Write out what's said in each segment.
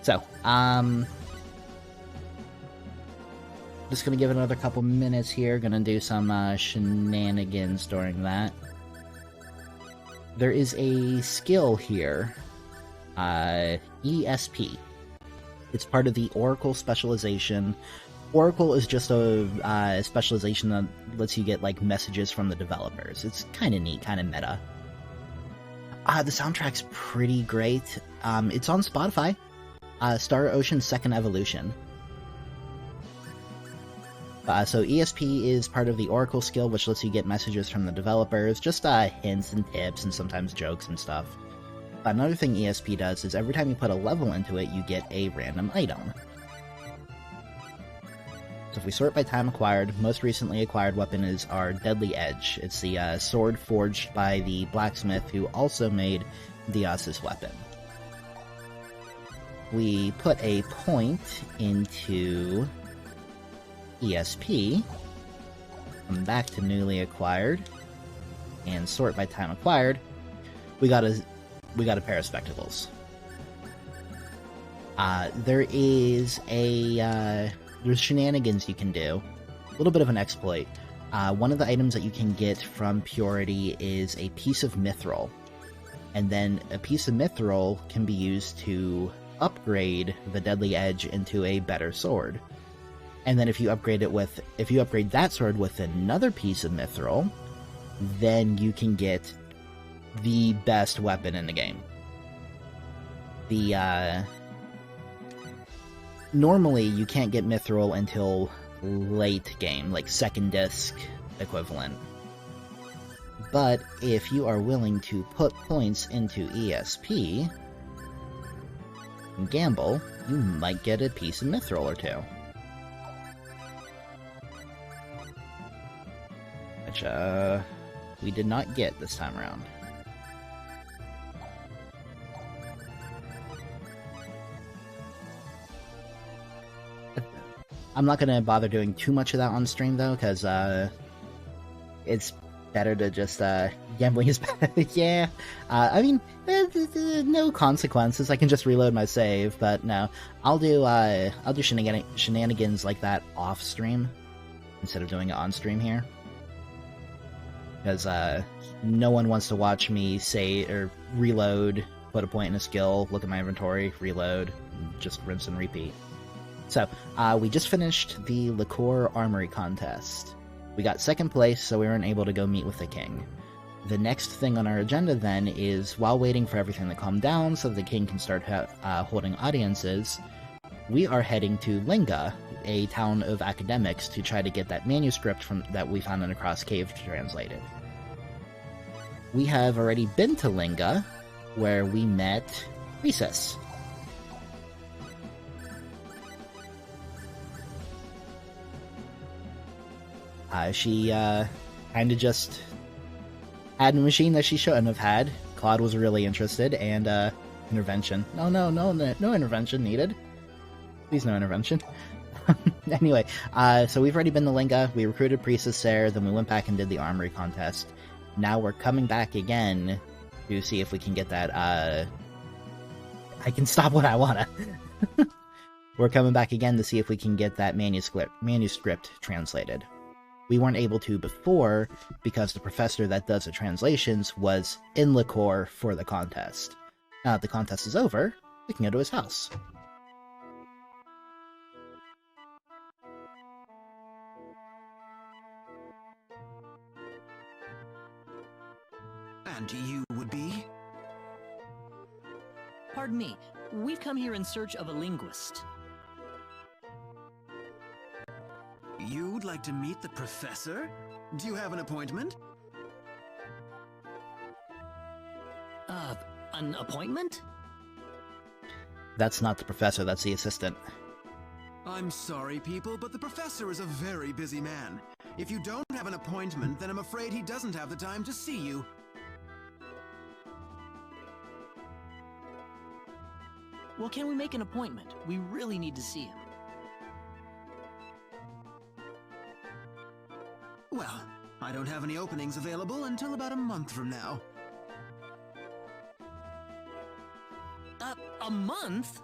So, just gonna give it another couple minutes here. Gonna do some shenanigans during that. There is a skill here, ESP. It's part of the Oracle specialization. Oracle is just a specialization that lets you get like messages from the developers. It's kind of neat, kind of meta. The soundtrack's pretty great. It's on Spotify. Star Ocean's Second Evolution. So ESP is part of the Oracle skill, which lets you get messages from the developers, just hints and tips and sometimes jokes and stuff. Another thing ESP does is every time you put a level into it, you get a random item. So if we sort by time acquired, most recently acquired weapon is our Deadly Edge. It's the sword forged by the blacksmith who also made the Asus weapon. We put a point into ESP, come back to newly acquired, and sort by time acquired. We got a pair of spectacles. There's shenanigans you can do, a little bit of an exploit. One of the items that you can get from Purity is a piece of mithril, and then a piece of mithril can be used to upgrade the Deadly Edge into a better sword. And then if you upgrade that sword with another piece of mithril, then you can get the best weapon in the game. Normally you can't get mithril until late game, like second disc equivalent. But if you are willing to put points into ESP and gamble, you might get a piece of mithril or two. Which, we did not get this time around. I'm not gonna bother doing too much of that on stream, though, because, it's better to just, gambling is better. Yeah, I mean, no consequences. I can just reload my save, but no. I'll do shenanigans like that off stream, instead of doing it on stream here. Because, no one wants to watch me say, or reload, put a point in a skill, look at my inventory, reload, just rinse and repeat. So, we just finished the Laceur Armory contest. We got second place, so we weren't able to go meet with the king. The next thing on our agenda then is, while waiting for everything to calm down so the king can start holding audiences, we are heading to Linga, a town of academics, to try to get that manuscript that we found in a cross cave translated. We have already been to Linga, where we met Rhesus. She kind of just had a machine that she shouldn't have had. Claude was really interested, and intervention. No intervention needed. Please, no intervention. Anyway, so we've already been to Linga, we recruited Priestess there, then we went back and did the armory contest. Now we're coming back again to see if we can get that, I can stop when I wanna. We're coming back again to see if we can get that manuscript translated. We weren't able to before, because the professor that does the translations was in Laceur for the contest. Now that the contest is over, we can go to his house. And you would be? Pardon me, we've come here in search of a linguist. You'd like to meet the professor? Do you have an appointment? An appointment? That's not the professor, that's the assistant. I'm sorry, people, but the professor is a very busy man. If you don't have an appointment, then I'm afraid he doesn't have the time to see you. Well, can we make an appointment? We really need to see him. Well, I don't have any openings available until about a month from now. A month?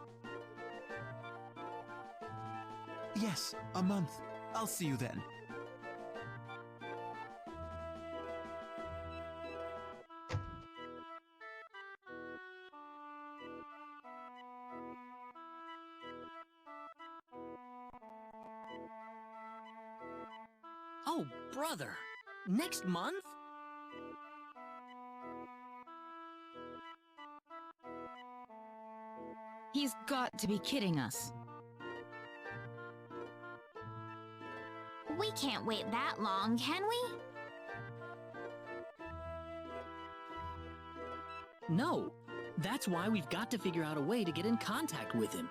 Yes, a month. I'll see you then. Oh, brother. Next month? He's got to be kidding us. We can't wait that long, can we? No. That's why we've got to figure out a way to get in contact with him.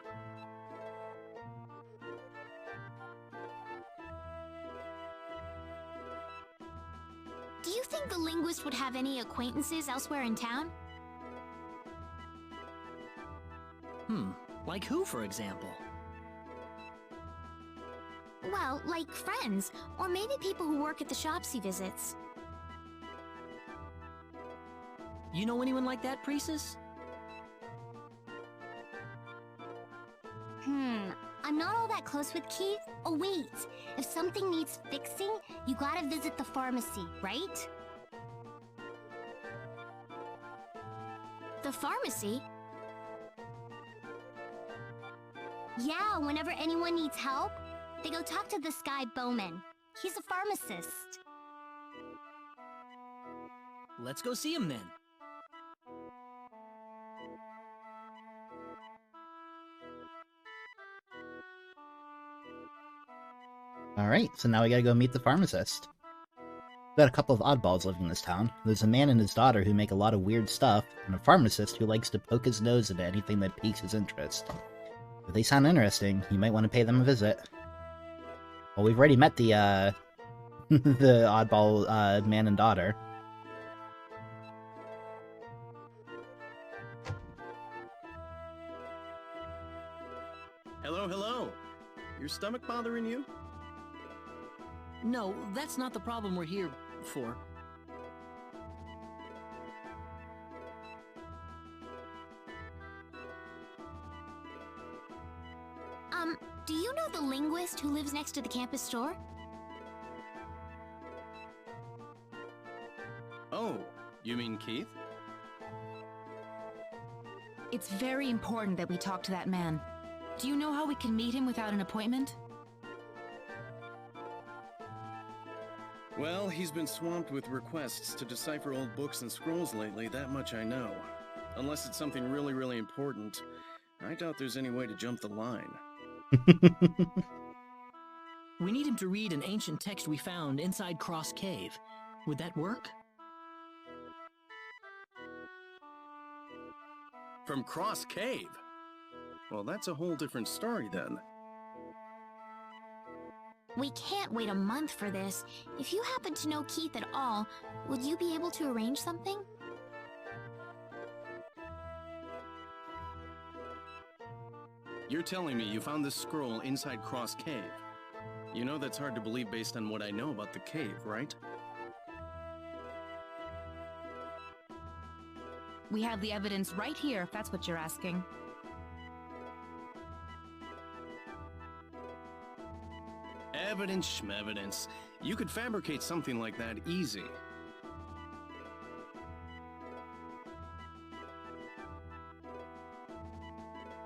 Do you think the linguist would have any acquaintances elsewhere in town? Like who, for example? Well, like friends, or maybe people who work at the shops he visits. You know anyone like that, Priestess? I'm not all that close with Keith. Oh wait, if something needs fixing, you gotta visit the pharmacy, right? The pharmacy? Yeah, whenever anyone needs help, they go talk to this guy Bowman. He's a pharmacist. Let's go see him then. Alright, so now we gotta go meet the pharmacist. We've got a couple of oddballs living in this town. There's a man and his daughter who make a lot of weird stuff, and a pharmacist who likes to poke his nose into anything that piques his interest. If they sound interesting, you might want to pay them a visit. Well, we've already met the, the oddball, man and daughter. Hello, hello. Your stomach bothering you? No, that's not the problem we're here for. Do you know the linguist who lives next to the campus store? Oh, you mean Keith? It's very important that we talk to that man. Do you know how we can meet him without an appointment? Well, he's been swamped with requests to decipher old books and scrolls lately, that much I know. Unless it's something really, really important, I doubt there's any way to jump the line. We need him to read an ancient text we found inside Cross Cave. Would that work? From Cross Cave? Well, that's a whole different story then. We can't wait a month for this. If you happen to know Keith at all, would you be able to arrange something? You're telling me you found this scroll inside Cross Cave. You know that's hard to believe based on what I know about the cave, right? We have the evidence right here, if that's what you're asking. Evidence schmevidence. You could fabricate something like that easy.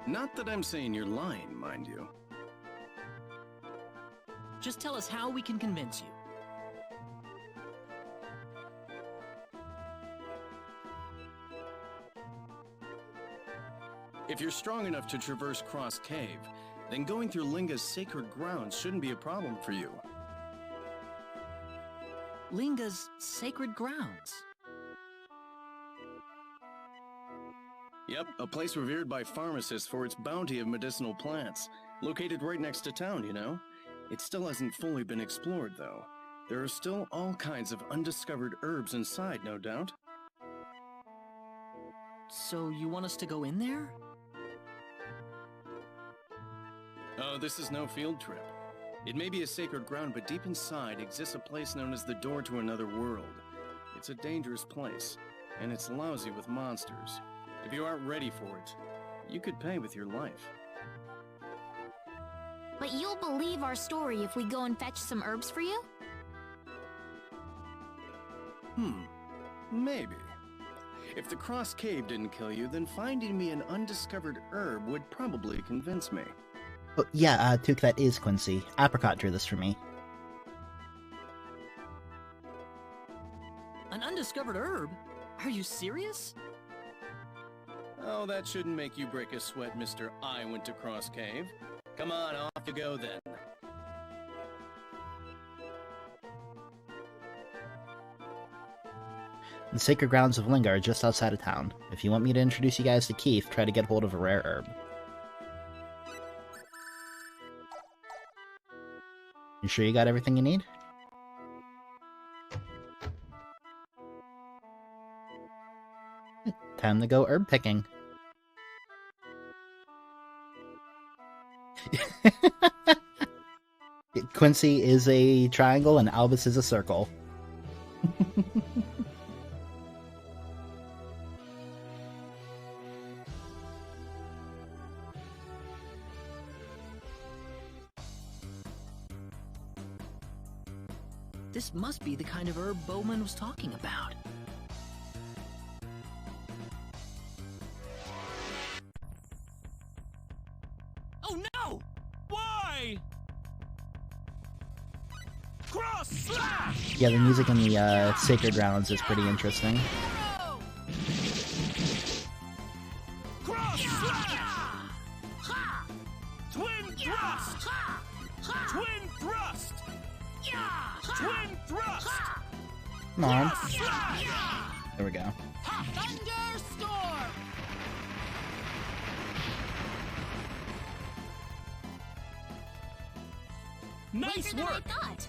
Not that I'm saying you're lying, mind you. Just tell us how we can convince you. If you're strong enough to traverse Cross Cave, then going through Linga's sacred grounds shouldn't be a problem for you. Linga's sacred grounds. Yep, a place revered by pharmacists for its bounty of medicinal plants. Located right next to town, you know? It still hasn't fully been explored, though. There are still all kinds of undiscovered herbs inside, no doubt. So you want us to go in there? Oh, this is no field trip. It may be a sacred ground, but deep inside exists a place known as the door to another world. It's a dangerous place, and it's lousy with monsters. If you aren't ready for it, you could pay with your life. But But you'll believe our story if we go and fetch some herbs for you? Maybe. If the Cross Cave didn't kill you, then finding me an undiscovered herb would probably convince me. Oh, yeah, Took, that is Quincy. Apricot drew this for me. An undiscovered herb? Are you serious? Oh, that shouldn't make you break a sweat, Mr. I went to Cross Cave. Come on, off you go then. The sacred grounds of Linga are just outside of town. If you want me to introduce you guys to Keith, try to get hold of a rare herb. You sure you got everything you need? Time to go herb picking. Quincy is a triangle and Albus is a circle. This must be the kind of herb Bowman was talking about. Oh no! Why? Cross slash! Yeah, the music in the sacred grounds is pretty interesting. Cross slash! Twin thrust! Twin thrust! Twin thrust! Come on. There we go. Thunderstorm! Nice Nicer than I work! thought.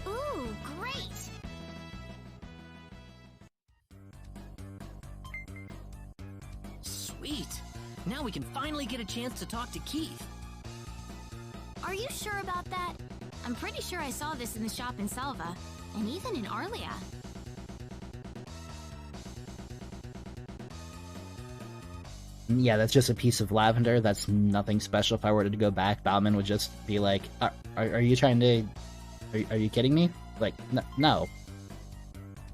Ooh, great! Sweet! Now we can finally get a chance to talk to Keith. Are you sure about that? I'm pretty sure I saw this in the shop in Salva, and even in Arlia. Yeah, that's just a piece of lavender. That's nothing special. If I were to go back, Bauman would just be like, are you trying to... Are you kidding me? Like, no.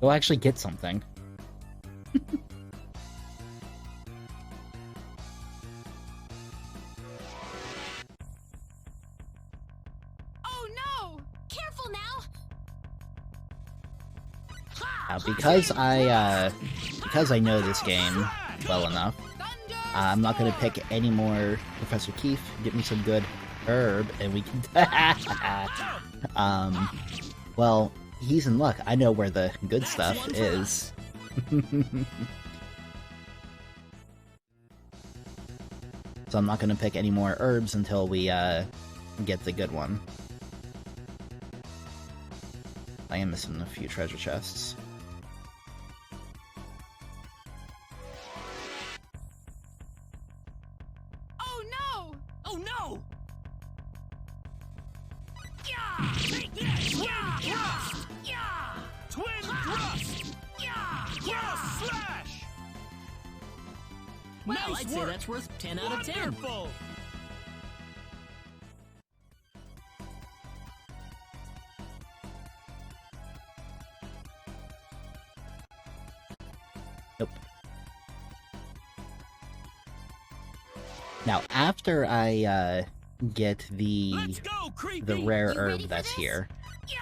Go actually get something. Oh no! Careful now! Because I know this game well enough, I'm not gonna pick any more Professor Keith. Get me some good herb, and we can. Well, he's in luck. I know where the good stuff is. So I'm not gonna pick any more herbs until we get the good one. I am missing a few treasure chests. Oh no! Oh no! Yeah! Take this! Yeah! Thrust! Yeah! Twin thrust! Yeah! Cross slash! Well, Nice I'd say work. that's worth 10 out of 10. Wonderful! Nope. Now, after I get the Let's go, creepy! rare You ready herb for that's this? here,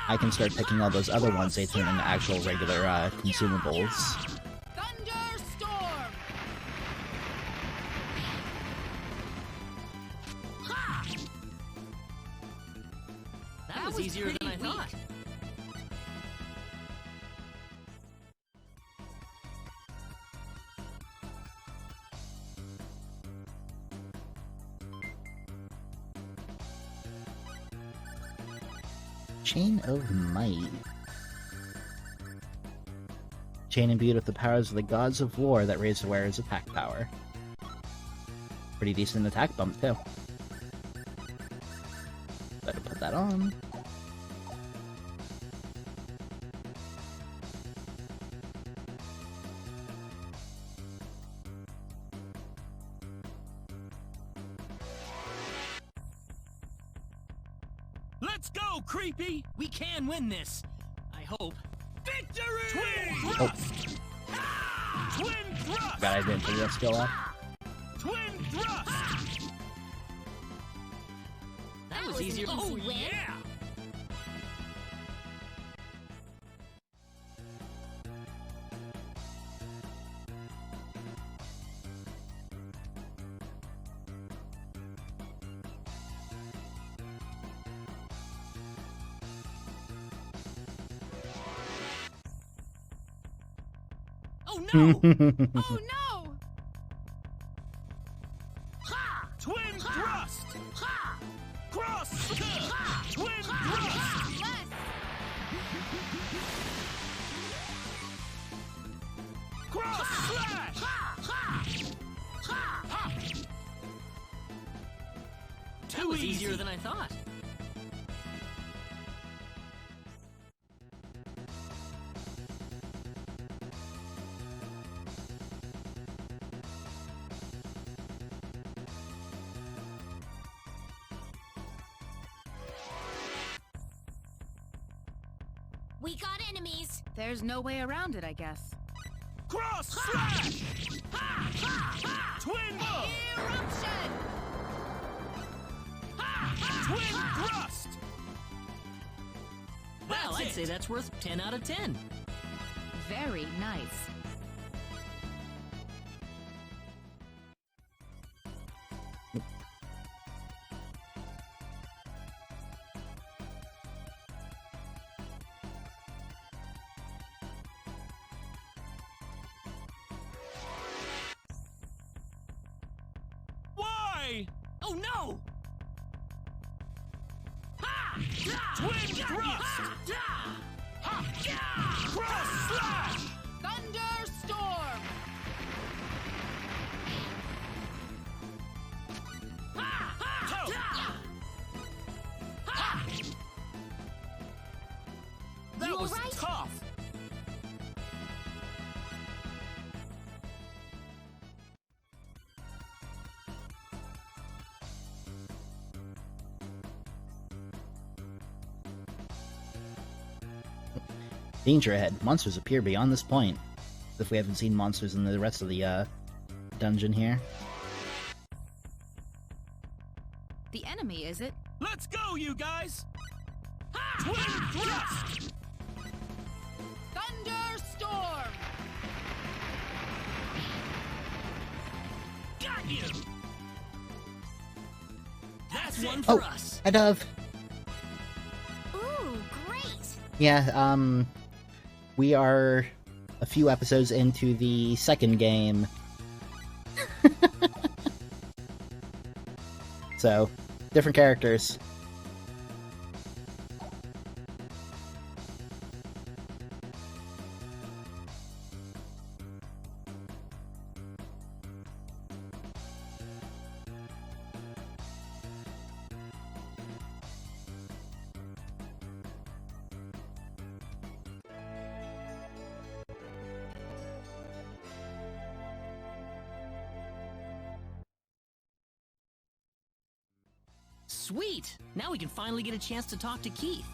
I can start picking all those other ones they turn into actual regular consumables. Thunderstorm! That was easier than I thought. Chain of Might. Chain imbued with the powers of the gods of war that raise the wearer's attack power. Pretty decent attack bump, too. Better put that on. Let's go, creepy! We can win this. I hope. Victory! Twin Oh. thrust! Twin thrust! God, I didn't put that skill up. Twin thrust! That was easier. Oh, yeah! Oh no! Oh no! Ha! Twin thrust! Ha! Cross! Ha! Twin thrust! Cross slash! That was easier than I thought. We got enemies. There's no way around it, I guess. Cross slash! Twin Eruption! Twin thrust! Well, I'd say that's worth 10 out of 10. Very nice. Why? Oh no! Twin thrust! Cross slash! Thunderstorm! That was alright? tough! Danger ahead. Monsters appear beyond this point. As if we haven't seen monsters in the rest of the dungeon here. The enemy, is it? Let's go, you guys! Twin thrust! Thunderstorm! Got you! That's one for Oh, us. hi Dove. Ooh, great. Yeah, we are a few episodes into the second game. So, different characters. Sweet! Now we can finally get a chance to talk to Keith.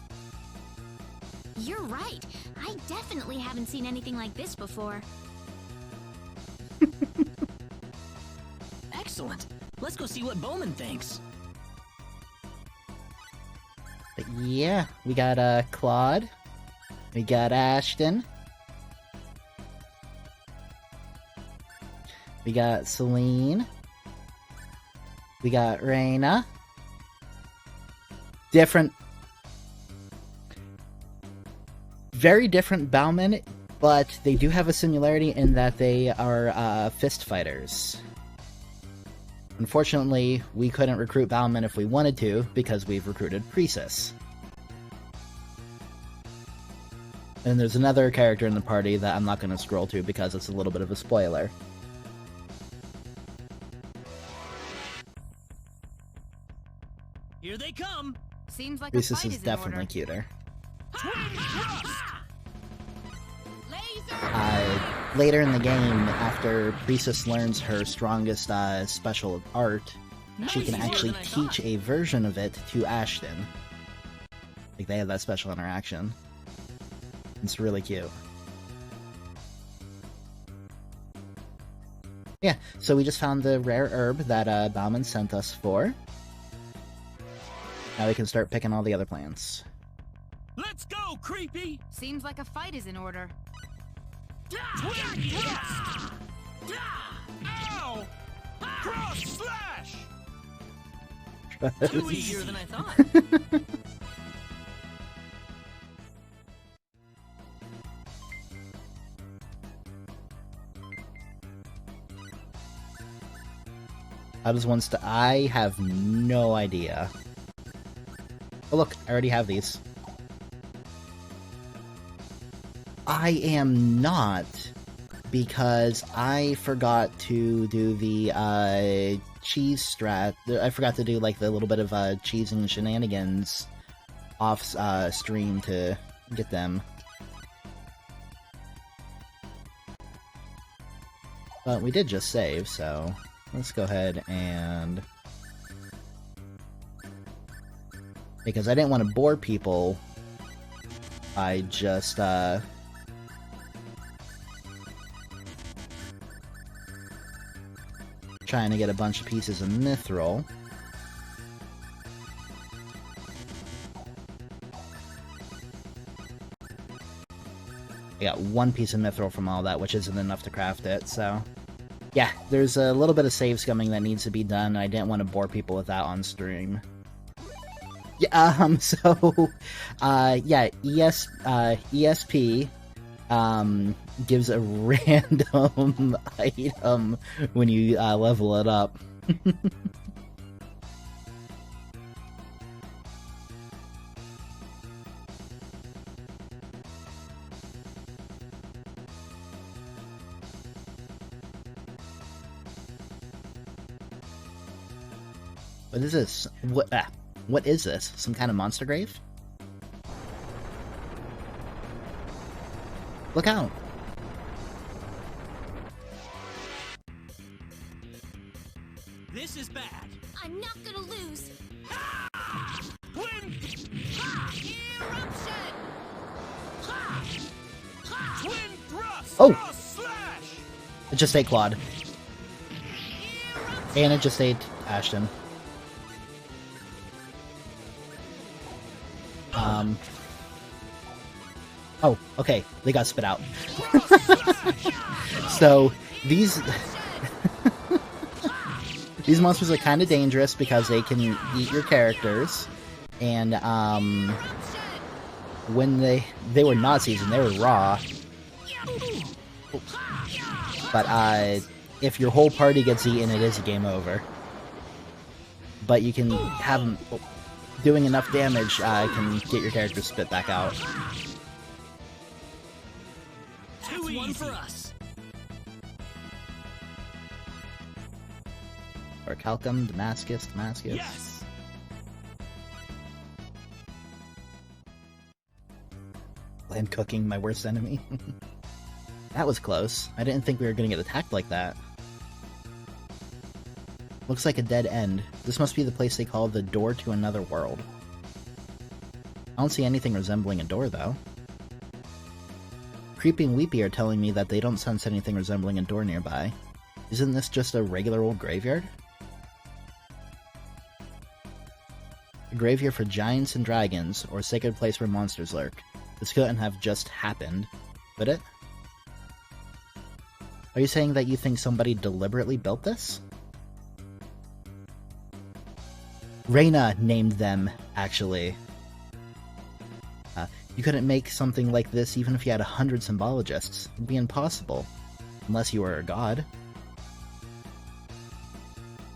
You're right. I definitely haven't seen anything like this before. Excellent. Let's go see what Bowman thinks. But yeah, we got Claude. We got Ashton. We got Celine. We got Reyna. Different. Very different Bowman, but they do have a similarity in that they are fist fighters. Unfortunately, we couldn't recruit Bowman if we wanted to, because we've recruited Priestess. And there's another character in the party that I'm not going to scroll to because it's a little bit of a spoiler. Here they come! Seems like Priestess a fight is is definitely in order. cuter. Laser! Later in the game, after Priestess learns her strongest special art, she can easier actually than I thought. teach a version of it to Ashton. Like, they have that special interaction. It's really cute. Yeah, so we just found the rare herb that Bauman sent us for. Now we can start picking all the other plants. Let's go, creepy! Seems like a fight is in order. Twin thrust! Ow! Cross slash! Too easier than I thought. How does one I have no idea. Oh look, I already have these. I am not, because I forgot to do the cheese strat. I forgot to do like the little bit of cheesing shenanigans off stream to get them. But we did just save, so let's go ahead and... Because I didn't want to bore people, I just trying to get a bunch of pieces of mithril. I got one piece of mithril from all that, which isn't enough to craft it, so... Yeah, there's a little bit of save scumming that needs to be done, I didn't want to bore people with that on stream. Yeah, so, yeah, ESP, gives a random item when you, level it up. What is this? What is this? Some kind of monster grave? Look out! This is bad. I'm not gonna lose. Twin Eruption! twin thrust! Oh! Cross slash! It just ate Claude. And it just ate Ashton. Oh, okay. They got spit out. So, these... these monsters are kind of dangerous because they can eat your characters. And, when they were not seasoned, they were raw. But, if your whole party gets eaten, it is a game over. But you can have them... doing enough damage, can get your character spit back out. That's one for us. Or Calcum, Damascus. Yes! Land cooking, my worst enemy. That was close. I didn't think we were gonna get attacked like that. Looks like a dead end. This must be the place they call the door to another world. I don't see anything resembling a door, though. Creepy and Weepy are telling me that they don't sense anything resembling a door nearby. Isn't this just a regular old graveyard? A graveyard for giants and dragons, or a sacred place where monsters lurk. This couldn't have just happened, could it? Are you saying that you think somebody deliberately built this? Reyna named them, actually. You couldn't make something like this even if you had 100 symbologists. It'd be impossible. Unless you were a god.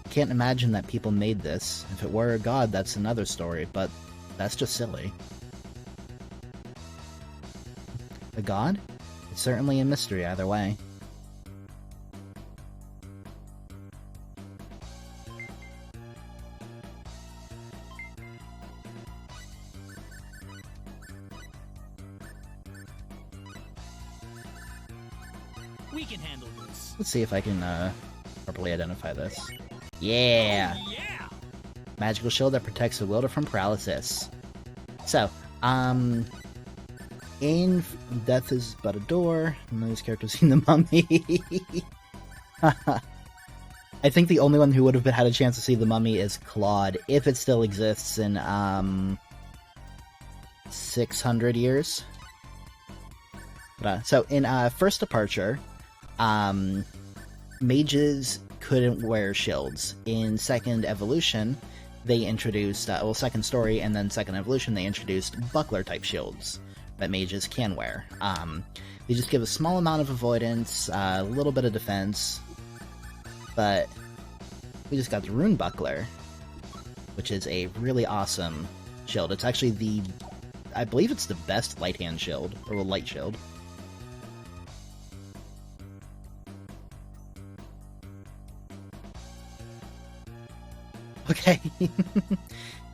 Can't imagine that people made this. If it were a god, that's another story, but that's just silly. A god? It's certainly a mystery either way. We can handle this. Let's see if I can properly identify this. Yeah! Yeah! Magical shield that protects the wielder from paralysis. So, In Death is But a Door, none of these characters seen the Mummy. I think the only one who would have had a chance to see the Mummy is Claude, if it still exists in 600 years. So in First Departure, mages couldn't wear shields. In Second Evolution, they introduced, Second Story and then Second Evolution, they introduced buckler-type shields that mages can wear. They just give a small amount of avoidance, a little bit of defense, but we just got the Rune Buckler, which is a really awesome shield. It's actually I believe it's the best light hand shield, or light shield. Okay.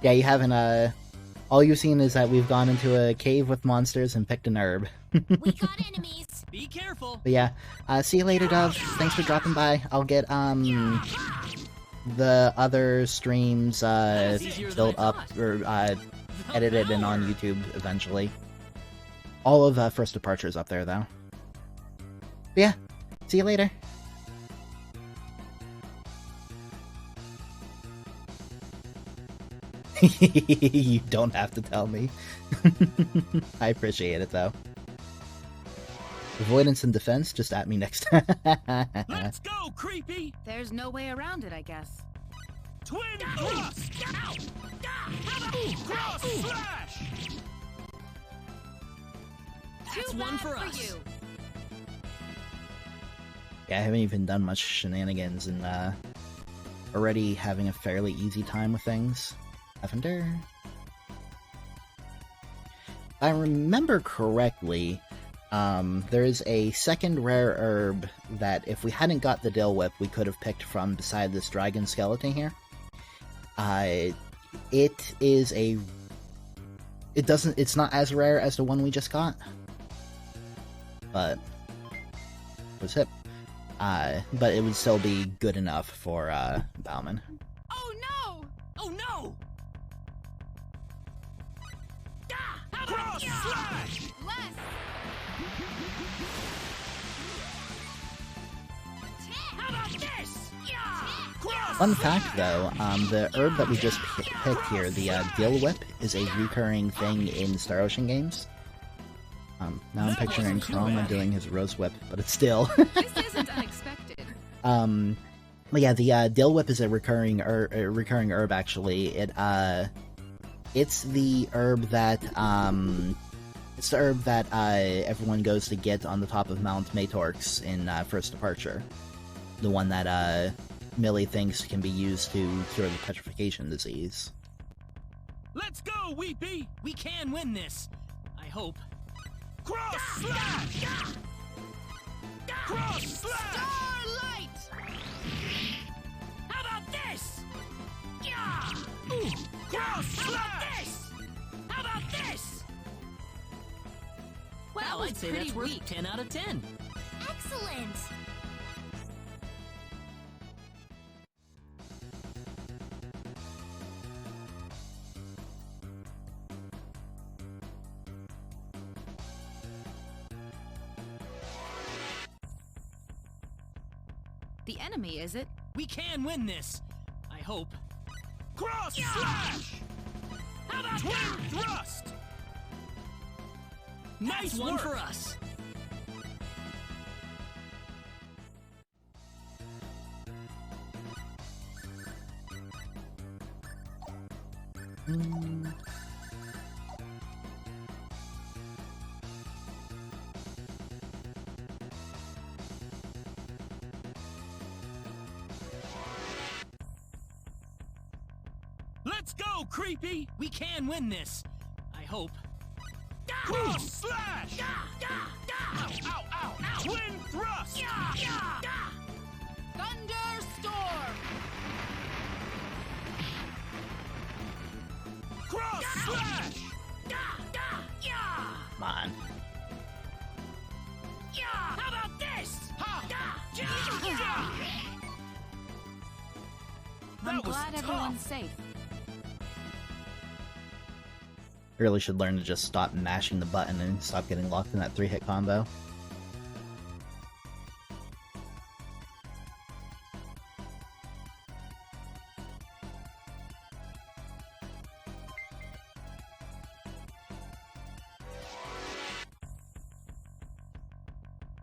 Yeah, you haven't, all you've seen is that we've gone into a cave with monsters and picked an herb. We got enemies. Be careful. But yeah, see you later, Dove. Thanks for dropping by. I'll get, the other streams, built up, or, edited and on YouTube eventually. All of, First Departure's up there, though. But yeah, see you later. You don't have to tell me. I appreciate it, though. Avoidance and defense, just at me next time. Let's go, creepy! There's no way around it, I guess. Twin thrust! Cross slash! That's one for us. Yeah, I haven't even done much shenanigans and already having a fairly easy time with things. Lavender. If I remember correctly, there is a second rare herb that if we hadn't got the Dill Whip, we could have picked from beside this dragon skeleton here. It's not as rare as the one we just got, but it was hip. But it would still be good enough for Bauman. Oh no! Oh no! Cross slash! How about this? Cross Fun fact, though, the herb that we just picked here, the Dill Whip, is a recurring thing in Star Ocean games. Now I'm picturing Chroma doing his Rose Whip, but it's still... This isn't unexpected. But yeah, the Dill Whip is a recurring herb, actually. It's the herb that, everyone goes to get on the top of Mount Matorx in First Departure. The one that, Millie thinks can be used to cure the petrification disease. Let's go, Weepy! We can win this. I hope. Cross slash! Cross slash! Starlight! How about this? Ooh. Cross slash! How about this? Well, I'd say that's worth weak. 10 out of 10. Excellent. The enemy, is it? We can win this. I hope. Cross slash! How about twin thrust? Nice Nice one work. for us. Let's go, creepy! We can win this. I hope. Cross slash! Ow, ow, ow! Twin thrust! Thunderstorm! Cross slash! Come on. How about this? I'm That was glad tough. everyone's safe. I really should learn to just stop mashing the button and stop getting locked in that 3-hit combo.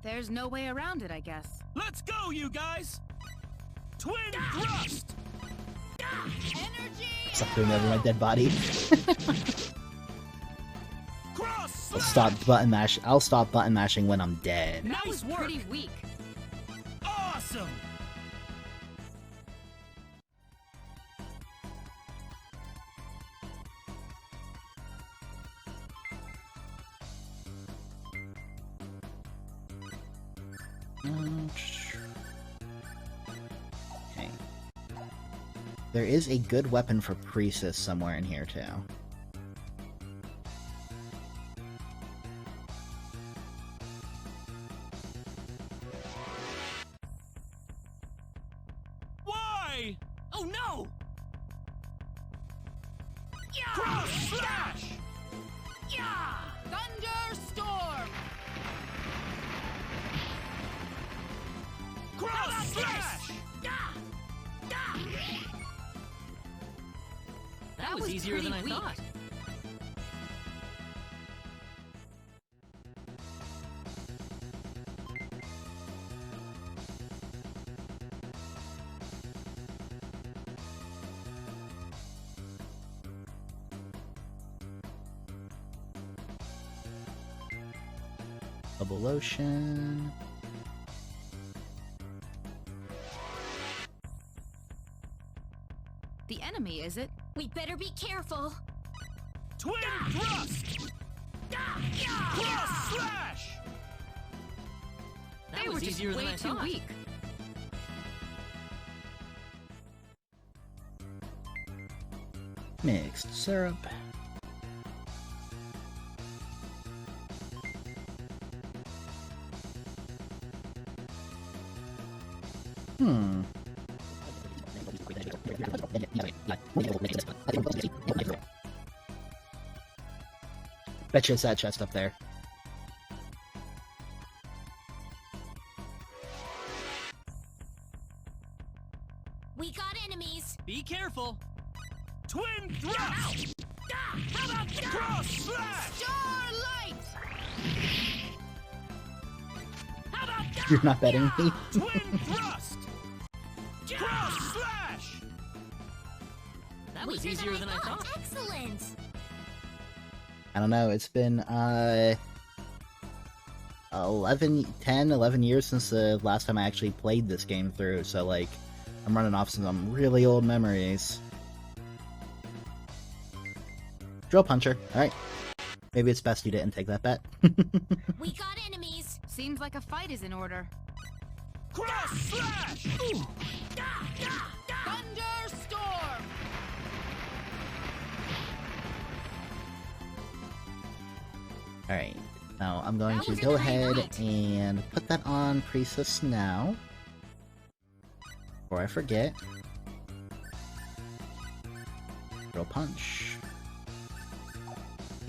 There's no way around it, I guess. Let's go, you guys! Twin thrust! Energy! Stop doing over my dead body. Cross I'll slash! stop button mashing when I'm dead. That was Nice work! pretty weak. Awesome! Okay. There is a good weapon for Priestess somewhere in here, too. Why? Oh no! Cross slash! Yeah! Thunderstorm! Cross slash! That was easier than I pretty weak. thought. Double lotion. The enemy, is it? We better be careful. Twin thrust! Cross slash! That They was were just easier than way I too thought. weak. Mixed syrup. Betcha it's that chest up there. We got enemies. Be careful. Twin thrust! Cross slash! Starlight! You're not betting me? Twin thrust! Cross slash! That We was did easier what than I thought. Excellent. I don't know, it's been 11 years since the last time I actually played this game through, so like, I'm running off some really old memories. Drill Puncher, alright. Maybe it's best you didn't take that bet. We got enemies. Seems like a fight is in order. Cross slash! Thunderstorm! Alright, now I'm going That to was go a great ahead fight. and put that on Priestess now. Before I forget. Drill Punch.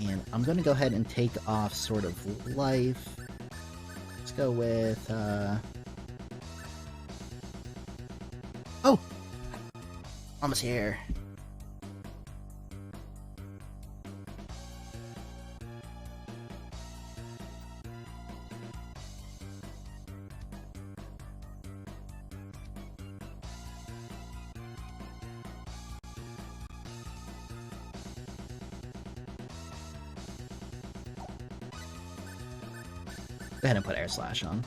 And I'm going to go ahead and take off Sword of Life. Let's go with, Oh! Almost here. Go ahead and put Air Slash on.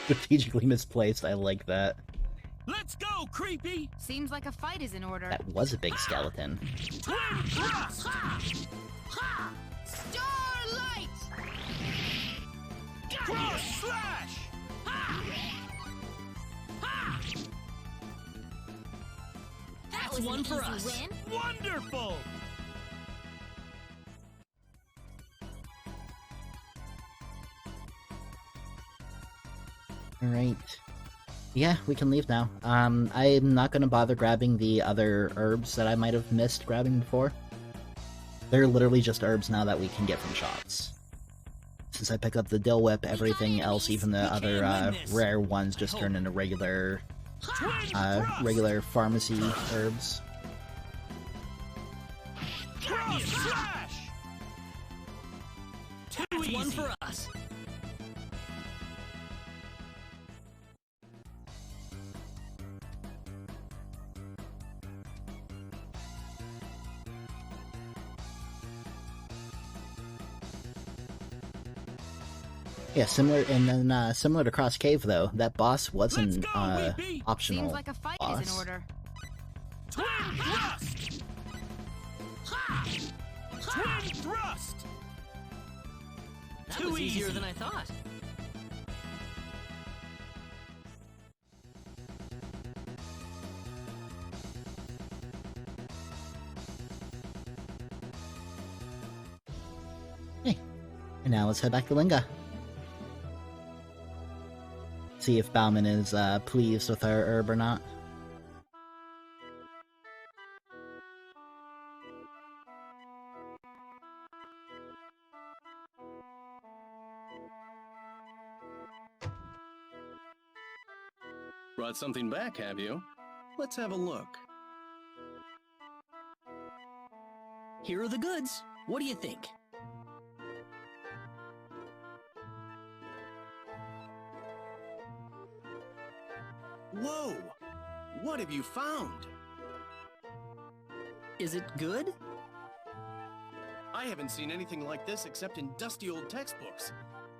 Strategically misplaced, I like that. Let's go, creepy! Seems like a fight is in order. That was a big skeleton. Twin thrust! Starlight! Cross slash! That That's was one an for easy us. win. Wonderful! Alright. Yeah, we can leave now. I'm not gonna bother grabbing the other herbs that I might have missed grabbing before. They're literally just herbs now that we can get from shops. Since I pick up the dill whip, everything else, even the other rare ones, just turn into regular pharmacy herbs. One for us. Yeah, similar to Cross Cave though, that boss wasn't optional. Seems like a fight boss. is in order. Twin thrust! Ha! Twin thrust! That was easier than I thought. Hey, and now let's head back to Linga. See if Bauman is pleased with our herb or not. Brought something back, have you? Let's have a look. Here are the goods. What do you think? Whoa! What have you found? Is it good? I haven't seen anything like this except in dusty old textbooks.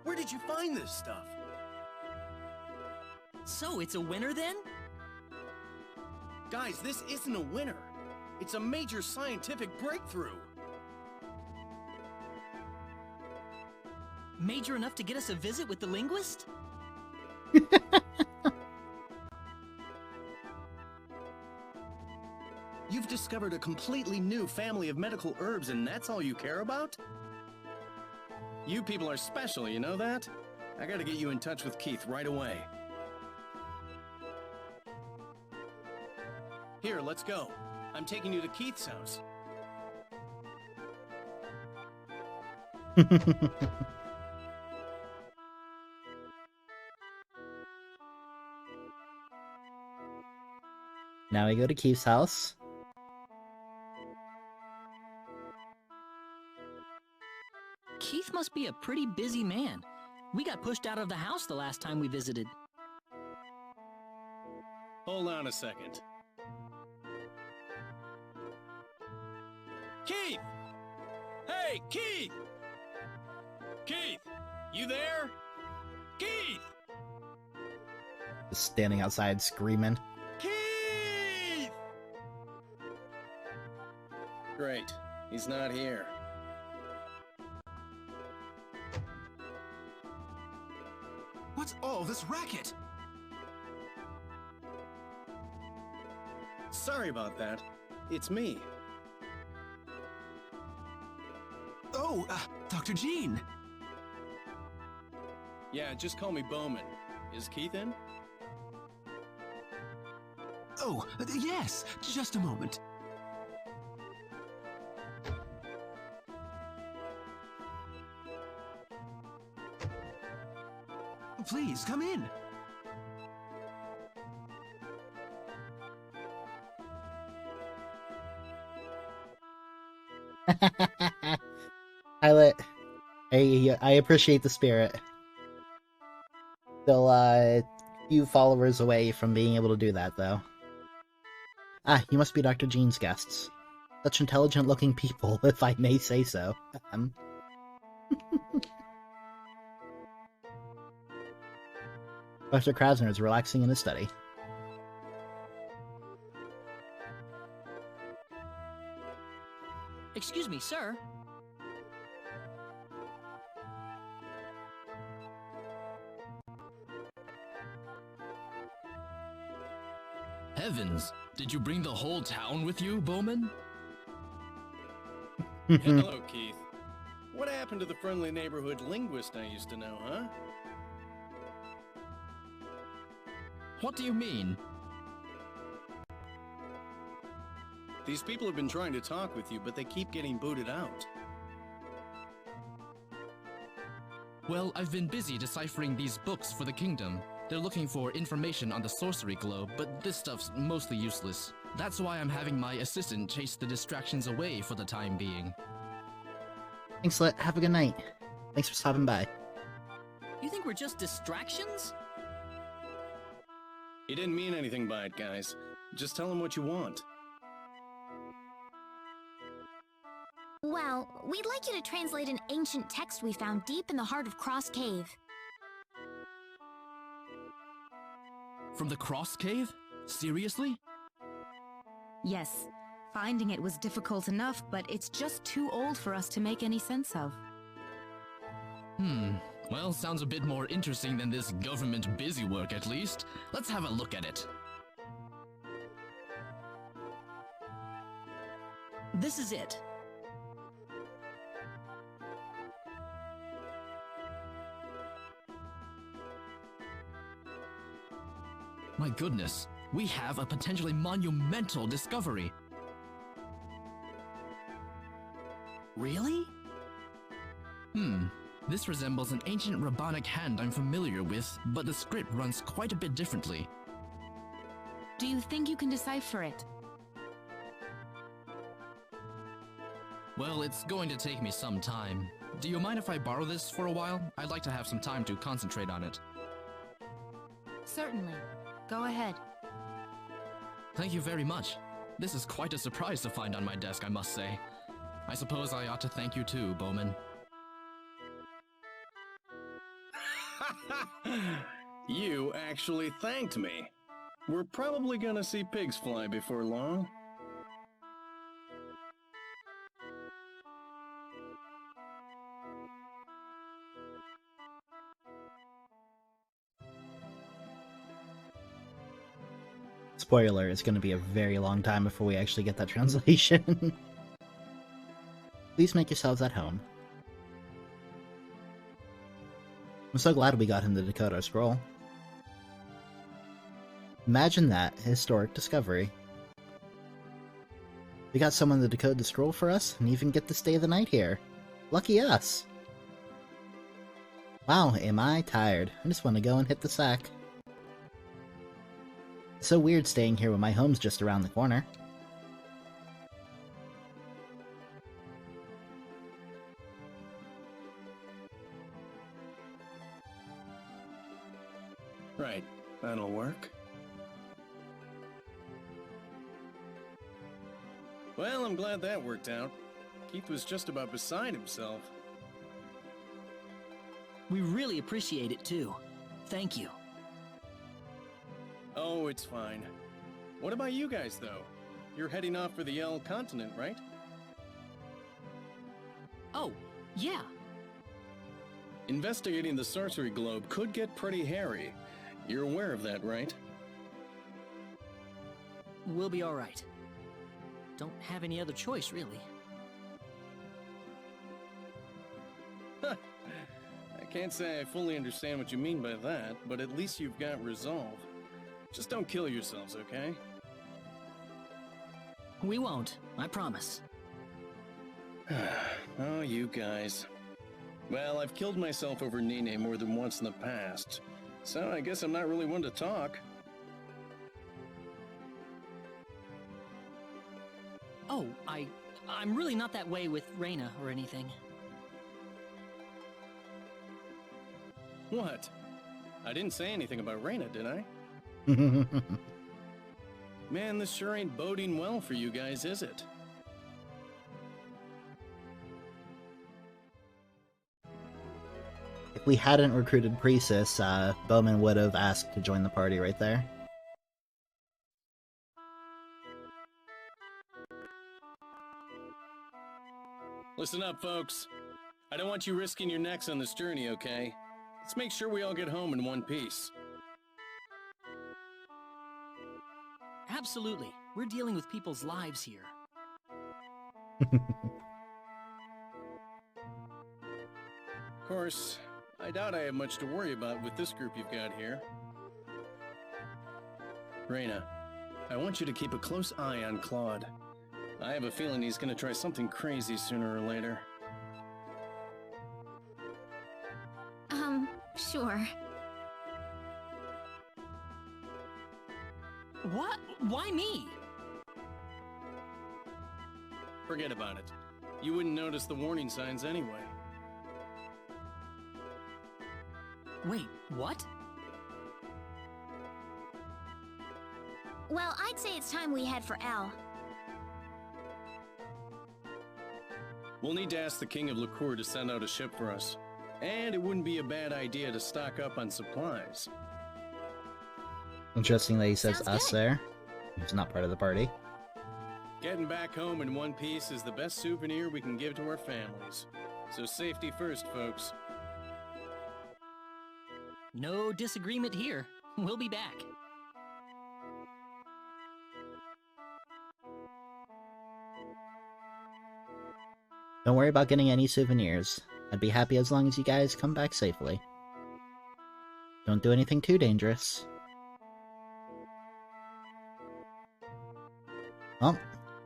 Where did you find this stuff? So it's a winner then? Guys, this isn't a winner. It's a major scientific breakthrough. Major enough to get us a visit with the linguist? You've discovered a completely new family of medical herbs and that's all you care about? You people are special, you know that? I gotta get you in touch with Keith right away. Here, let's go. I'm taking you to Keith's house. Now we go to Keith's house. Keith must be a pretty busy man. We got pushed out of the house the last time we visited. Hold on a second. Keith! Hey, Keith! Keith! You there? Keith! Just standing outside screaming. Keith! Great. He's not here. What's all this racket? Sorry about that. It's me. Oh, Dr. Jean. Yeah, just call me Bowman. Is Keith in? Oh, yes, just a moment. Please, come in. Pilot, I appreciate the spirit. Still a few followers away from being able to do that, though. Ah, you must be Dr. Jean's guests. Such intelligent-looking people, if I may say so. Professor Krasner is relaxing in his study. Excuse me, sir. Heavens, did you bring the whole town with you, Bowman? Hello, Keith. What happened to the friendly neighborhood linguist I used to know, huh? What do you mean? These people have been trying to talk with you, but they keep getting booted out. Well, I've been busy deciphering these books for the kingdom. They're looking for information on the sorcery globe, but this stuff's mostly useless. That's why I'm having my assistant chase the distractions away for the time being. Thanks, Lit. Have a good night. Thanks for stopping by. You think we're just distractions? He didn't mean anything by it, guys. Just tell him what you want. Well, we'd like you to translate an ancient text we found deep in the heart of Cross Cave. From the Cross Cave? Seriously? Yes, finding it was difficult enough, but it's just too old for us to make any sense of. Well, sounds a bit more interesting than this government busywork at least. Let's have a look at it. This is it. My goodness, we have a potentially monumental discovery. Really? This resembles an ancient rabbinic hand I'm familiar with, but the script runs quite a bit differently. Do you think you can decipher it? Well, it's going to take me some time. Do you mind if I borrow this for a while? I'd like to have some time to concentrate on it. Certainly. Go ahead. Thank you very much. This is quite a surprise to find on my desk, I must say. I suppose I ought to thank you too, Bowman. You actually thanked me. We're probably gonna see pigs fly before long. Spoiler, it's going to be a very long time before we actually get that translation. Please make yourselves at home. I'm so glad we got him to decode our scroll. Imagine that historic discovery. We got someone to decode the scroll for us, and even get to stay the night here. Lucky us! Wow, am I tired. I just want to go and hit the sack. It's so weird staying here when my home's just around the corner. Right, that'll work. Well, I'm glad that worked out. Keith was just about beside himself. We really appreciate it too. Thank you. Oh, it's fine. What about you guys, though? You're heading off for the L continent, right? Oh, yeah. Investigating the sorcery globe could get pretty hairy. You're aware of that, right? We'll be all right. Don't have any other choice, really. I can't say I fully understand what you mean by that, but at least you've got resolve. Just don't kill yourselves, okay? We won't, I promise. Oh, you guys. Well, I've killed myself over Nene more than once in the past, so I guess I'm not really one to talk. Oh, I'm really not that way with Reina or anything. What? I didn't say anything about Reina, did I? Man, this sure ain't boding well for you guys, is it? If we hadn't recruited Priestess, Bowman would have asked to join the party right there. Listen up, folks. I don't want you risking your necks on this journey, okay? Let's make sure we all get home in one piece. Absolutely. We're dealing with people's lives here. Of course, I doubt I have much to worry about with this group you've got here. Reina, I want you to keep a close eye on Claude. I have a feeling he's gonna try something crazy sooner or later. Sure. What? Why me? Forget about it. You wouldn't notice the warning signs anyway. Wait, what? Well, I'd say it's time we head for L. We'll need to ask the King of Laceur to send out a ship for us. And it wouldn't be a bad idea to stock up on supplies. Interesting that he says Sounds us good. there. He's not part of the party. Getting back home in one piece is the best souvenir we can give to our families. So safety first, folks. No disagreement here. We'll be back. Don't worry about getting any souvenirs. I'd be happy as long as you guys come back safely. Don't do anything too dangerous. Well,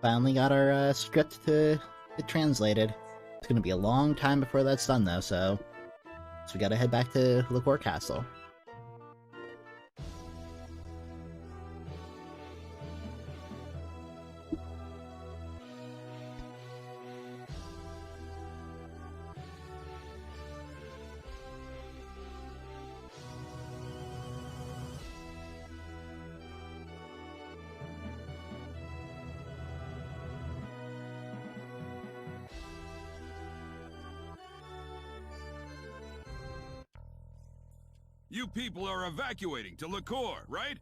finally got our script to get translated. It's gonna be a long time before that's done though, so we gotta head back to Laceur Castle. You people are evacuating to Laceur, right?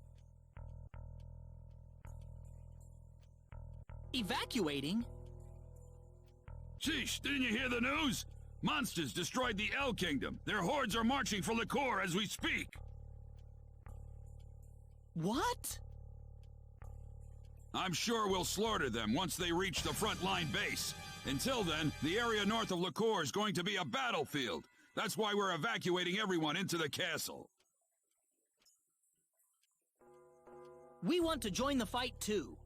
Evacuating? Sheesh, didn't you hear the news? Monsters destroyed the L Kingdom. Their hordes are marching for Laceur as we speak. What? I'm sure we'll slaughter them once they reach the front line base. Until then, the area north of Laceur is going to be a battlefield. That's why we're evacuating everyone into the castle. We want to join the fight too.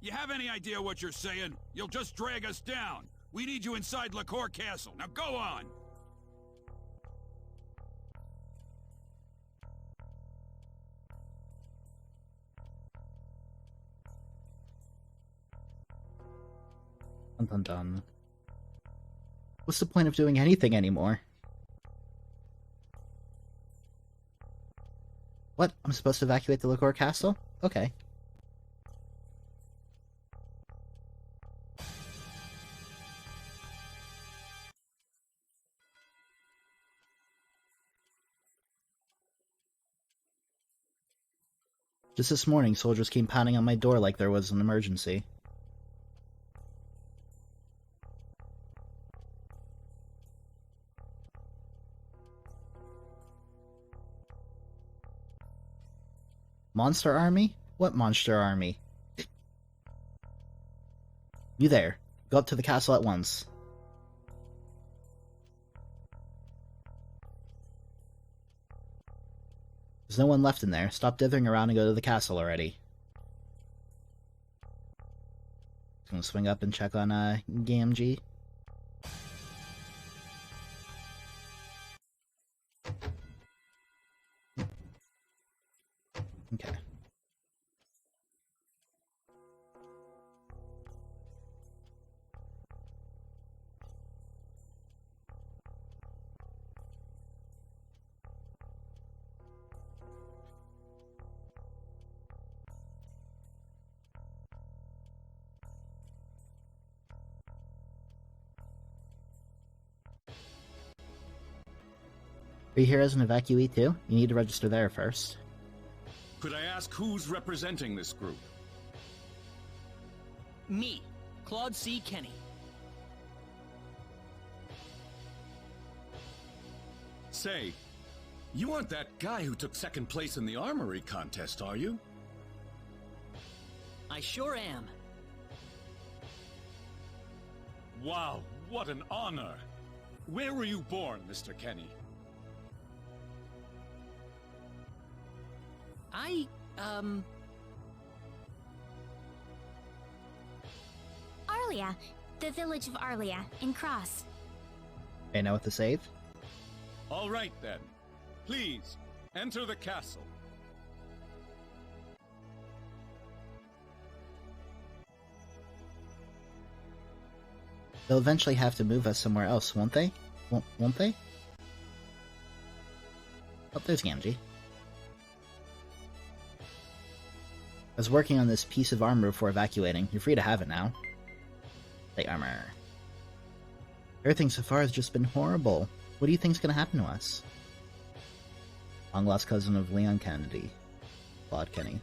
You have any idea what you're saying? You'll just drag us down. We need you inside Laceur Castle. Now go on! Dun dun dun. What's the point of doing anything anymore? What? I'm supposed to evacuate the Laceur Castle? Okay. Just this morning, soldiers came pounding on my door like there was an emergency. Monster army? What monster army? You there. Go up to the castle at once. There's no one left in there. Stop dithering around and go to the castle already. Gonna swing up and check on Gamgee. Okay. Are you here as an evacuee too? You need to register there first. Could I ask who's representing this group? Me, Claude C. Kenny. Say, you aren't that guy who took second place in the armory contest, are you? I sure am. Wow, what an honor! Where were you born, Mr. Kenny? Arlia. The village of Arlia, in Cross. Okay, now with the save. All right then. Please, enter the castle. They'll eventually have to move us somewhere else, won't they? Won't they? Oh, there's Gamgee. I was working on this piece of armor before evacuating. You're free to have it now. The armor. Everything so far has just been horrible. What do you think's gonna happen to us? Long-lost cousin of Leon Kennedy. Claude Kenny.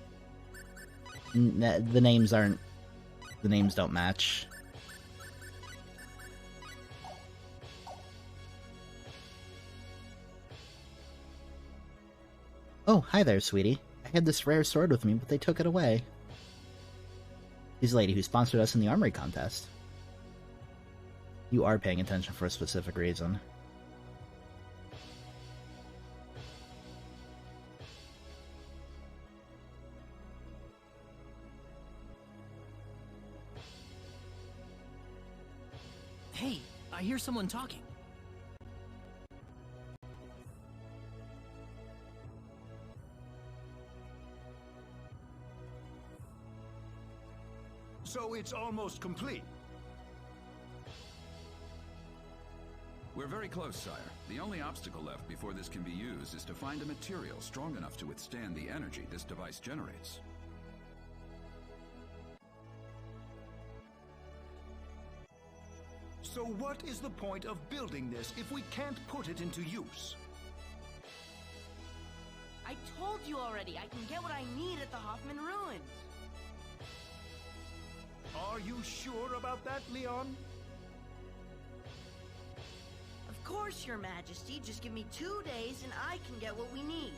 The names aren't... The names don't match. Oh, hi there, sweetie. I had this rare sword with me, but they took it away. She's the lady who sponsored us in the armory contest. You are paying attention for a specific reason. Hey, I hear someone talking. So it's almost complete. We're very close, sire. The only obstacle left before this can be used is to find a material strong enough to withstand the energy this device generates. So what is the point of building this if we can't put it into use? I told you already, I can get what I need at the Hoffman Ruins. Are you sure about that, Leon? Of course, Your Majesty. Just give me 2 days and I can get what we need.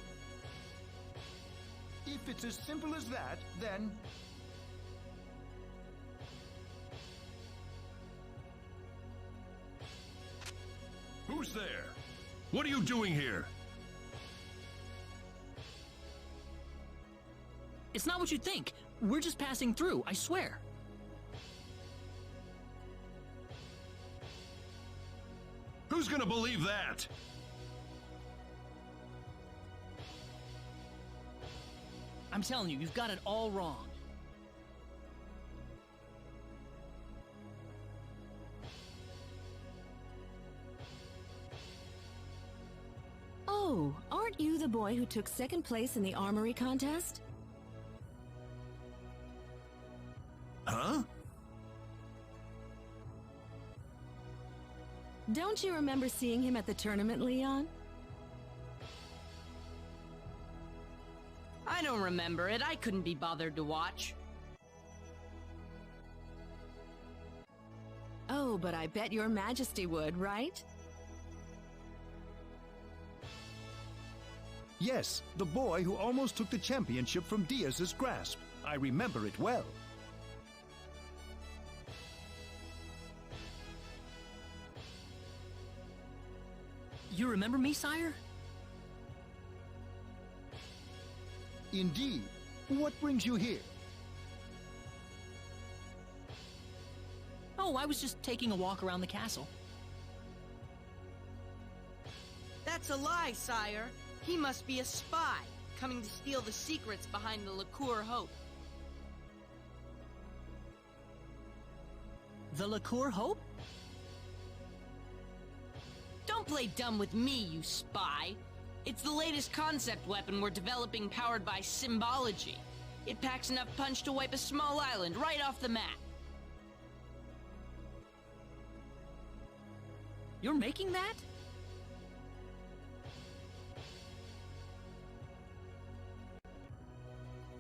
If it's as simple as that, then... Who's there? What are you doing here? It's not what you think. We're just passing through, I swear. Who's gonna believe that? I'm telling you, you've got it all wrong. Oh, aren't you the boy who took second place in the armory contest? Huh? Don't you remember seeing him at the tournament, Leon? I don't remember it. I couldn't be bothered to watch. Oh, but I bet your majesty would, right? Yes, the boy who almost took the championship from Diaz's grasp. I remember it well. You remember me, sire? Indeed. What brings you here? Oh, I was just taking a walk around the castle. That's a lie, sire. He must be a spy, coming to steal the secrets behind the Laceur Hope. The Laceur Hope? Don't play dumb with me, you spy. It's the latest concept weapon we're developing powered by symbology. It packs enough punch to wipe a small island right off the map. You're making that?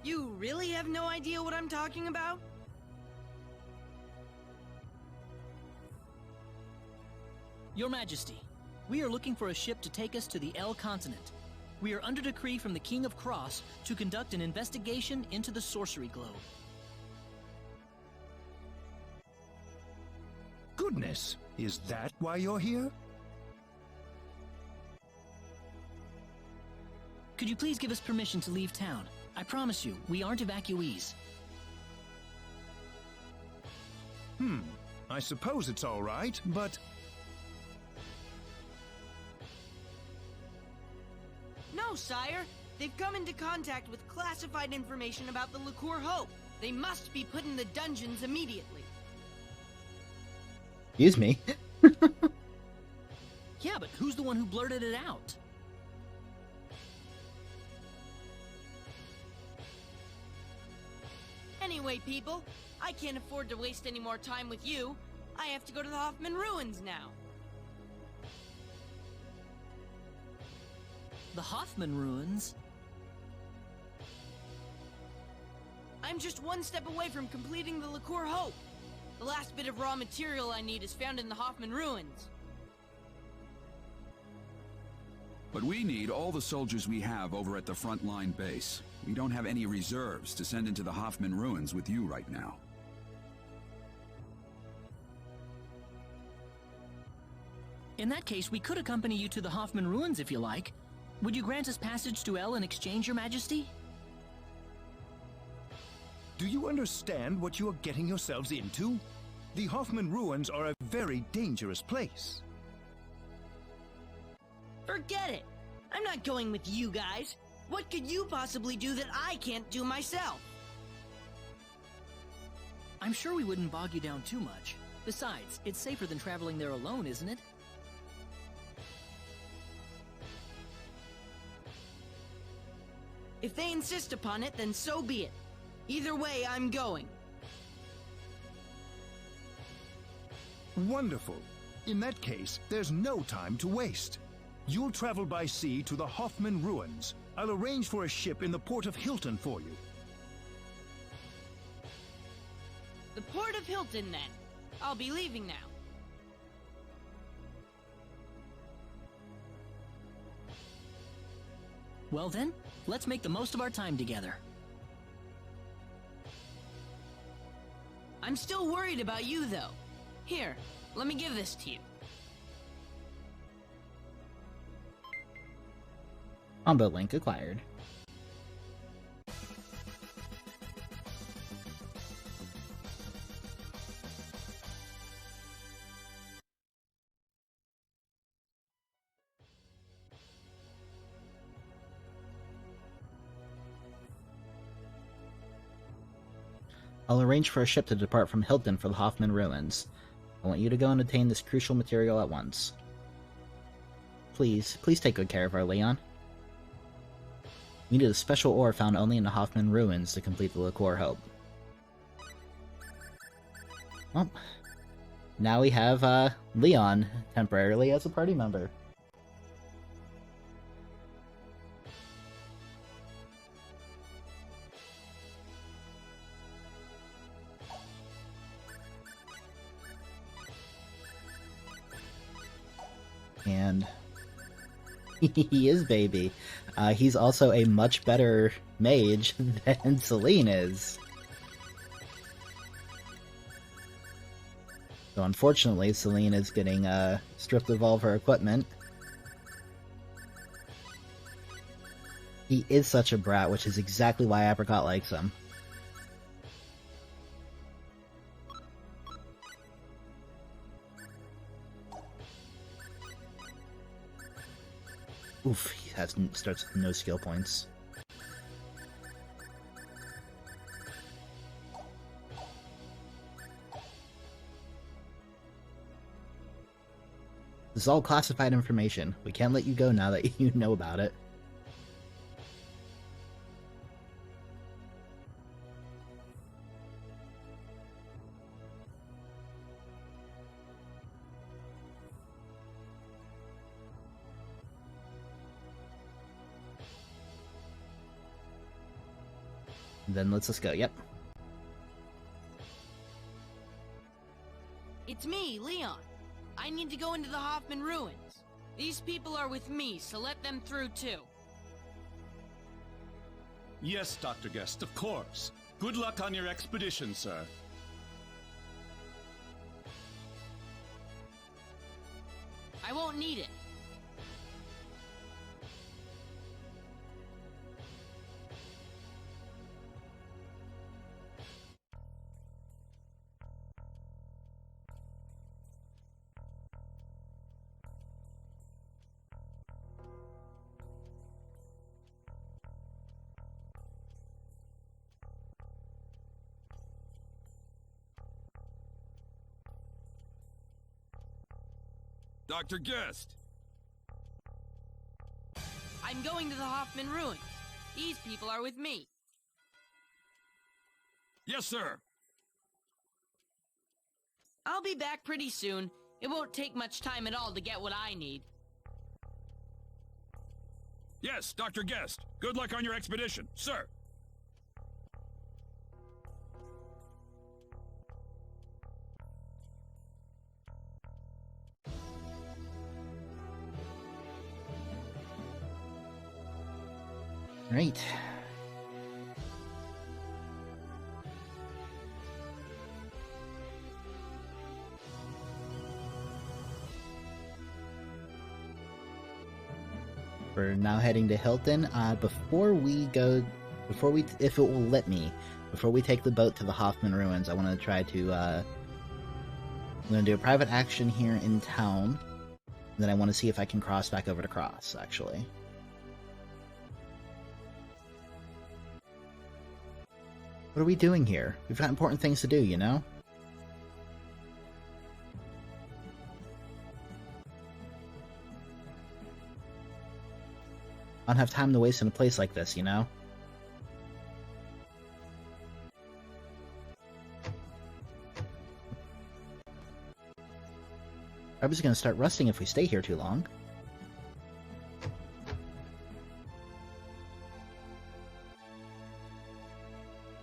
You really have no idea what I'm talking about? Your Majesty, we are looking for a ship to take us to the L continent. We are under decree from the King of Cross to conduct an investigation into the sorcery globe. Goodness, is that why you're here? Could you please give us permission to leave town? I promise you, we aren't evacuees. I suppose it's all right, but... No, sire. They've come into contact with classified information about the Laceur Hope. They must be put in the dungeons immediately. Excuse me? Yeah, but who's the one who blurted it out? Anyway, people, I can't afford to waste any more time with you. I have to go to the Hoffman Ruins now. The Hoffman Ruins? I'm just one step away from completing the Laceur Hope. The last bit of raw material I need is found in the Hoffman Ruins. But we need all the soldiers we have over at the frontline base. We don't have any reserves to send into the Hoffman Ruins with you right now. In that case, we could accompany you to the Hoffman Ruins if you like. Would you grant us passage to El in exchange, Your Majesty? Do you understand what you are getting yourselves into? The Hoffman Ruins are a very dangerous place. Forget it! I'm not going with you guys. What could you possibly do that I can't do myself? I'm sure we wouldn't bog you down too much. Besides, it's safer than traveling there alone, isn't it? If they insist upon it, then so be it. Either way, I'm going. Wonderful. In that case, there's no time to waste. You'll travel by sea to the Hoffman Ruins. I'll arrange for a ship in the port of Hilton for you. The port of Hilton, then. I'll be leaving now. Well then, let's make the most of our time together. I'm still worried about you, though. Here, let me give this to you. Combo link acquired. I'll arrange for a ship to depart from Hilton for the Hoffman Ruins. I want you to go and obtain this crucial material at once. Please take good care of our Leon. We need a special ore found only in the Hoffman Ruins to complete the Laceur Hope. Well, now we have Leon temporarily as a party member. And he is baby. He's also a much better mage than Celine is. So unfortunately, Celine is getting stripped of all of her equipment. He is such a brat, which is exactly why Apricot likes him. Oof, he starts with no skill points. This is all classified information. We can't let you go now that you know about it. Then let's just go. Yep. It's me, Leon. I need to go into the Hoffman Ruins. These people are with me, so let them through too. Yes, Dr. Guest, of course. Good luck on your expedition, sir. I won't need it. Dr. Guest. I'm going to the Hoffman Ruins. These people are with me. Yes, sir. I'll be back pretty soon. It won't take much time at all to get what I need. Yes, Dr. Guest. Good luck on your expedition, sir. Right. We're now heading to Hilton. If it will let me, before we take the boat to the Hoffman Ruins, I want to try to, I'm going to do a private action here in town, and then I want to see if I can cross back over to Cross, actually. What are we doing here? We've got important things to do, you know? I don't have time to waste in a place like this, you know? Probably just gonna start rusting if we stay here too long.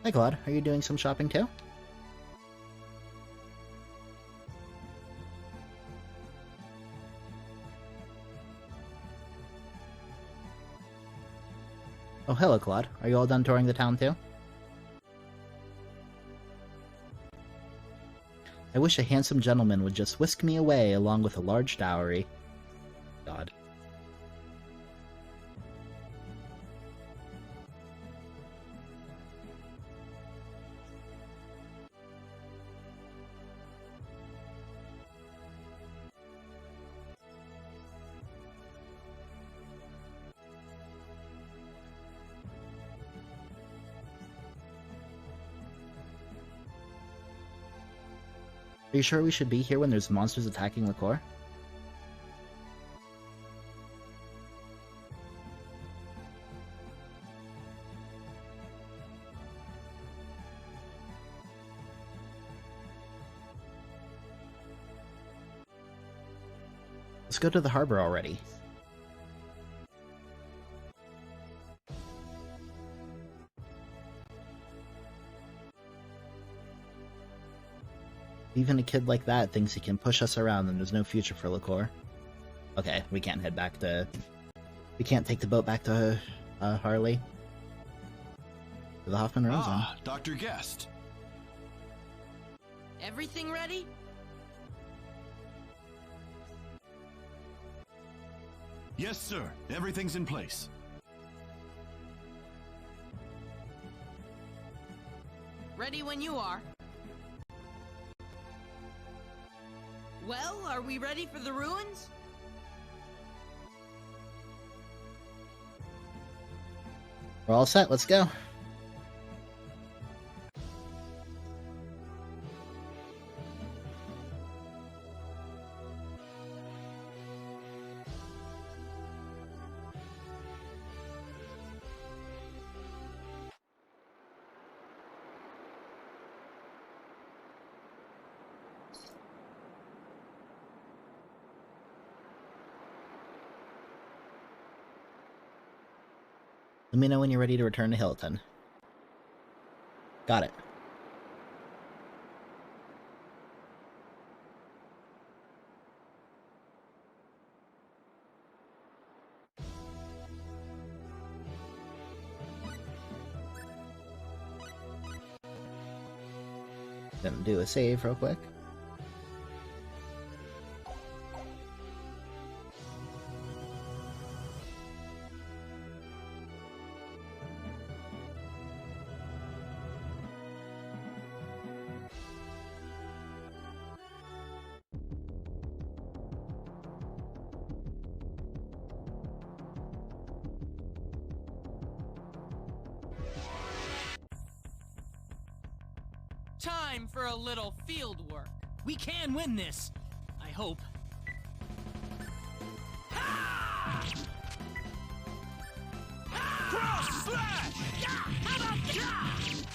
Hi, Claude. Are you doing some shopping too? Oh, hello, Claude. Are you all done touring the town too? I wish a handsome gentleman would just whisk me away along with a large dowry. God. Are you sure we should be here when there's monsters attacking Laceur? Let's go to the harbor already. Even a kid like that thinks he can push us around and there's no future for Laceur. Okay, we can't head back to... We can't take the boat back to Harley. To the Hoffman Ruins. Ah, Dr. Guest. Everything ready? Yes, sir. Everything's in place. Ready when you are. Well, are we ready for the ruins? We're all set, let's go. Let me know when you're ready to return to Hilton. Got it. Gonna do a save real quick. Time for a little field work. We can win this. I hope. Cross slash! How about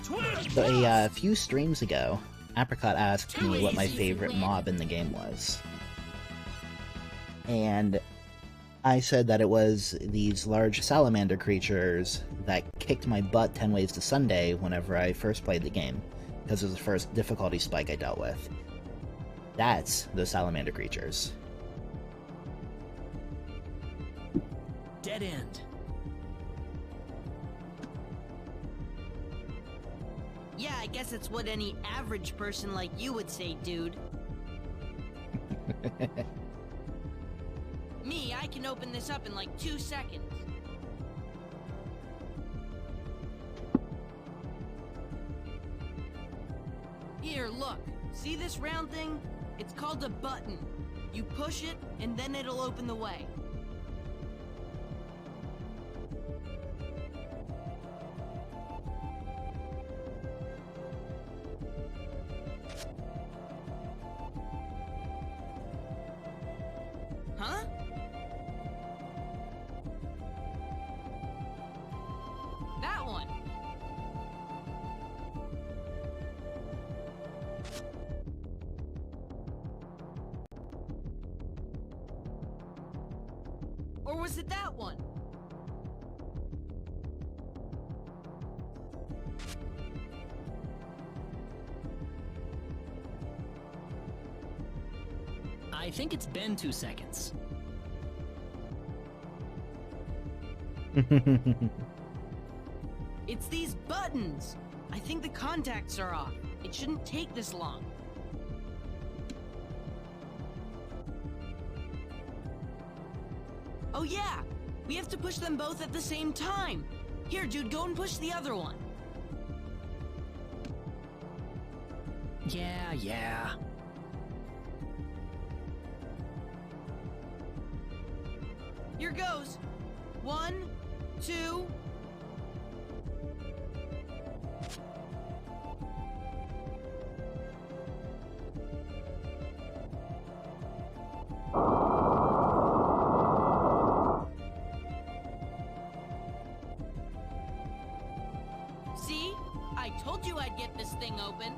twin? So a few streams ago, Apricot asked me what my favorite mob in the game was. And I said that it was these large salamander creatures that kicked my butt 10 ways to Sunday whenever I first played the game, because it was the first difficulty spike I dealt with. That's those salamander creatures. Dead end. Yeah, I guess it's what any average person like you would say, dude. Me, I can open this up in like 2 seconds. Here, look. See this round thing? It's called a button. You push it, and then it'll open the way. Huh? That one. Or was it that one? I think it's been 2 seconds. It's these buttons! I think the contacts are off. It shouldn't take this long. Oh yeah! We have to push them both at the same time! Here, dude, go and push the other one. Yeah. Here goes. 1, 2... See? I told you I'd get this thing open.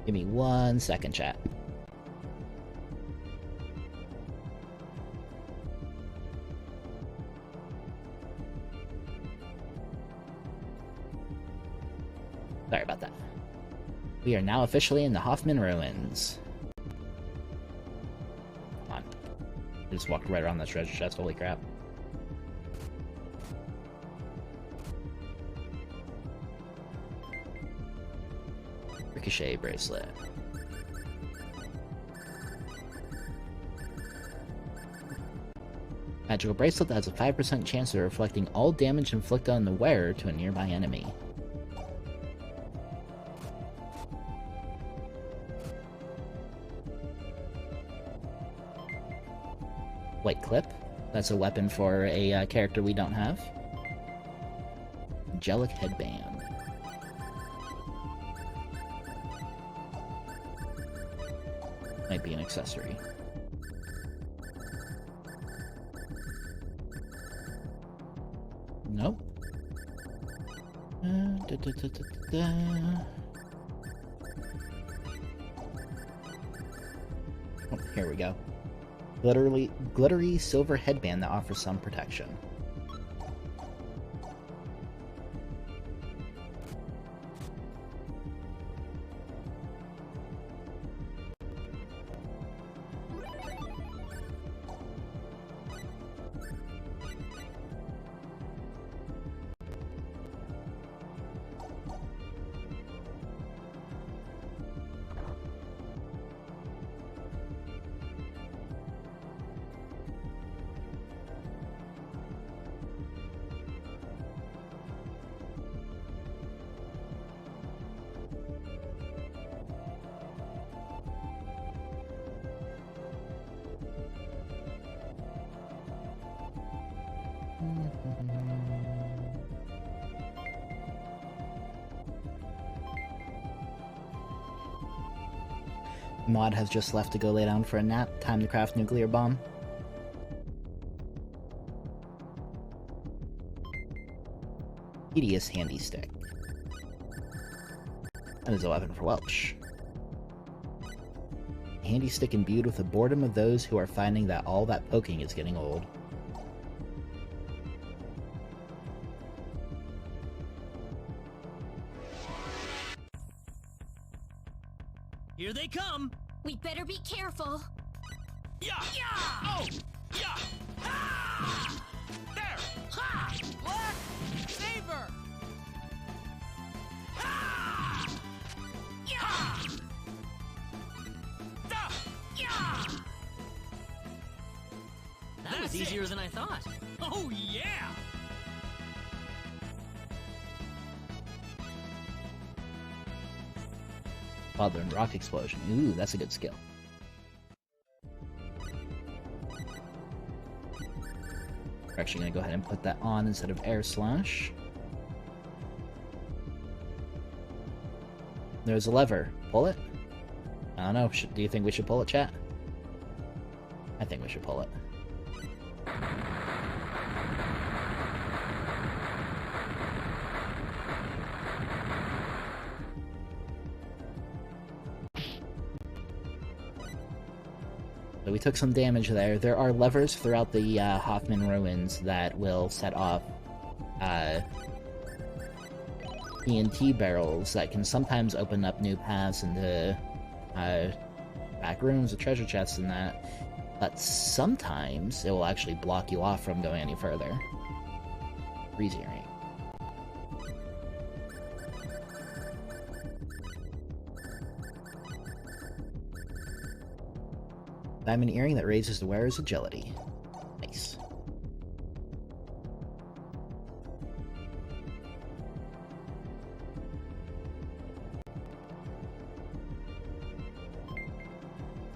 Give me 1 second, chat. Sorry about that. We are now officially in the Hoffman Ruins. Come on. I just walked right around the treasure chest, holy crap. Ricochet bracelet. Magical bracelet that has a 5% chance of reflecting all damage inflicted on the wearer to a nearby enemy. White clip. That's a weapon for a character we don't have. Angelic headband. Might be an accessory. Nope. Oh, here we go. Glittery silver headband that offers some protection. Maud has just left to go lay down for a nap. Time to craft nuclear bomb. Tedious handy stick. That is a weapon for Welch. Handy stick imbued with the boredom of those who are finding that all that poking is getting old. Here they come! We better be careful. Yeah! Yeah! Oh! Yeah! Ah! There! Ha! Black! Saber! Ah! Yeah! Da! Yeah! That was easier than I thought. Oh, yeah! Father and rock explosion. Ooh, that's a good skill. We're actually gonna go ahead and put that on instead of air slash. There's a lever. Pull it? I don't know. Do you think we should pull it, chat? I think we should pull it. So we took some damage there. There are levers throughout the Hoffman ruins that will set off TNT barrels that can sometimes open up new paths into back rooms with treasure chests and that. But sometimes it will actually block you off from going any further. Freeze earring. Diamond earring that raises the wearer's agility. Nice.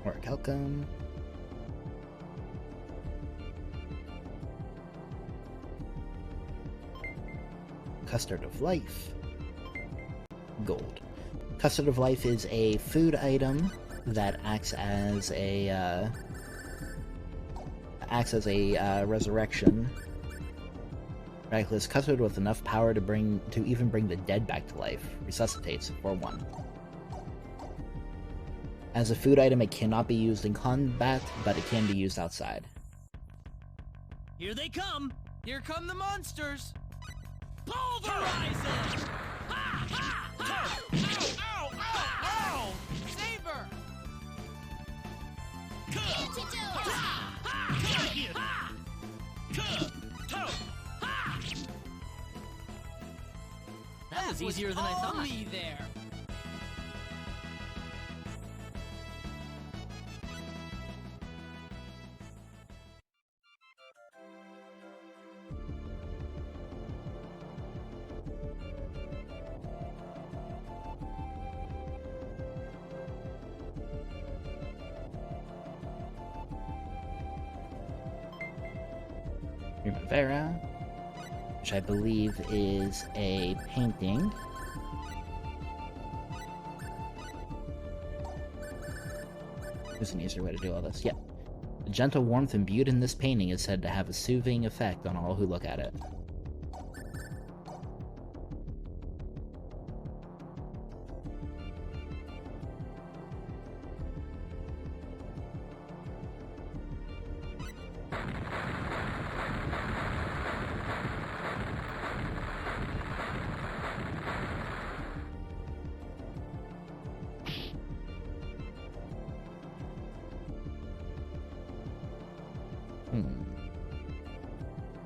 More calcum. Custard of Life. Gold. Custard of Life is a food item that acts as a resurrection. Miraculous custard with enough power to even bring the dead back to life. Resuscitates for 1. As a food item, it cannot be used in combat, but it can be used outside. Here they come! Here come the monsters! Pulverize it! Ha! Ha! Ha! Ow! Ow! Ow! Ow! Saber! That was easier than I thought. Only there. Primavera, which I believe is a painting. There's an easier way to do all this. Yep. The gentle warmth imbued in this painting is said to have a soothing effect on all who look at it.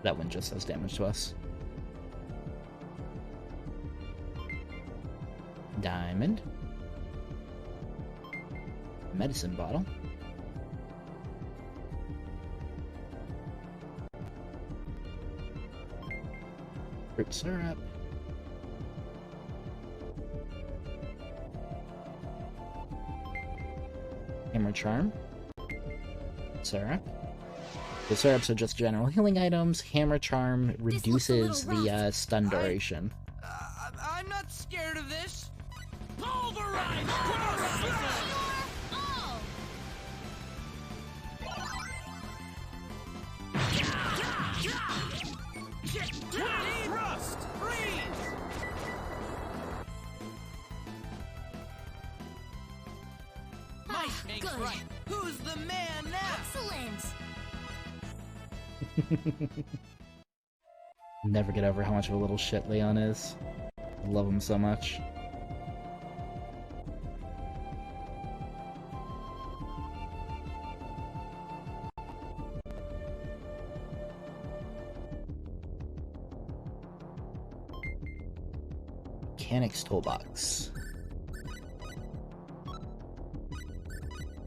That one just does damage to us. Diamond. Medicine bottle. Fruit syrup. Hammer charm. Syrup. The syrups are just general healing items. Hammer charm reduces the stun duration. I'm not scared of this. Pulverize! Pulverize! Nice, Hank's Good. right. Who's the man now? Excellent! Never get over how much of a little shit Leon is. I love him so much. Mechanic's toolbox.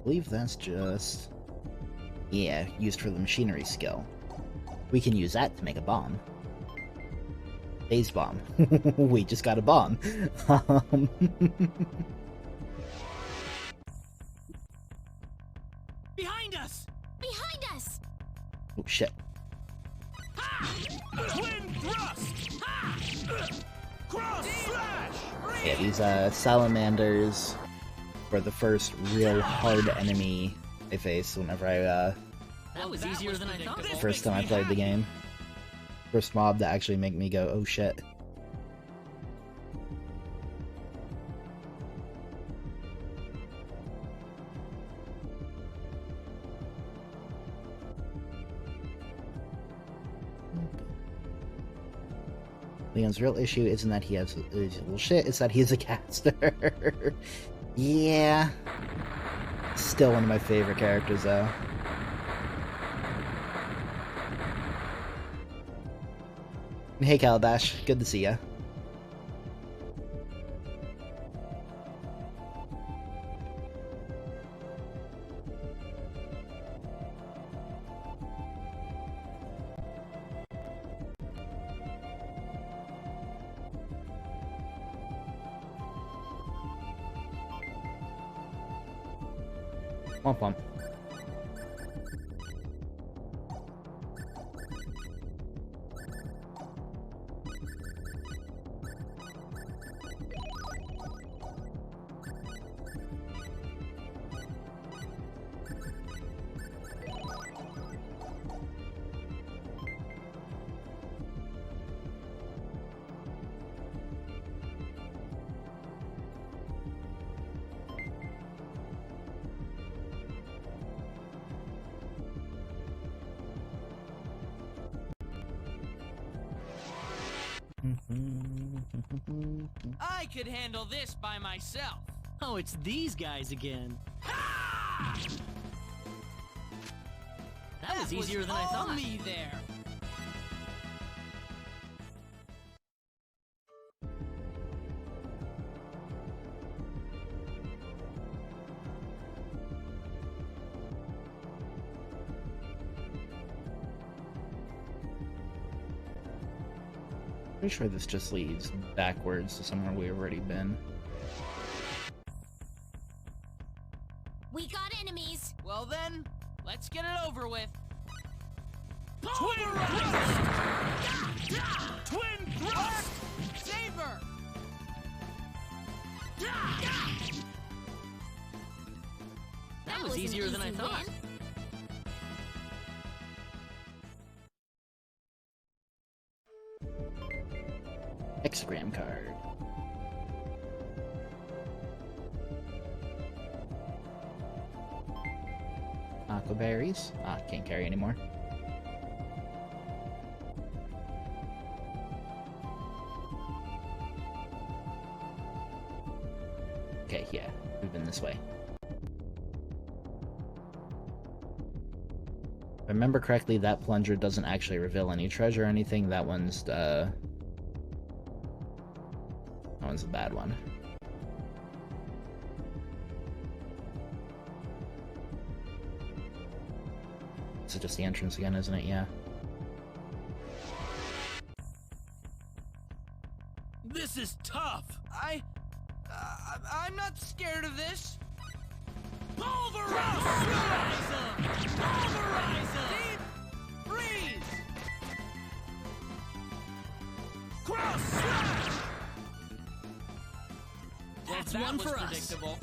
I believe that's just... yeah, used for the machinery skill. We can use that to make a bomb. Phase bomb. We just got a bomb. Behind us! Behind us! Oh shit. Twin thrust! Cross slash! Yeah, these salamanders were the first real hard enemy I faced whenever I That was easier than I thought. the first time I played the game. First mob to actually make me go, oh shit. Leon's real issue isn't that he has little shit, it's that he's a caster. Yeah. Still one of my favorite characters though. Hey Calabash, good to see ya. Womp womp. I could handle this by myself. Oh, it's these guys again. That was easier than I all thought. me there. Pretty sure this just leads backwards to somewhere we've already been. We got enemies! Well then, let's get it over with. Twin thrust! Twin thrust! Saber! That was easier than I thought. Hexagram card. Aquaberries. Ah, can't carry anymore. Okay, yeah, we've been this way. If I remember correctly, that plunger doesn't actually reveal any treasure or anything. That one's a bad one. This is just the entrance again, isn't it? Yeah. This is tough! I'm not scared of this. Pulverize! Pulverize! Deep freeze! Cross slash! That's That one was for us. predictable.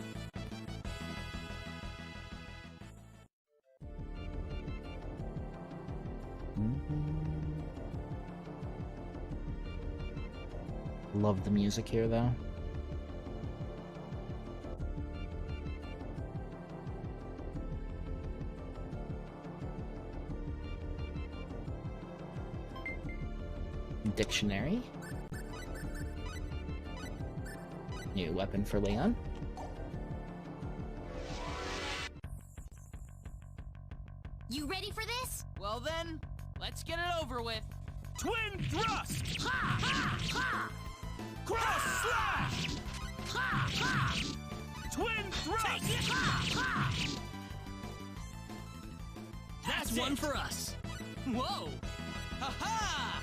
Love the music here, though. dictionary. New weapon for Leon. You ready for this? Well then, let's get it over with. Twin thrust! Ha! Ha! Ha! Cross slash! Ha! Ha! Twin thrust! Take it! Ha! Ha! That's one for us. Whoa! Ha-ha!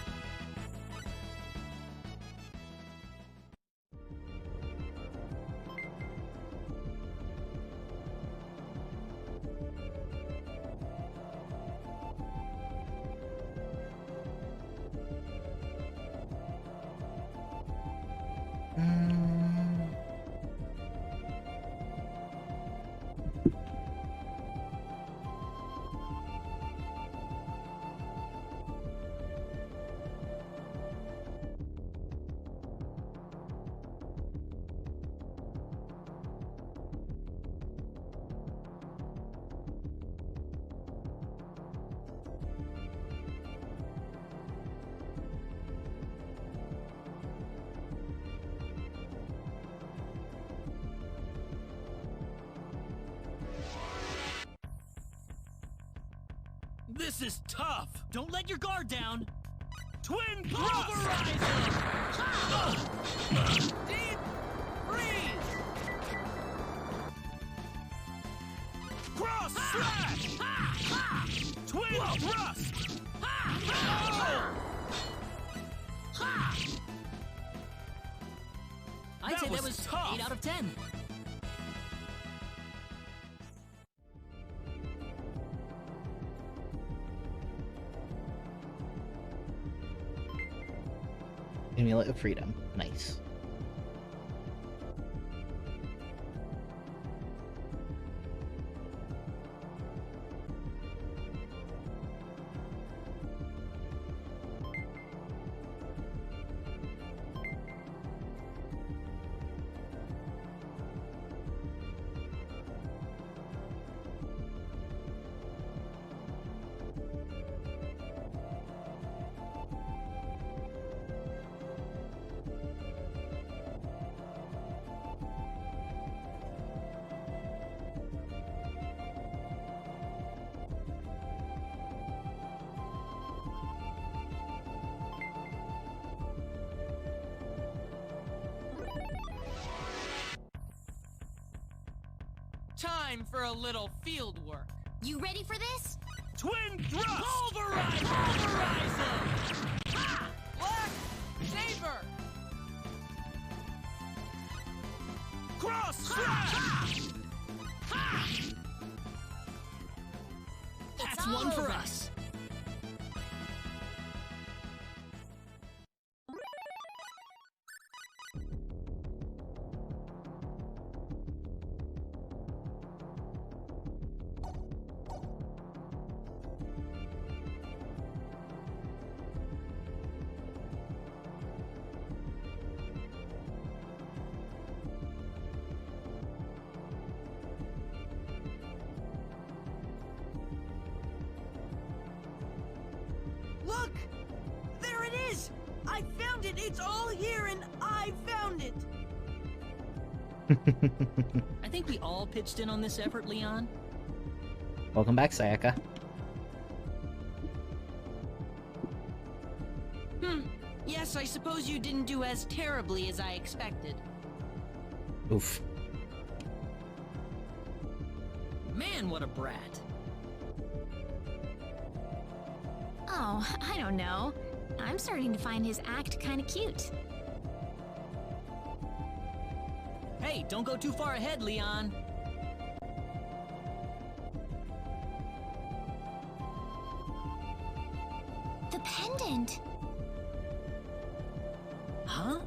This is tough! Don't let your guard down. Twin thrust! Deep freeze! Cross slash! Twin thrust! I'd say that was was tough. 8 out of 10. Amulet of Freedom. Nice. Time for a little field work. You ready for this? Twin thrust! Pulverize! Pulverize them! Ha! Black Saber! Cross slash! That's one for us. Look! There it is! I found it! It's all here and I found it! I think we all pitched in on this effort, Leon. Welcome back, Sayaka. Yes, I suppose you didn't do as terribly as I expected. Oof. Man, what a brat. Oh, I don't know. I'm starting to find his act kind of cute. Hey, don't go too far ahead, Leon. The pendant! Huh?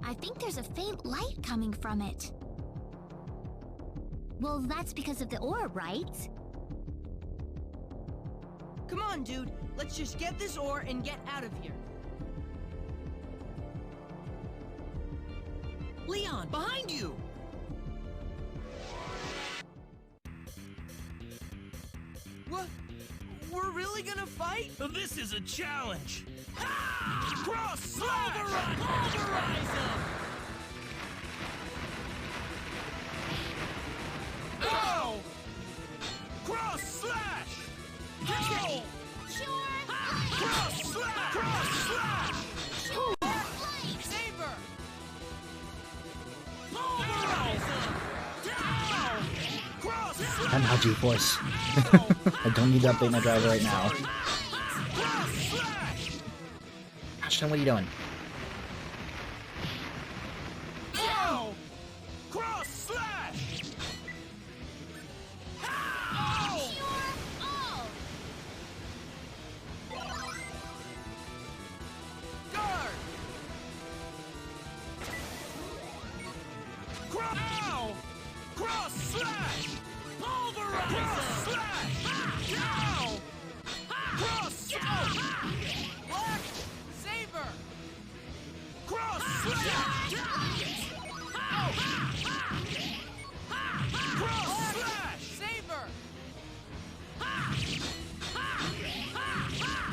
I think there's a faint light coming from it. Well, that's because of the orb, right? Come on, dude. Let's just get this ore and get out of here. Leon, behind you! What? We're really gonna fight? This is a challenge! Cross slash! Pulverize him! Ow! Cross slash! Ow! Sure! Cross slash! Cross slash! Saber! Pulverize him! Down! Cross slash! I'm now G-Force. I don't need to update my driver right now. Cross slash! Ashton, what are you doing? Ow! Cross slash! Ow! Sure! Oh! Guard! Ow! Cross slash! Pulverize! Cross slash! Ow! Cross slash! Black! Saber! Cross slash! Ow! Cross slash! Saber!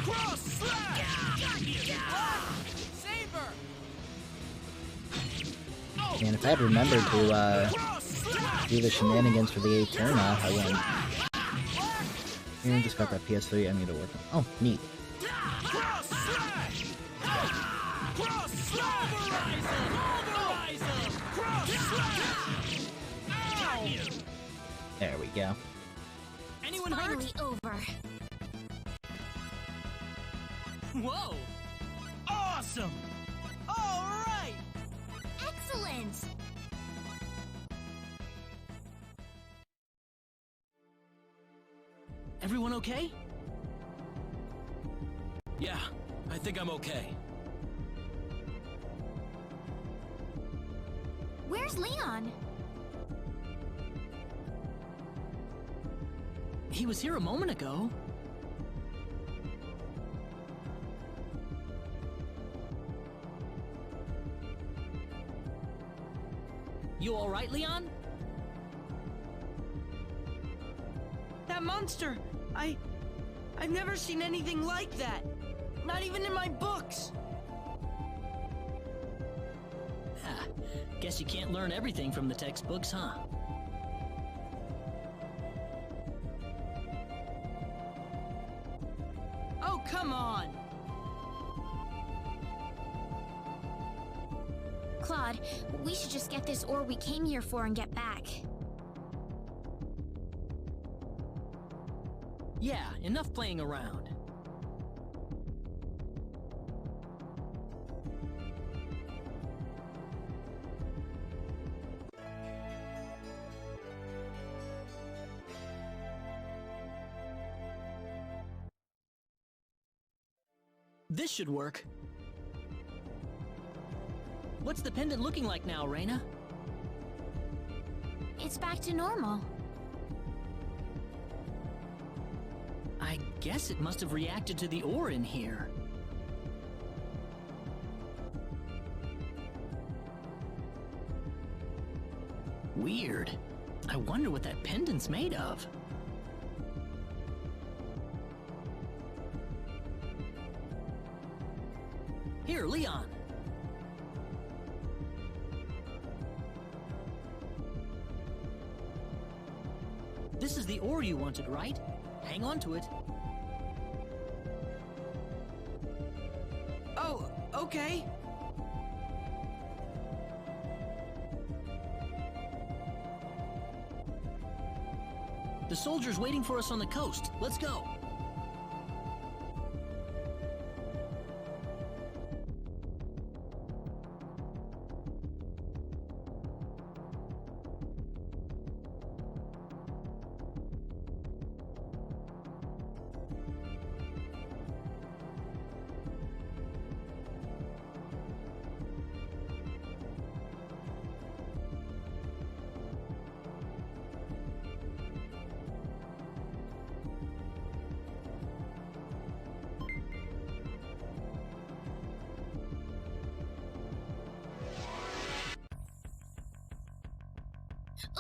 Cross slash! Black! Saber! And if I had remembered to do the shenanigans for the 8th turn, I wouldn't. And just got that PS3 I need to work on. Oh, neat. Cross slash! Cross slash! Pulverize him! Cross slash! Ow! There we go. Anyone hurt? Finally over. Whoa! Awesome! All right! Excellent! Everyone okay? Yeah, I think I'm okay. Where's Leon? He was here a moment ago. You all right, Leon? That monster! I've never seen anything like that. Not even in my books. Ah, guess you can't learn everything from the textbooks, huh? Oh, come on! Claude, we should just get this ore we came here for and get back. Yeah, enough playing around. This should work. What's the pendant looking like now, Reina? It's back to normal. I guess it must have reacted to the ore in here. Weird. I wonder what that pendant's made of. Here, Leon. This is the ore you wanted, right? Hang on to it. Oh, okay. The soldier's waiting for us on the coast. Let's go.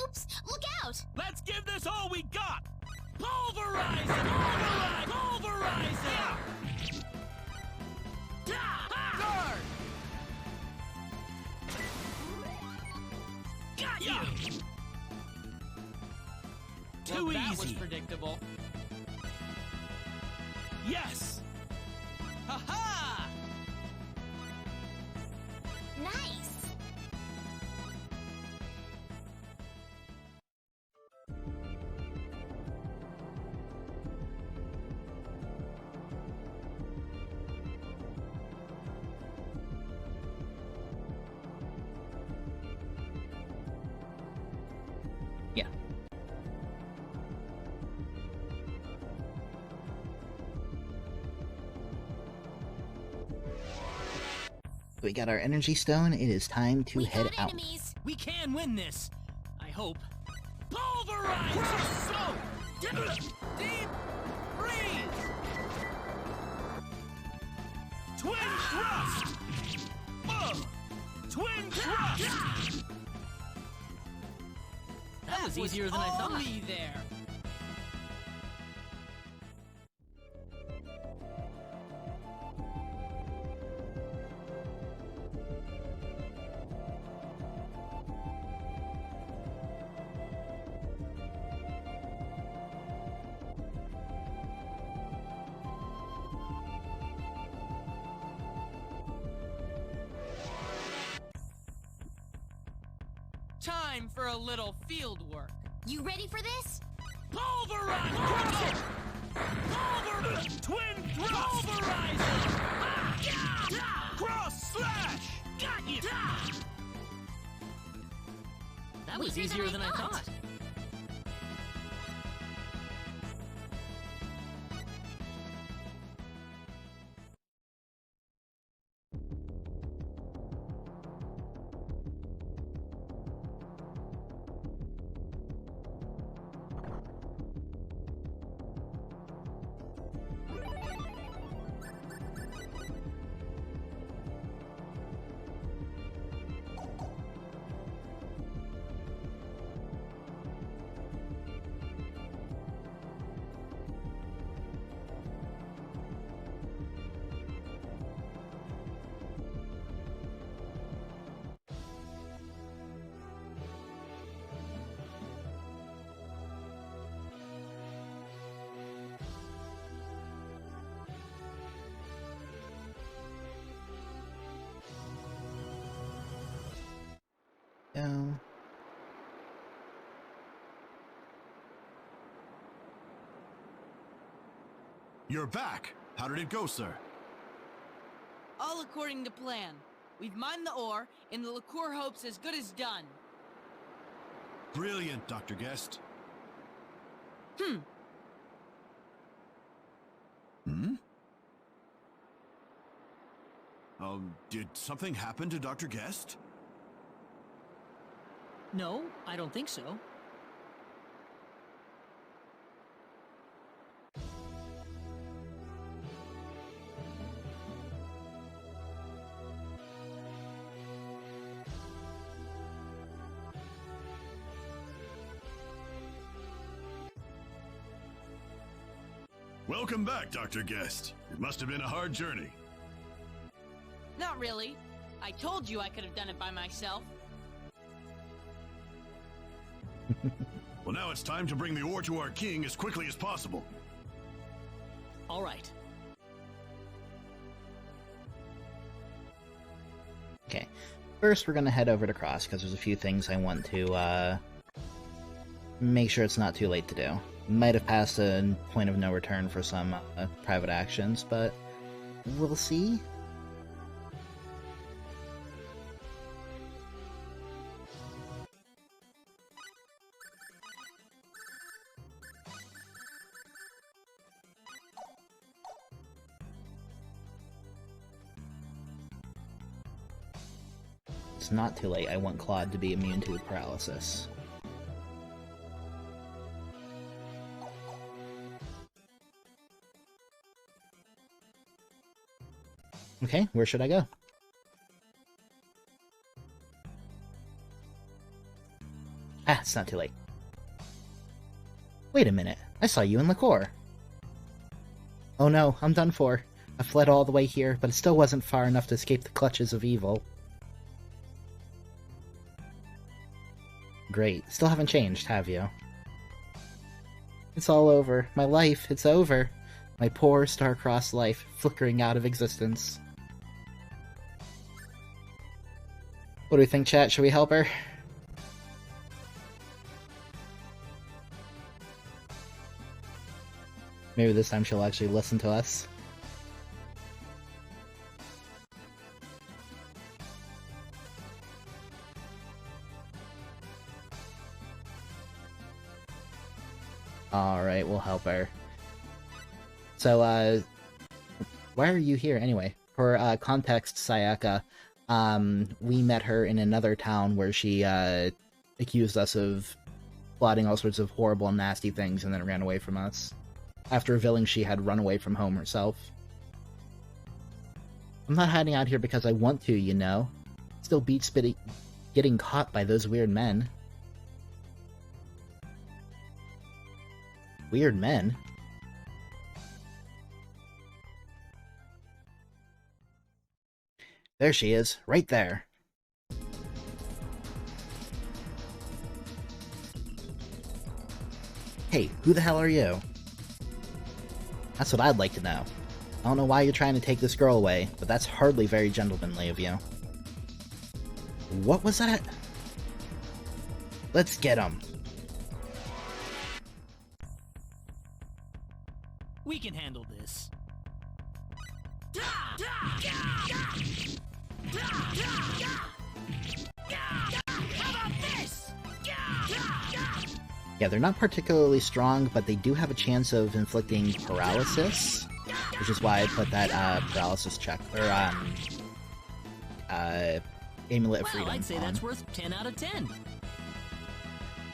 Oops! Look out! Let's give this all we got! Pulverize it! Pulverize! Pulverize it! Too That was easy. predictable. Yes! Ha-ha! Nice! Yeah. We got our energy stone. It is time to head out. Enemies! We can win this. I hope. Pulverize! So! Deep freeze! Twin thrust! Twin thrust! That was easier than I thought. Only there. Time for a little field work. You ready for this? Pulverize! Pulverize! Twin thrust! Pulverize! Cross slash! Got you! That was easier than I thought. Go. You're back. How did it go, sir? All according to plan. We've mined the ore, and the Laceur hope's as good as done. Brilliant, Dr. Guest. Hmm. Did something happen to Dr. Guest? No, I don't think so. Welcome back, Dr. Guest. It must have been a hard journey. Not really. I told you I could have done it by myself. Well, now it's time to bring the ore to our king as quickly as possible. All right. Okay. First, we're gonna head over to Cross, because there's a few things I want to, make sure it's not too late to do. Might have passed a point of no return for some private actions, but we'll see. It's not too late. I want Claude to be immune to paralysis. Okay, where should I go? Ah, it's not too late. Wait a minute, I saw you in Laceur. Oh no, I'm done for. I fled all the way here, but it still wasn't far enough to escape the clutches of evil. Great, still haven't changed, have you? It's all over. My life, it's over. My poor star-crossed life, flickering out of existence. What do we think, chat? Should we help her? Maybe this time she'll actually listen to us. Alright, we'll help her. So, why are you here anyway? For context, Sayaka, we met her in another town where she accused us of plotting all sorts of horrible and nasty things and then ran away from us, after revealing she had run away from home herself. I'm not hiding out here because I want to, you know. Still beats getting caught by those weird men. Weird men? There she is, right there. Hey, who the hell are you? That's what I'd like to know. I don't know why you're trying to take this girl away, but that's hardly very gentlemanly of you. What was that? Let's get him. We can handle this. Yeah, they're not particularly strong, but they do have a chance of inflicting paralysis, which is why I put that paralysis check, or Amulet of Freedom I'd say on. that's worth 10 out of 10.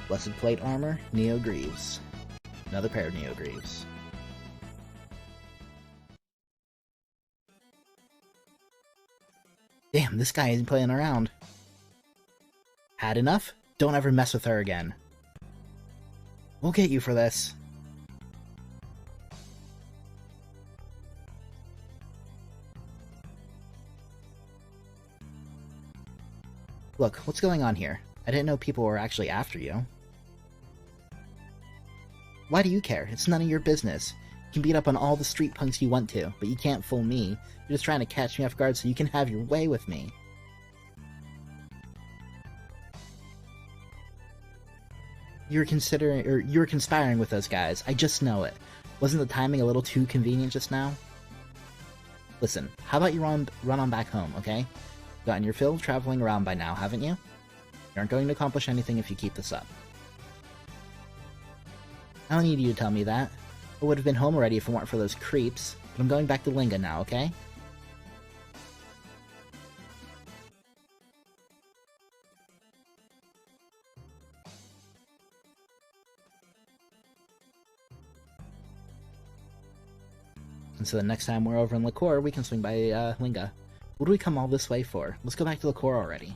Blessed Plate Armor, Neo Greaves. Another pair of Neo Greaves. Damn, this guy isn't playing around. Had enough? Don't ever mess with her again. We'll get you for this. Look, what's going on here? I didn't know people were actually after you. Why do you care? It's none of your business. You can beat up on all the street punks you want to, but you can't fool me. You're just trying to catch me off guard so you can have your way with me. You're conspiring with those guys. I just know it. Wasn't the timing a little too convenient just now? Listen, how about you run on back home, okay? Gotten your fill of traveling around by now, haven't you? You aren't going to accomplish anything if you keep this up. I don't need you to tell me that. I would have been home already if it weren't for those creeps, but I'm going back to Linga now, okay? And so the next time we're over in Laceur, we can swing by Linga. What do we come all this way for? Let's go back to Laceur already.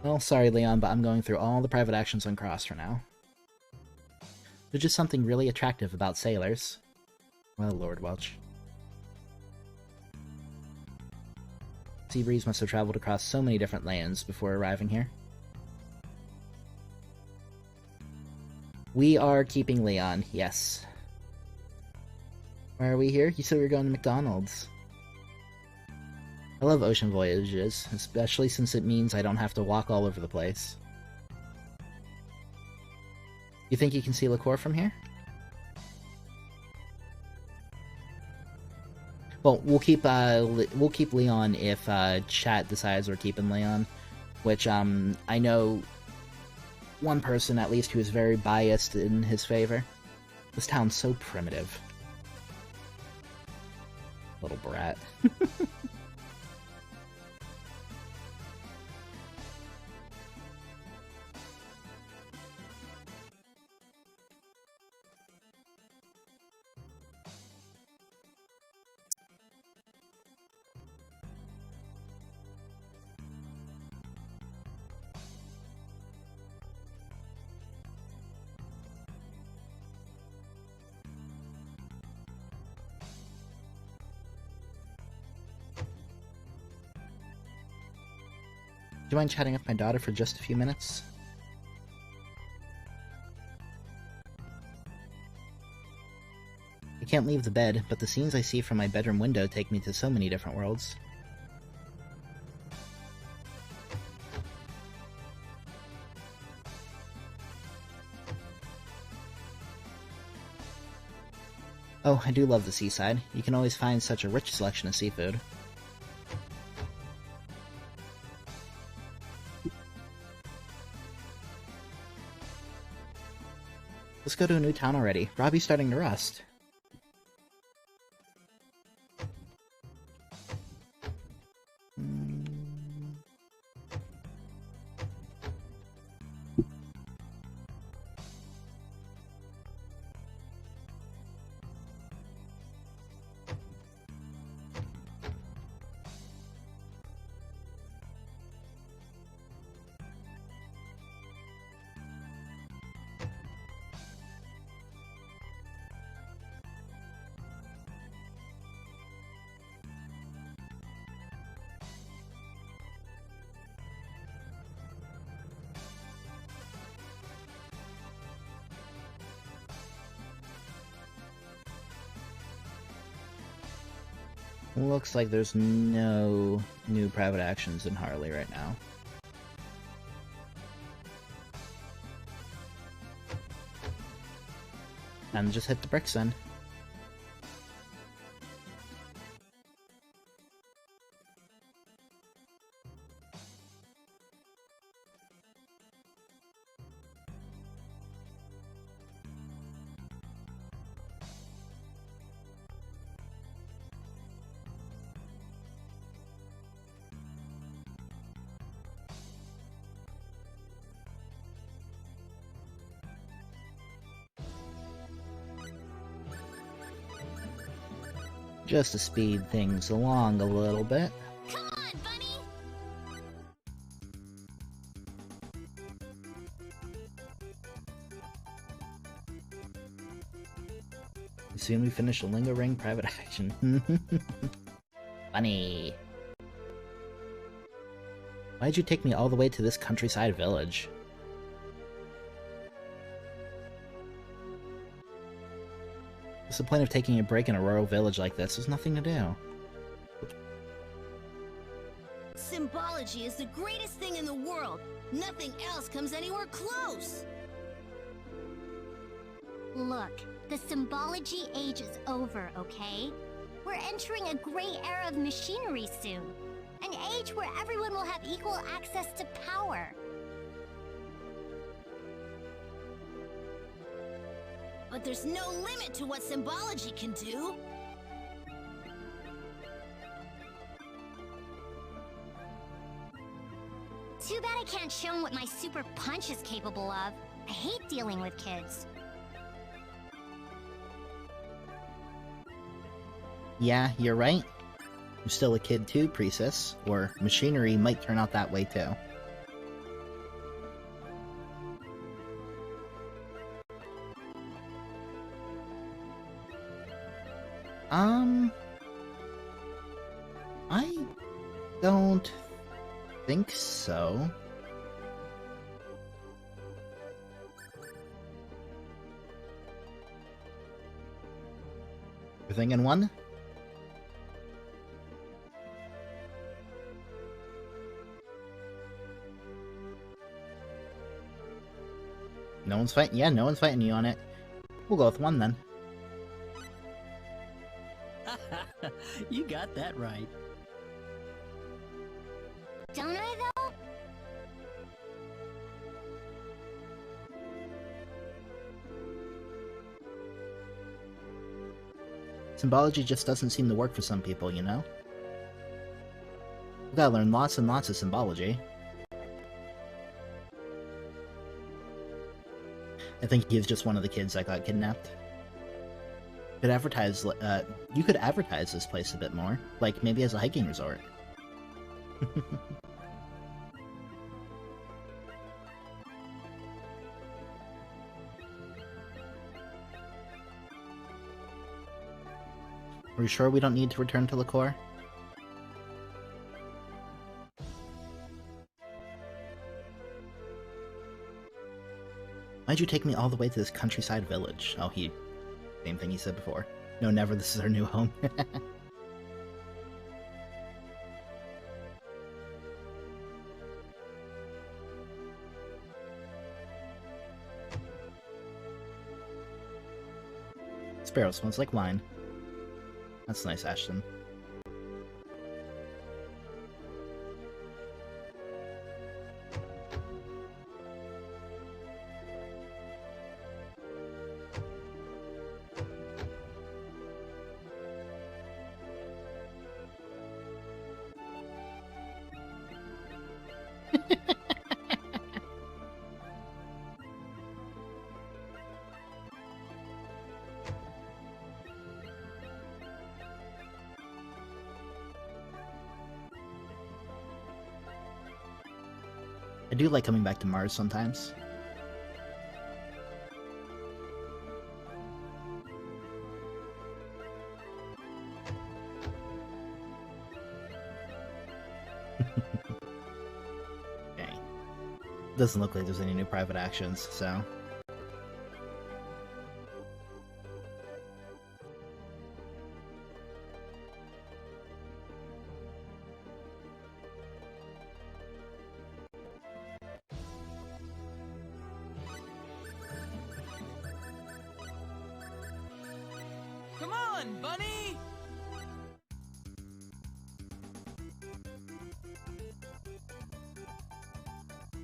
Well, sorry Leon, but I'm going through all the private actions on Cross for now. There's just something really attractive about sailors. Well, Lord Welch. Seabreeze must have traveled across so many different lands before arriving here. We are keeping Leon, yes. Why are we here? You said we were going to McDonald's. I love ocean voyages, especially since it means I don't have to walk all over the place. You think you can see Laceur from here? Well, we'll keep Leon if chat decides we're keeping Leon, which I know one person at least who is very biased in his favor. This town's so primitive. Little brat. you mind chatting with my daughter for just a few minutes? I can't leave the bed, but the scenes I see from my bedroom window take me to so many different worlds. Oh, I do love the seaside. You can always find such a rich selection of seafood. Let's go to a new town already. Robbie's starting to rust. Looks like there's no new private actions in Harley right now. And just hit the bricks then. Just to speed things along a little bit. Come on, Bunny! Soon we finish the Linga Ring private action. Funny. Why'd you take me all the way to this countryside village? What's the point of taking a break in a rural village like this? There's nothing to do. Symbology is the greatest thing in the world. Nothing else comes anywhere close. Look, the symbology age is over, okay? We're entering a great era of machinery soon. An age where everyone will have equal access to power. But there's no limit to what symbology can do. Too bad I can't show 'em what my super punch is capable of. I hate dealing with kids. Yeah, you're right. You're still a kid too, Priestess. Or machinery might turn out that way too. I don't think so. You're thinking one? No one's fighting? Yeah, no one's fighting you on it. We'll go with one then. You got that right. Don't I, though? Symbology just doesn't seem to work for some people, you know? We gotta learn lots and lots of symbology. I think he's just one of the kids that got kidnapped. Could advertise, you could advertise this place a bit more, like maybe as a hiking resort. Are you sure we don't need to return to Laceur? Why'd you take me all the way to this countryside village? Oh, same thing he said before. No, never, this is our new home. Sparrow smells like wine. That's nice, Ashton. I do like coming back to Mars sometimes. Okay. Doesn't look like there's any new private actions, so... Come on, bunny!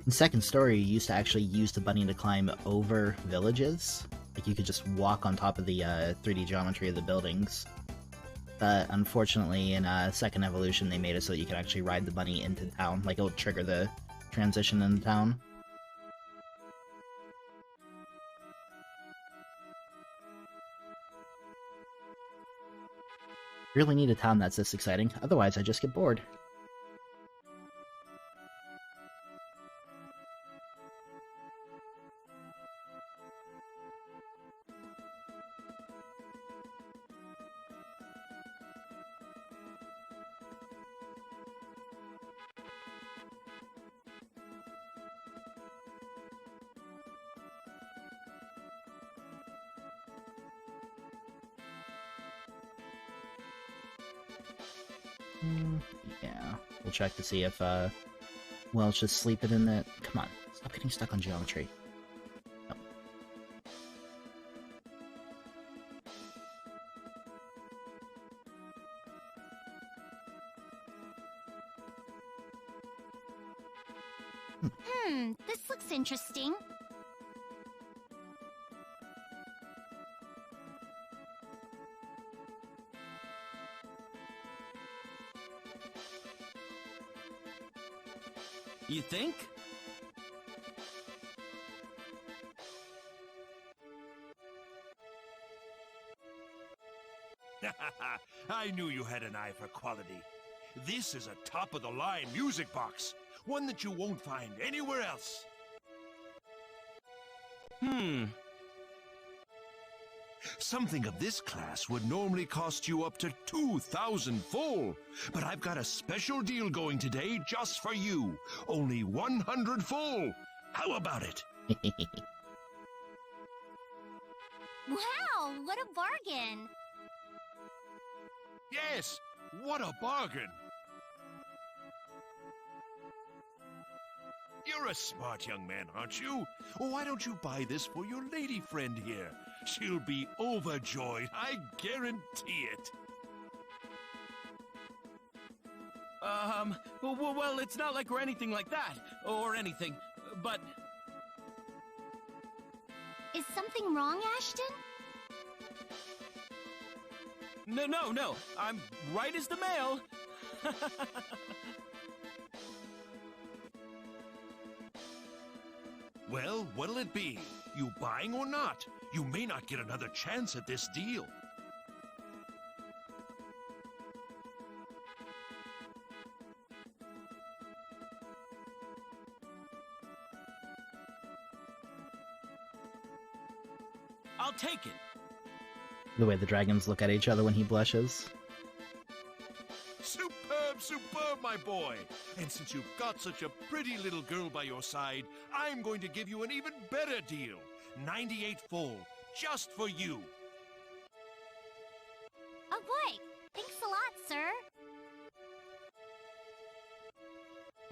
In Second Story, you used to actually use the bunny to climb over villages. Like, you could just walk on top of the 3D geometry of the buildings. But unfortunately, in Second Evolution, they made it so that you could actually ride the bunny into town. Like, it would trigger the transition in town. Really need a town that's this exciting, otherwise I just get bored. Yeah, we'll check to see if, Welch is sleeping in the... Come on, stop getting stuck on geometry. This looks interesting. You think? I knew you had an eye for quality. This is a top-of-the-line music box, one that you won't find anywhere else. Something of this class would normally cost you up to 2,000 full, but I've got a special deal going today just for you. Only 100 full. How about it? Wow, what a bargain! Yes, what a bargain! You're a smart young man, aren't you? Why don't you buy this for your lady friend here? She'll be overjoyed, I guarantee it. Well, it's not like we're anything like that, or anything, but... Is something wrong, Ashton? No, I'm right as the mail. Well, what'll it be? You buying or not? You may not get another chance at this deal. I'll take it. The way the dragons look at each other when he blushes. Superb, my boy! And since you've got such a pretty little girl by your side, I'm going to give you an even better deal. 98 full, just for you. Oh boy, thanks a lot, sir.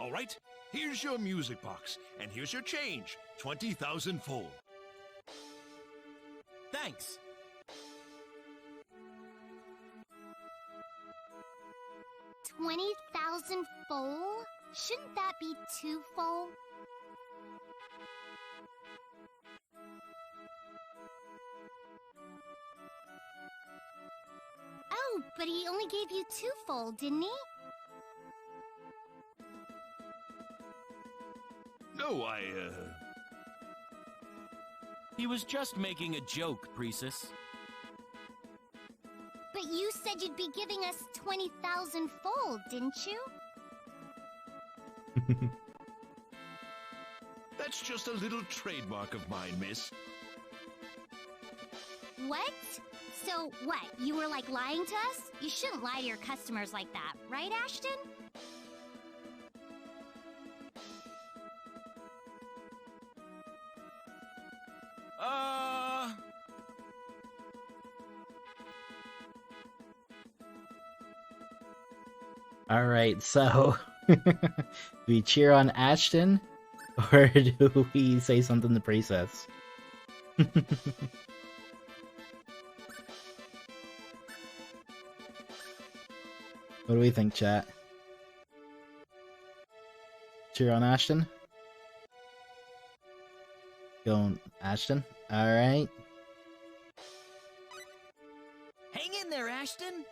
All right, here's your music box, and here's your change, 20,000 full. Thanks. $20,000 full? Shouldn't that be too full? Oh, but he only gave you 2 full, didn't he? No, He was just making a joke, Priestess. But you said you'd be giving us 20,000 full, didn't you? That's just a little trademark of mine, miss. What? So, what? You were, like, lying to us? You shouldn't lie to your customers like that, right, Ashton? Alright, so do we cheer on Ashton or do we say something to Priestess? What do we think, chat? Cheer on Ashton? Going Ashton? Alright. Hang in there, Ashton!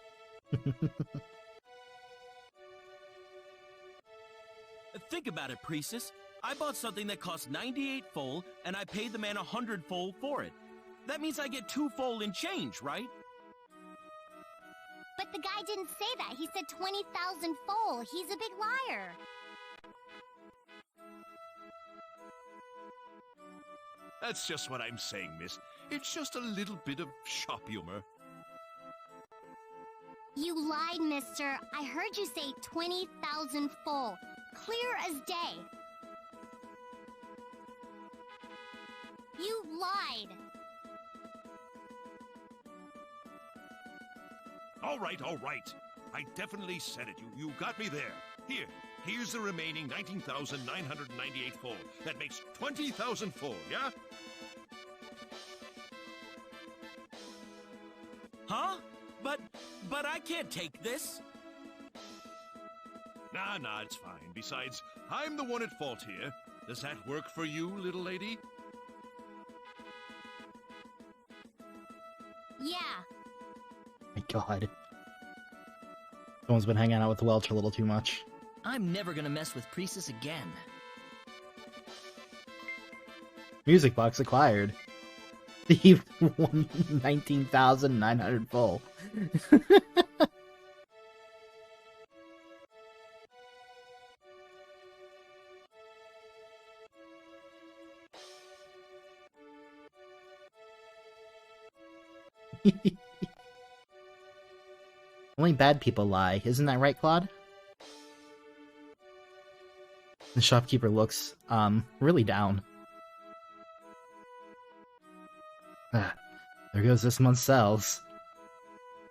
Think about it, Priestess. I bought something that cost 98 full, and I paid the man 100 full for it. That means I get 2 full in change, right? But the guy didn't say that. He said 20,000 full. He's a big liar. That's just what I'm saying, miss. It's just a little bit of shop humor. You lied, mister. I heard you say 20,000 full. Clear as day. You lied. All right. I definitely said it. You got me there. Here's the remaining 19,998 full. That makes 20,000 full, yeah? Huh? But I can't take this. Nah, it's fine. Besides, I'm the one at fault here. Does that work for you, little lady? Yeah. My god. Someone's been hanging out with Welch a little too much. I'm never gonna mess with Priestess again. Music box acquired. Steve won 19,900 full. Only bad people lie, isn't that right, Claude? The shopkeeper looks, really down. There goes this month's sales.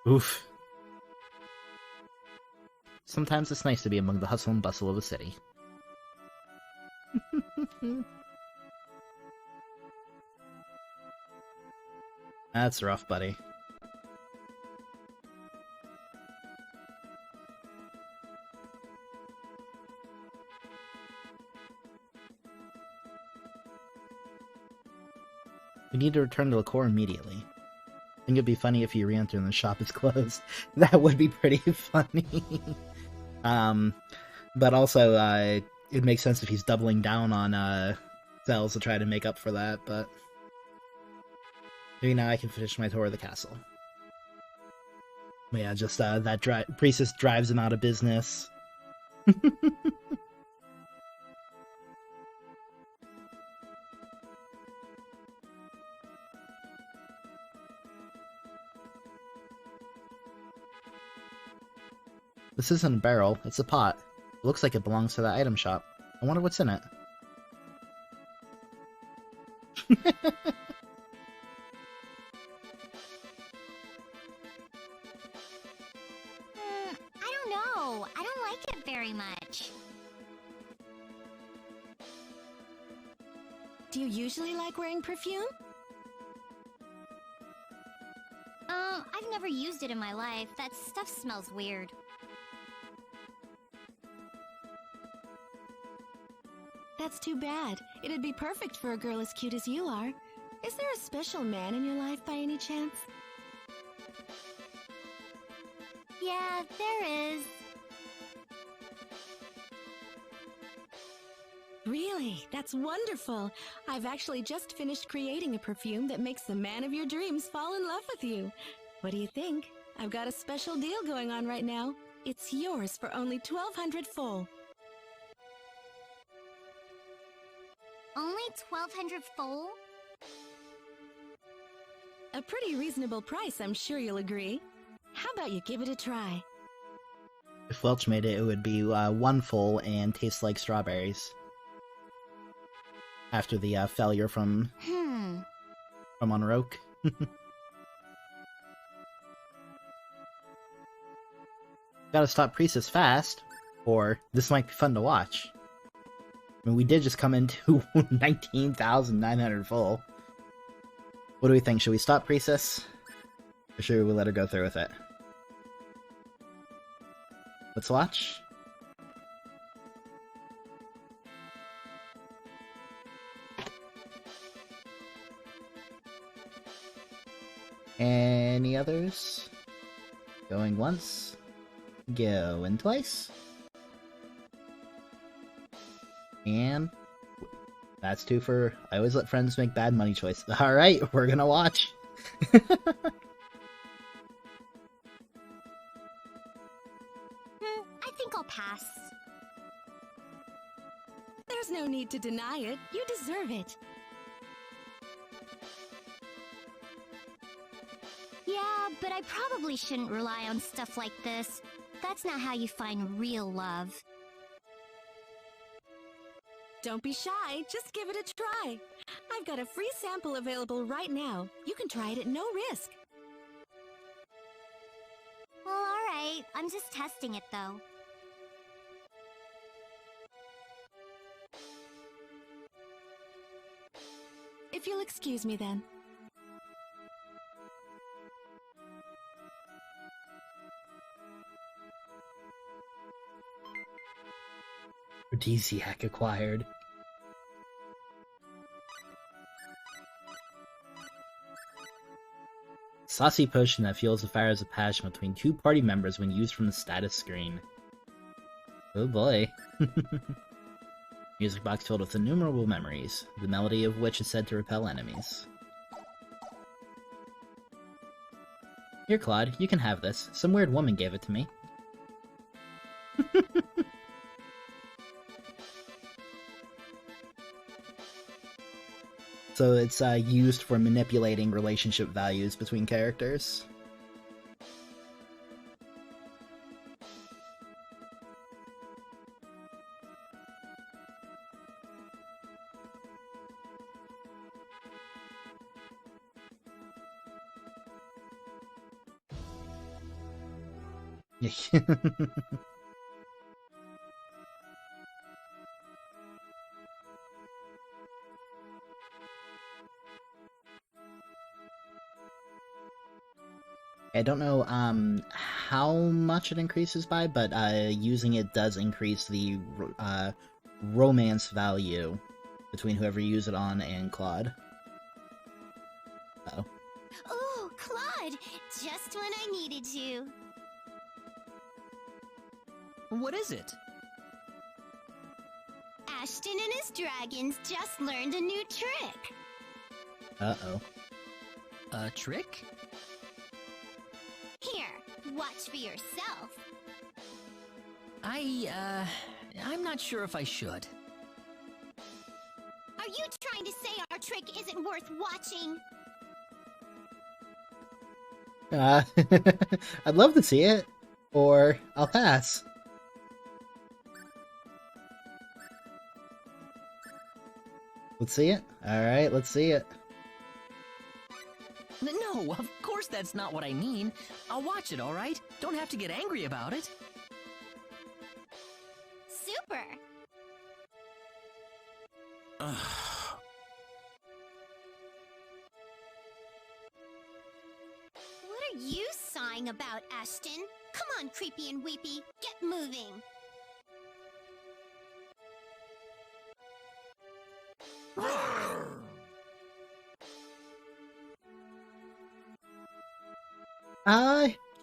Oof. Sometimes it's nice to be among the hustle and bustle of a city. That's rough, buddy. We need to return to Laceur immediately. I think it'd be funny if you re-enter and the shop is closed. That would be pretty funny. But also, it makes sense if he's doubling down on sales to try to make up for that, but... Maybe now I can finish my tour of the castle. But yeah, just that priestess drives him out of business. This isn't a barrel, it's a pot. It looks like it belongs to the item shop. I wonder what's in it. No, I don't like it very much. Do you usually like wearing perfume? I've never used it in my life. That stuff smells weird. That's too bad. It'd be perfect for a girl as cute as you are. Is there a special man in your life by any chance? Yeah, there is. Really? That's wonderful. I've actually just finished creating a perfume that makes the man of your dreams fall in love with you. What do you think? I've got a special deal going on right now. It's yours for only 1,200 full. Only 1,200 full? A pretty reasonable price, I'm sure you'll agree. How about you give it a try? If Welch made it, it would be 1 full and taste like strawberries. After the failure from Unroke. Gotta stop Priestess fast, or this might be fun to watch. I mean, we did just come into 19,900 full. What do we think? Should we stop Priestess? Or should we let her go through with it? Let's watch. Any others? Going once. Going twice. And that's 2 for... I always let friends make bad money choices. Alright, we're gonna watch. I think I'll pass. There's no need to deny it. You deserve it. Yeah, but I probably shouldn't rely on stuff like this. That's not how you find real love. Don't be shy, just give it a try. I've got a free sample available right now. You can try it at no risk. Well, alright. I'm just testing it, though. If you'll excuse me then. Rhodesiac acquired. Saucy potion that fuels the fires of passion between 2 party members when used from the status screen. Oh boy. Music box filled with innumerable memories, the melody of which is said to repel enemies. Here, Claude, you can have this. Some weird woman gave it to me. So it's used for manipulating relationship values between characters. I don't know how much it increases by, but using it does increase the romance value between whoever you use it on and Claude. Uh-oh. Ooh, Claude! Just when I needed you. What is it? Ashton and his dragons just learned a new trick. Uh-oh. A trick? Here, watch for yourself. I'm not sure if I should. Are you trying to say our trick isn't worth watching? I'd love to see it, or I'll pass. Let's see it? Alright, let's see it. No, of course that's not what I mean. I'll watch it, alright? Don't have to get angry about it. What are you sighing about, Ashton? Come on, Creepy and Weepy, get moving.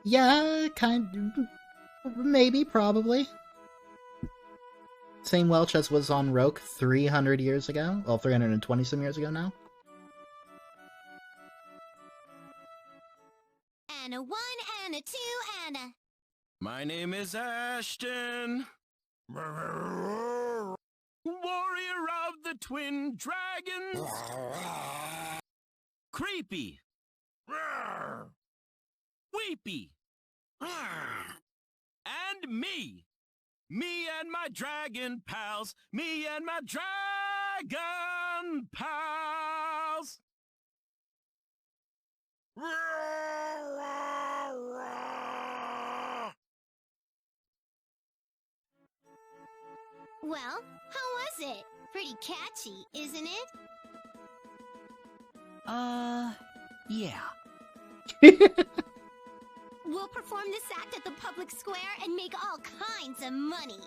Yeah, maybe, probably. Same Welsh as was on Roke 300 years ago? Well, 320 some years ago now. And a 1, and a 2, and a... My name is Ashton. Warrior of the Twin Dragons. Creepy. Weepy. And me. Me and my dragon pals. Me and my dragon pals. Well, how was it? Pretty catchy, isn't it? Yeah. We'll perform this act at the public square and make all kinds of money.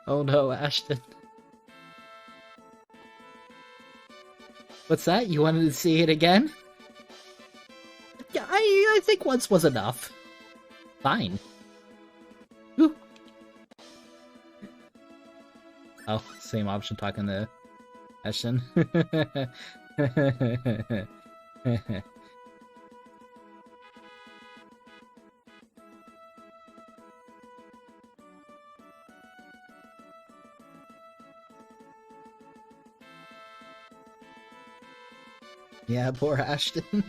Oh no, Ashton. What's that? You wanted to see it again? Yeah, I think once was enough. Fine. Whew. Oh, same option talking to Ashton. Yeah, poor Ashton.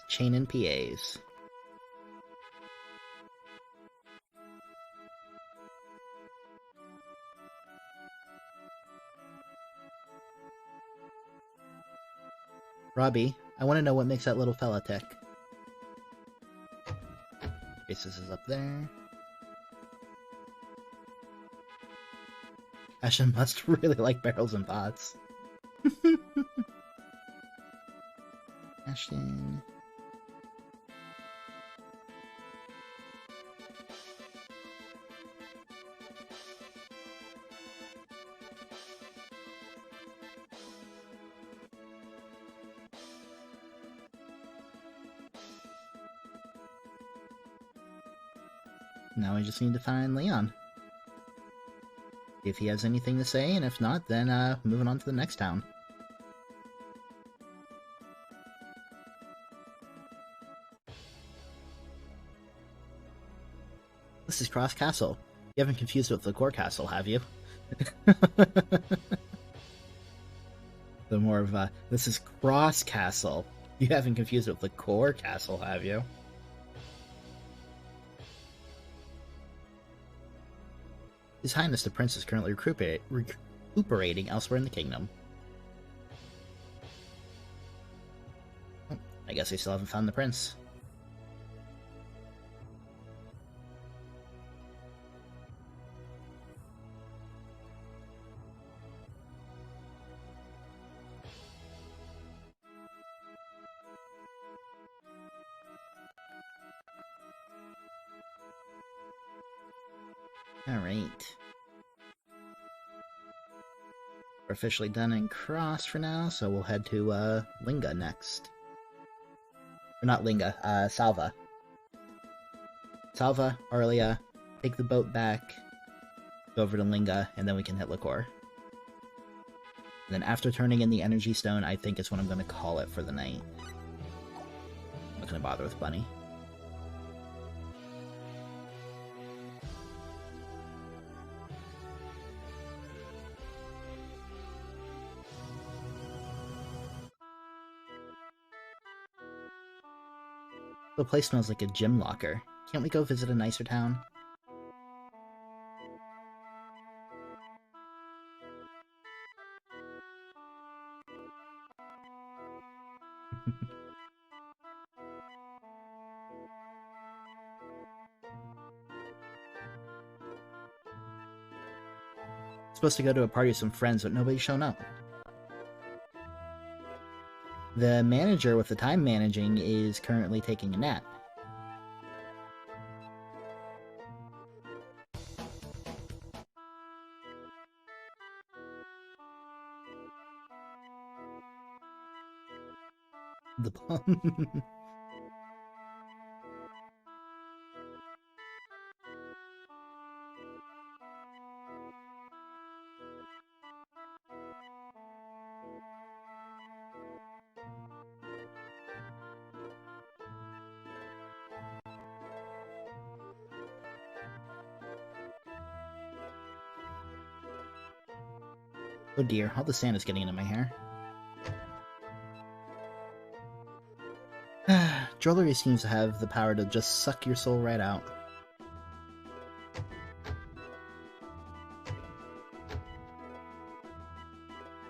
Chain and PAs. Robbie, I want to know what makes that little fella tick. Faces is up there. Ashton must really like barrels and pots. Ashton. Now we just need to find Leon. If he has anything to say, and if not, then moving on to the next town. This is Cross Castle. You haven't confused it with Laceur Castle, have you? The more of this is Cross Castle. You haven't confused it with Laceur Castle, have you? His Highness the Prince is currently recuperating elsewhere in the kingdom. Oh, I guess they still haven't found the prince. Alright. We're officially done in Cross for now, so we'll head to Linga next. Or not Linga, Salva. Salva, Arlia, take the boat back, go over to Linga, and then we can hit Laceur. And then after turning in the energy stone, I think is when I'm going to call it for the night. I'm not going to bother with Bunny. The place smells like a gym locker. Can't we go visit a nicer town? Supposed to go to a party with some friends, but nobody's shown up. The manager with the time managing is currently taking a nap. The bomb. Oh dear, all the sand is getting into my hair. Drollery seems to have the power to just suck your soul right out.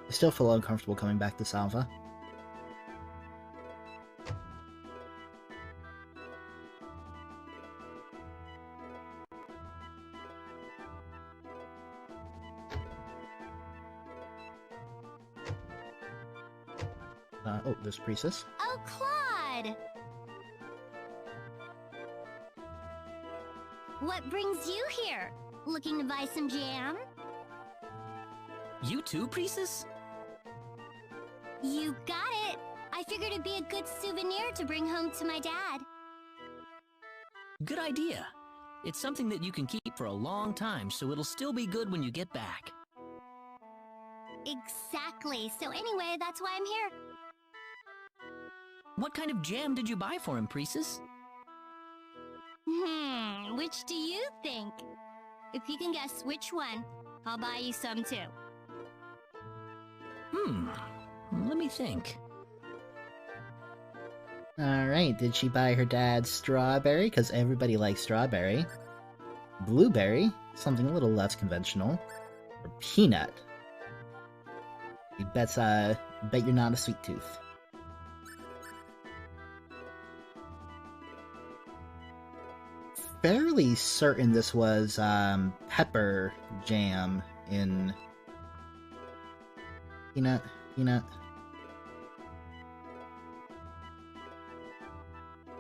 I still feel uncomfortable coming back to Salva. Oh, there's Priestess. Oh, Claude! What brings you here? Looking to buy some jam? You too, Priestess? You got it! I figured it'd be a good souvenir to bring home to my dad. Good idea. It's something that you can keep for a long time, so it'll still be good when you get back. Exactly. So anyway, that's why I'm here. What kind of jam did you buy for him, Priestess? Which do you think? If you can guess which one, I'll buy you some too. Let me think. Alright, did she buy her dad strawberry? Because everybody likes strawberry. Blueberry? Something a little less conventional. Or peanut? You bet you're not a sweet tooth. Fairly certain this was pepper jam in peanut.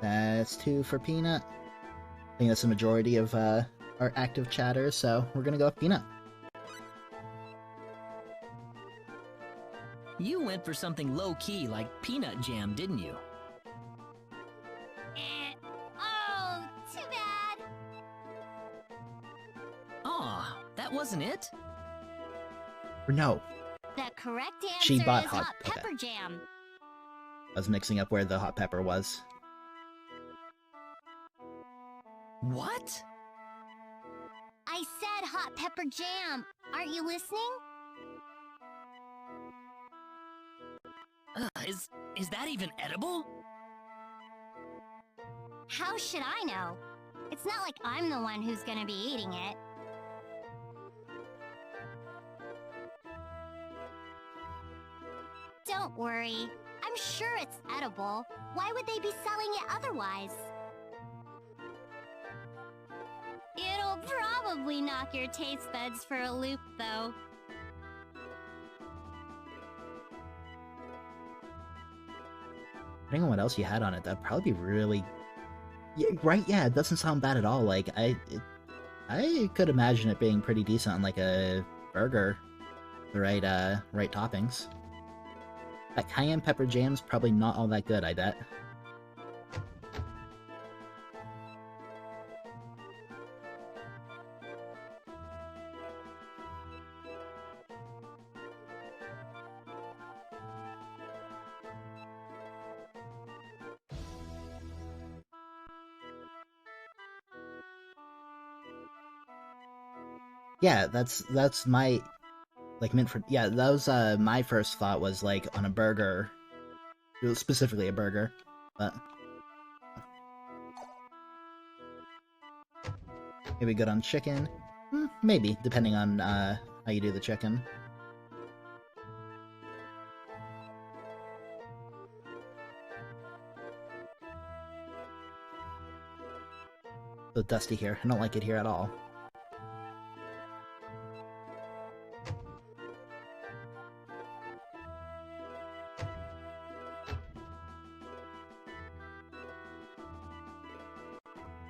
That's 2 for peanut. I think that's the majority of our active chatter, so we're gonna go with peanut. You went for something low-key like peanut jam, didn't you? Oh, too bad. Aw, that wasn't it? No. The correct answer She bought is hot pepper jam. I was mixing up where the hot pepper was. What? I said hot pepper jam. Aren't you listening? Is that even edible? How should I know? It's not like I'm the one who's gonna be eating it. Don't worry. I'm sure it's edible. Why would they be selling it otherwise? It'll probably knock your taste buds for a loop, though. Depending on what else you had on it, that'd probably be really... Yeah, right, yeah, it doesn't sound bad at all. Like, I could imagine it being pretty decent on, like, a burger. The right toppings. That cayenne pepper jam's probably not all that good, I bet. Yeah, that's my, like, meant for, yeah, that was, my first thought was, like, on a burger. It was specifically a burger, but... Maybe good on chicken? Maybe, depending on, how you do the chicken. So dusty here. I don't like it here at all.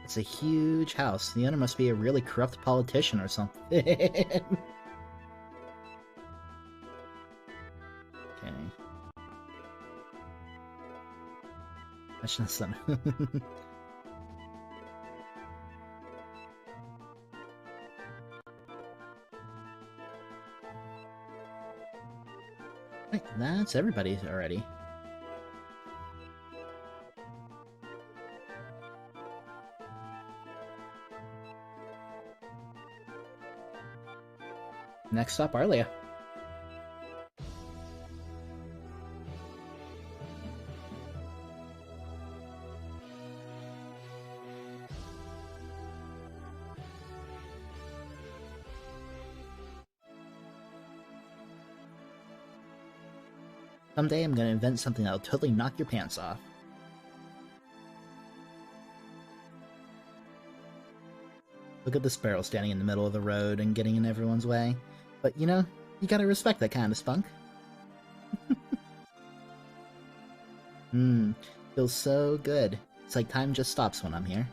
It's a huge house. The owner must be a really corrupt politician or something. Okay. That's some. Right, that's everybody already. Next up, Arlia. Someday I'm gonna invent something that'll totally knock your pants off. Look at the sparrow standing in the middle of the road and getting in everyone's way. But, you know, you gotta respect that kind of spunk. Feels so good. It's like time just stops when I'm here.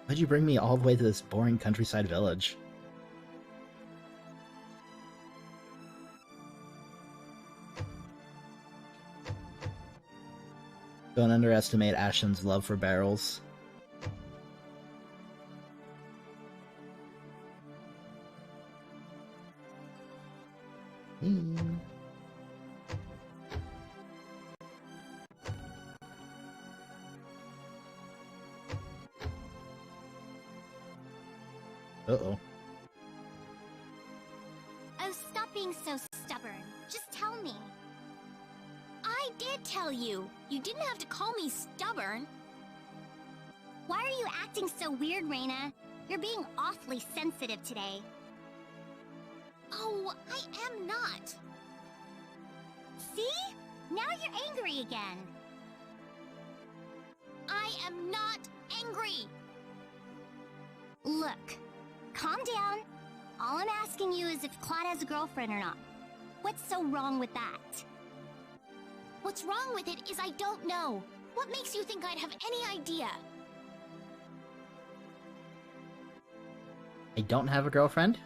Why'd you bring me all the way to this boring countryside village? Don't underestimate Ashen's love for barrels. Uh-oh. Oh, stop being so stubborn. Just tell me. I did tell you. You didn't have to call me stubborn. Why are you acting so weird, Reina? You're being awfully sensitive today. Oh, I am not. See? Now you're angry again. I am not angry. Look, calm down. All I'm asking you is if Claude has a girlfriend or not. What's so wrong with that? What's wrong with it is I don't know. What makes you think I'd have any idea? I don't have a girlfriend?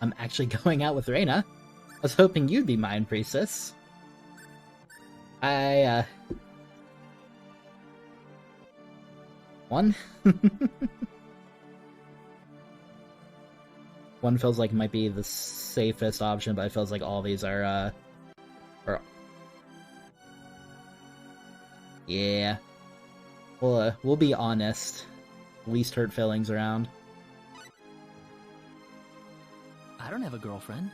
I'm actually going out with Reina. I was hoping you'd be mine, Priestess. One? One feels like it might be the safest option, but it feels like all these are, yeah. We'll be honest. Least hurt feelings around. I don't have a girlfriend.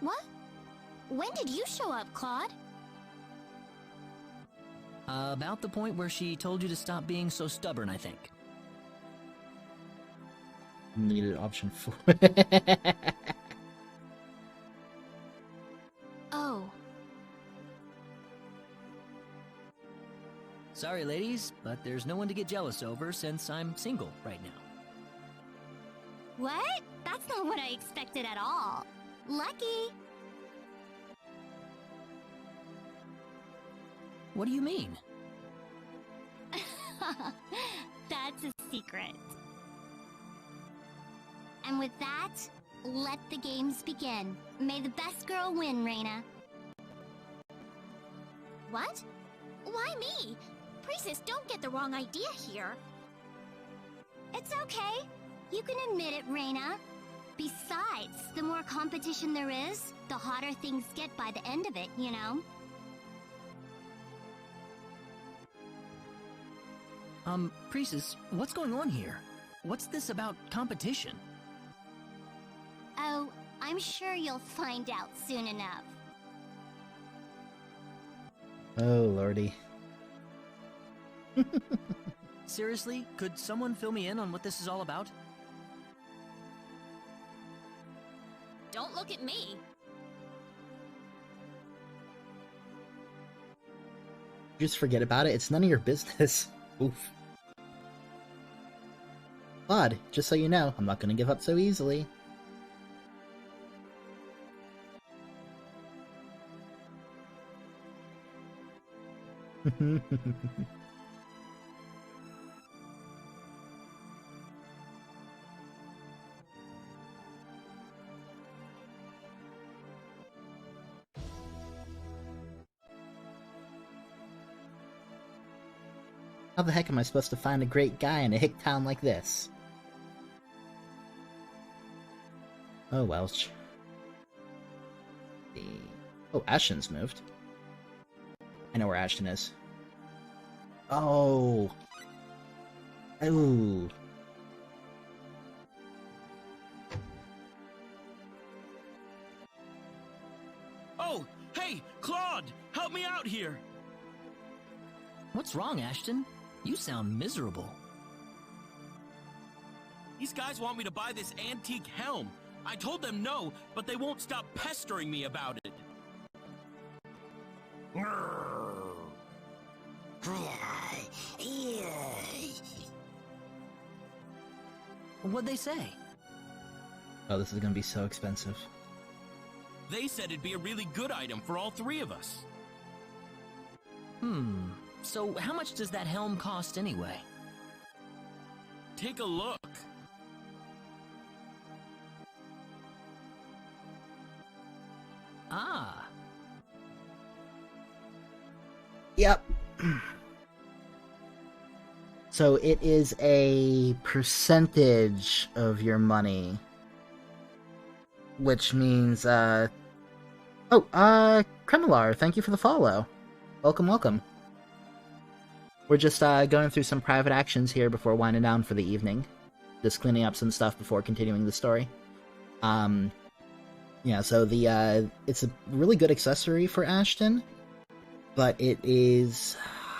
What? When did you show up, Claude? About the point where she told you to stop being so stubborn, I think. Needed option 4. Oh. Sorry, ladies, but there's no one to get jealous over since I'm single right now. What? That's not what I expected at all. Lucky. What do you mean? That's a secret. And with that, let the games begin. May the best girl win, Reina. What? Why me? Priestess, don't get the wrong idea here. It's okay. You can admit it, Reina. Besides, the more competition there is, the hotter things get by the end of it, you know? Priestess, what's going on here? What's this about competition? Oh, I'm sure you'll find out soon enough. Oh, lordy. Seriously, could someone fill me in on what this is all about? Don't look at me. Just forget about it. It's none of your business. Oof. But, just so you know, I'm not gonna give up so easily. How the heck am I supposed to find a great guy in a hick town like this? Oh, Welch. Oh, Ashton's moved. I know where Ashton is. Oh. Ooh. Oh, hey, Claude! Help me out here! What's wrong, Ashton? You sound miserable. These guys want me to buy this antique helm. I told them no, but they won't stop pestering me about it. What'd they say? Oh, this is gonna be so expensive. They said it'd be a really good item for all three of us. So how much does that helm cost anyway? Take a look. Ah. Yep. So it is a percentage of your money. Which means, Kremilar, thank you for the follow. Welcome, welcome. We're just, going through some private actions here before winding down for the evening. Just cleaning up some stuff before continuing the story. Yeah, so the, it's a really good accessory for Ashton, but it is,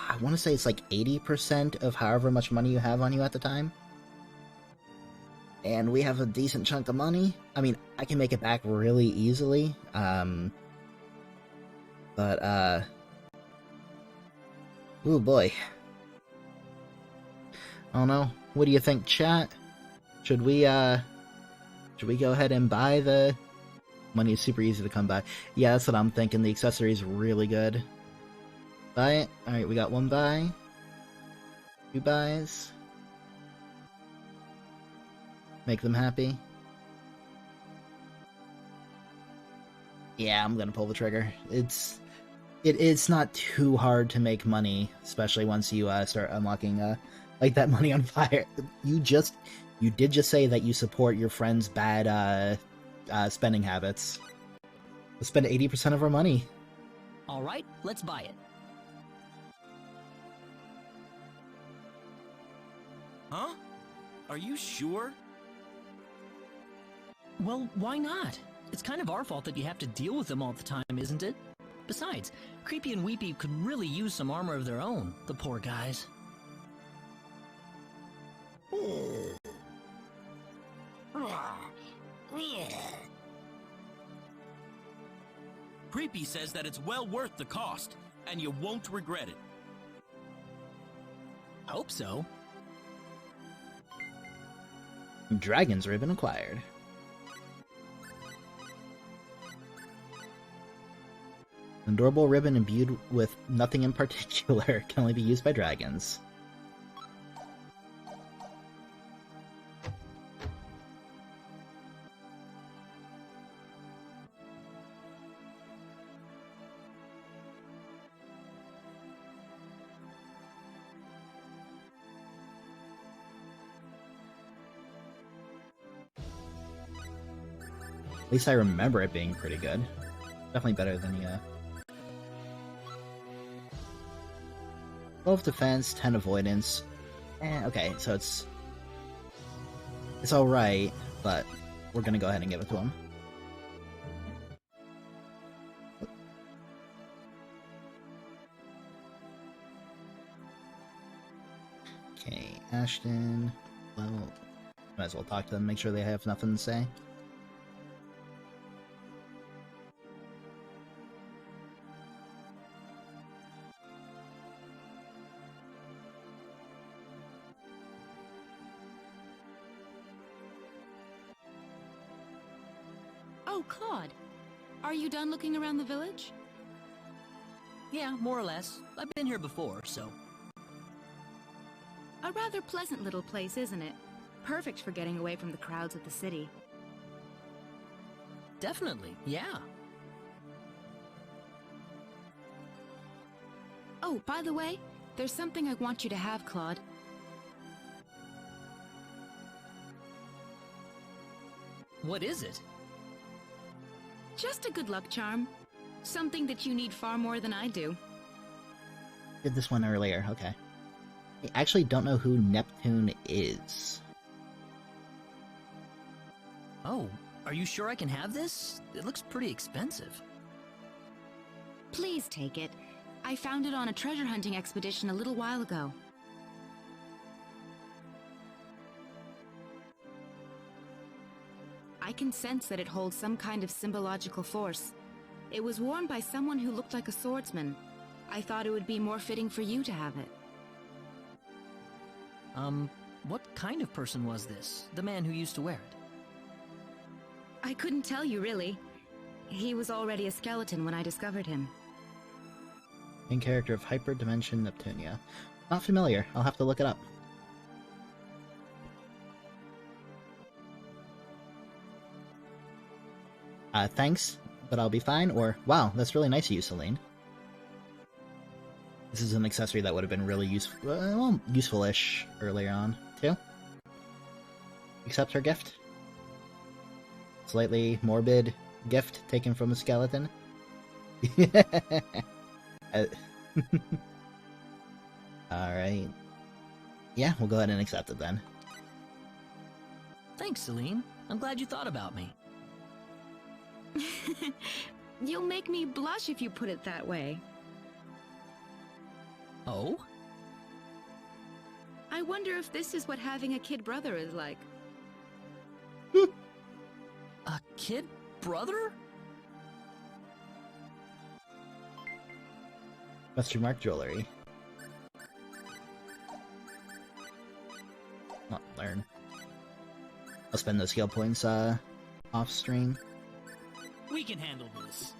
I want to say it's like 80% of however much money you have on you at the time. And we have a decent chunk of money. I mean, I can make it back really easily, but, ooh boy. I don't know. What do you think, chat? Should we go ahead and buy the... Money is super easy to come by. Yeah, that's what I'm thinking. The accessory is really good. Buy it. Alright, we got one buy. 2 buys. Make them happy. Yeah, I'm gonna pull the trigger. It's not too hard to make money, especially once you start unlocking like that money on fire. You did just say that you support your friend's bad spending habits. We'll spend 80% of our money. Alright, let's buy it. Huh? Are you sure? Well, why not? It's kind of our fault that you have to deal with them all the time, isn't it? Besides, Creepy and Weepy could really use some armor of their own, the poor guys. Creepy says that it's well worth the cost, and you won't regret it. Hope so. Dragon's Ribbon acquired. An adorable ribbon imbued with nothing in particular can only be used by dragons. At least I remember it being pretty good. Definitely better than the, 12 defense, 10 avoidance. Okay, so it's alright, but we're gonna go ahead and give it to him. Okay, Ashton. Well, might as well talk to them, make sure they have nothing to say. Oh, Claude. Are you done looking around the village? Yeah, more or less. I've been here before, so... A rather pleasant little place, isn't it? Perfect for getting away from the crowds of the city. Definitely, yeah. Oh, by the way, there's something I want you to have, Claude. What is it? Just a good luck charm. Something that you need far more than I do. Did this one earlier, okay. I actually don't know who Neptune is. Oh, are you sure I can have this? It looks pretty expensive. Please take it. I found it on a treasure hunting expedition a little while ago. I can sense that it holds some kind of symbological force. It was worn by someone who looked like a swordsman. I thought it would be more fitting for you to have it. What kind of person was this? The man who used to wear it? I couldn't tell you, really. He was already a skeleton when I discovered him. Main character of Hyperdimension Neptunia. Not familiar. I'll have to look it up. Thanks, but I'll be fine, or wow, that's really nice of you, Celine. This is an accessory that would have been really useful, well, useful-ish earlier on, too. Accept her gift. Slightly morbid gift taken from a skeleton. Alright. Yeah, we'll go ahead and accept it then. Thanks, Celine. I'm glad you thought about me. You'll make me blush if you put it that way. Oh? I wonder if this is what having a kid brother is like. A kid brother? Question mark jewelry. Not learn. I'll spend those skill points off stream. We can handle this.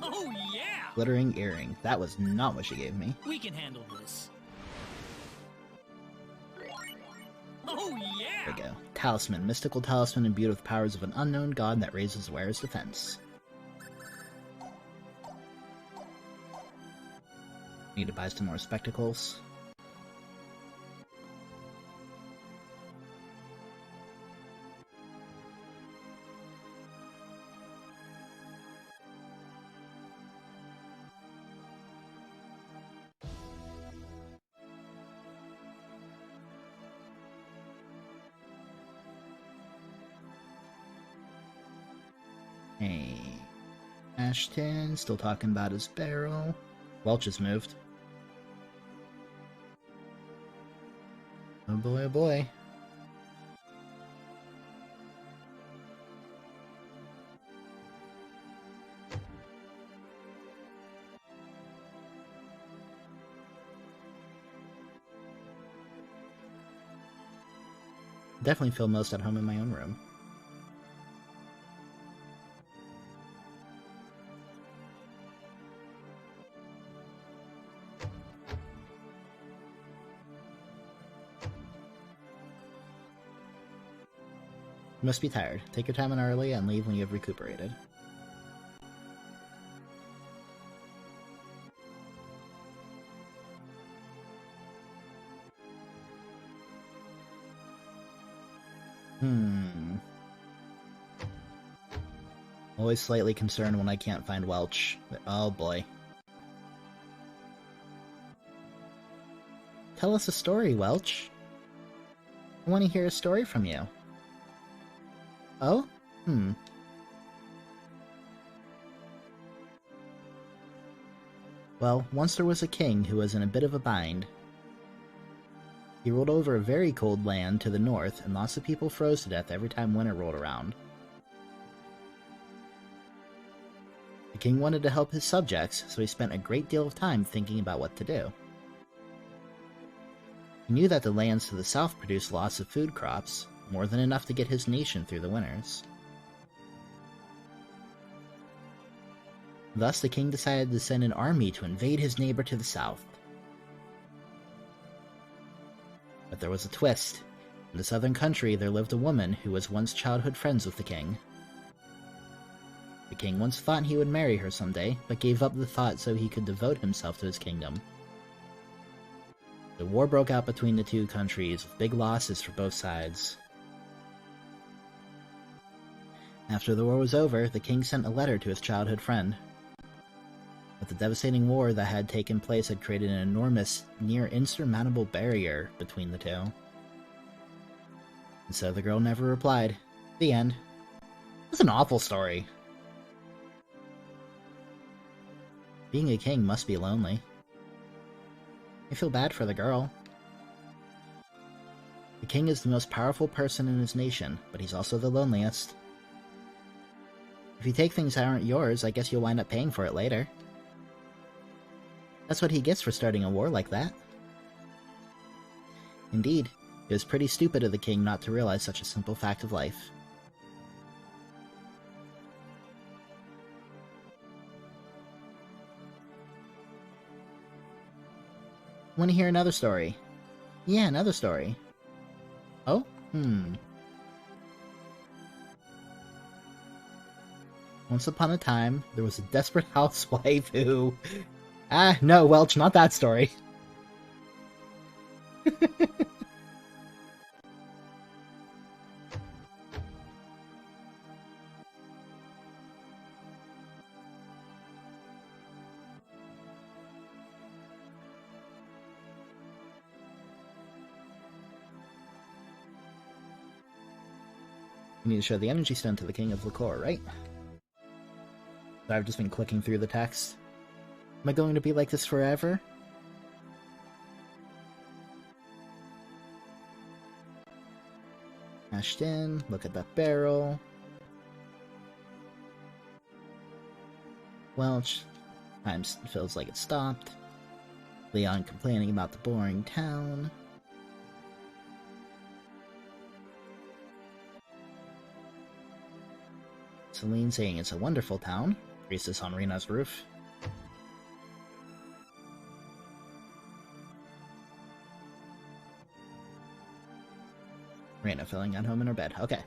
Oh yeah! Glittering earring. That was not what she gave me. We can handle this. Oh yeah! There we go. Talisman. Mystical talisman imbued with powers of an unknown god that raises wearer's defense. Need to buy some more spectacles. Hey, Ashton, still talking about his barrel. Welch has moved. Oh boy, oh boy. Definitely feel most at home in my own room. You must be tired. Take your time in early and leave when you have recuperated. Always slightly concerned when I can't find Welch. Oh boy. Tell us a story, Welch. I want to hear a story from you. Oh? Well, once there was a king who was in a bit of a bind. He ruled over a very cold land to the north, and lots of people froze to death every time winter rolled around. The king wanted to help his subjects, so he spent a great deal of time thinking about what to do. He knew that the lands to the south produced lots of food crops, and more than enough to get his nation through the winters. Thus, the king decided to send an army to invade his neighbor to the south. But there was a twist. In the southern country, there lived a woman who was once childhood friends with the king. The king once thought he would marry her someday, but gave up the thought so he could devote himself to his kingdom. The war broke out between the two countries, with big losses for both sides. After the war was over, the king sent a letter to his childhood friend. But the devastating war that had taken place had created an enormous, near insurmountable barrier between the two. And so the girl never replied. The end. It's an awful story. Being a king must be lonely. I feel bad for the girl. The king is the most powerful person in his nation, but he's also the loneliest. If you take things that aren't yours, I guess you'll wind up paying for it later. That's what he gets for starting a war like that. Indeed, it was pretty stupid of the king not to realize such a simple fact of life. Want to hear another story? Yeah, another story. Oh? Once upon a time, there was a desperate housewife who... no, Welch, not that story. We need to show the energy stone to the King of Laceur, right? So I've just been clicking through the text. Am I going to be like this forever? Mashed in, look at that barrel. Welch, time feels like it stopped. Leon complaining about the boring town. Celine saying it's a wonderful town. Priestess on Rena's roof. Rena feeling at home in her bed. Okay.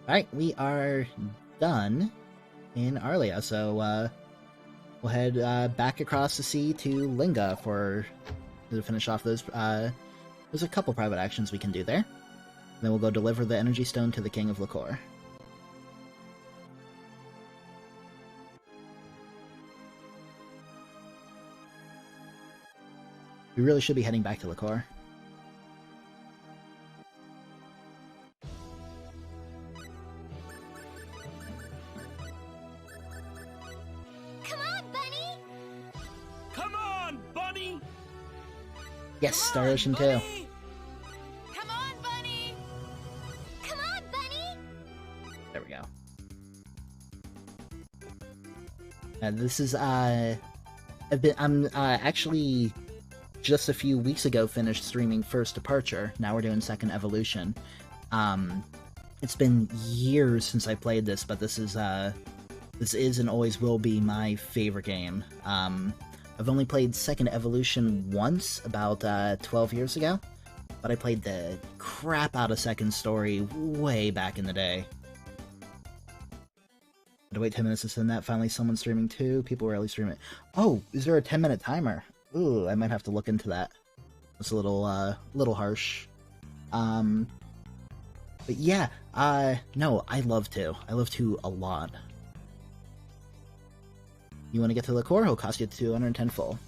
Alright, we are done in Arlia, so we'll head back across the sea to Linga to finish off those. There's a couple private actions we can do there. Then we'll go deliver the energy stone to the King of Laceur. We really should be heading back to Laceur. Come on, Bunny! Come on, Bunny! Yes, Star Ocean 2. Come on, Bunny! Come on, Bunny! There we go. This is I'm actually just a few weeks ago finished streaming First Departure. Now we're doing Second Evolution. It's been years since I played this, but this is and always will be my favorite game. I've only played Second Evolution once, about 12 years ago, but I played the crap out of Second Story way back in the day. Had to wait 10 minutes to send that. Finally, someone's streaming too. People rarely stream it. Oh, is there a 10-minute timer? Ooh, I might have to look into that. It's a little harsh. But yeah, no, I love 2. I love 2 a lot. You want to get to Laceur? It'll cost you 210 full.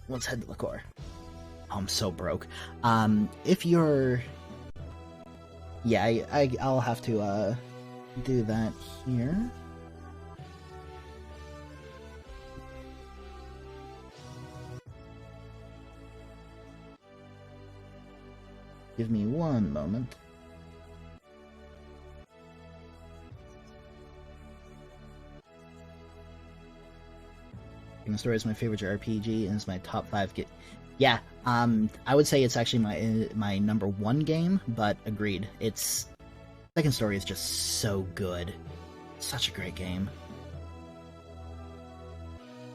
Let's head to Laceur. Oh, I'm so broke. If you're... Yeah, I'll have to, do that here. Give me one moment. King Story is my favorite RPG and is my top 5 game. Yeah, I would say it's actually my number 1 game, but agreed. It's Second Story is just so good. Such a great game.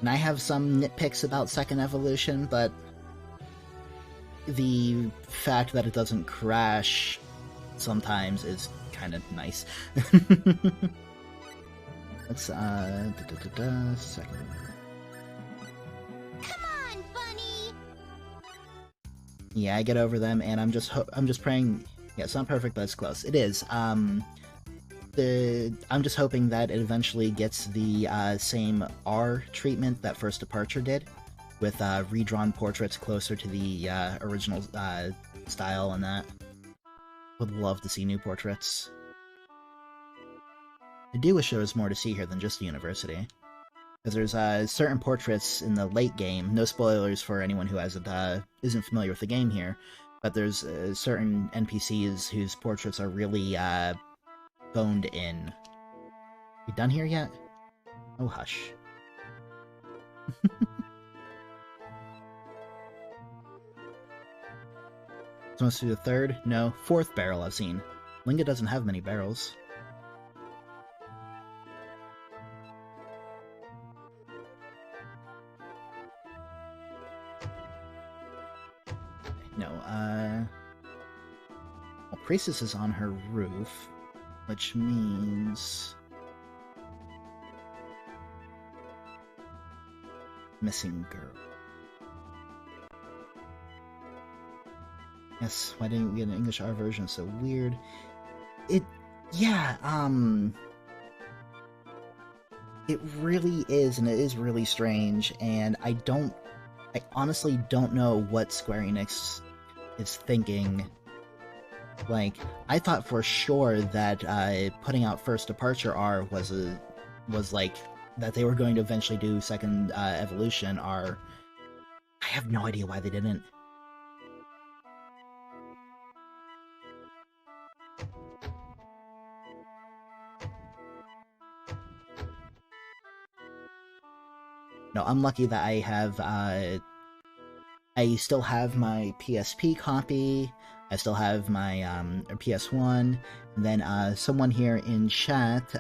And I have some nitpicks about Second Evolution, but the fact that it doesn't crash sometimes is kind of nice. Let's, second. Come on, Bunny! Yeah, I get over them, and I'm just praying. Yeah, it's not perfect, but it's close. It is. I'm just hoping that it eventually gets the same R treatment that First Departure did, with redrawn portraits closer to the original style and that. Would love to see new portraits. I do wish there was more to see here than just the university. Because there's certain portraits in the late game, no spoilers for anyone who isn't familiar with the game here, but there's certain NPCs whose portraits are really boned in. You done here yet? Oh, hush. So must be the third? No, fourth barrel I've seen. Linga doesn't have many barrels. No, well, Priestess is on her roof, which means... Missing girl. Yes, why didn't we get an English R version? So weird. Yeah, it really is, and it is really strange, and I honestly don't know what Square Enix is thinking. Like, I thought for sure that putting out First Departure R was like, that they were going to eventually do Second Evolution R. I have no idea why they didn't. No, I'm lucky that I have, I still have my PSP copy, I still have my PS1, and then someone here in chat,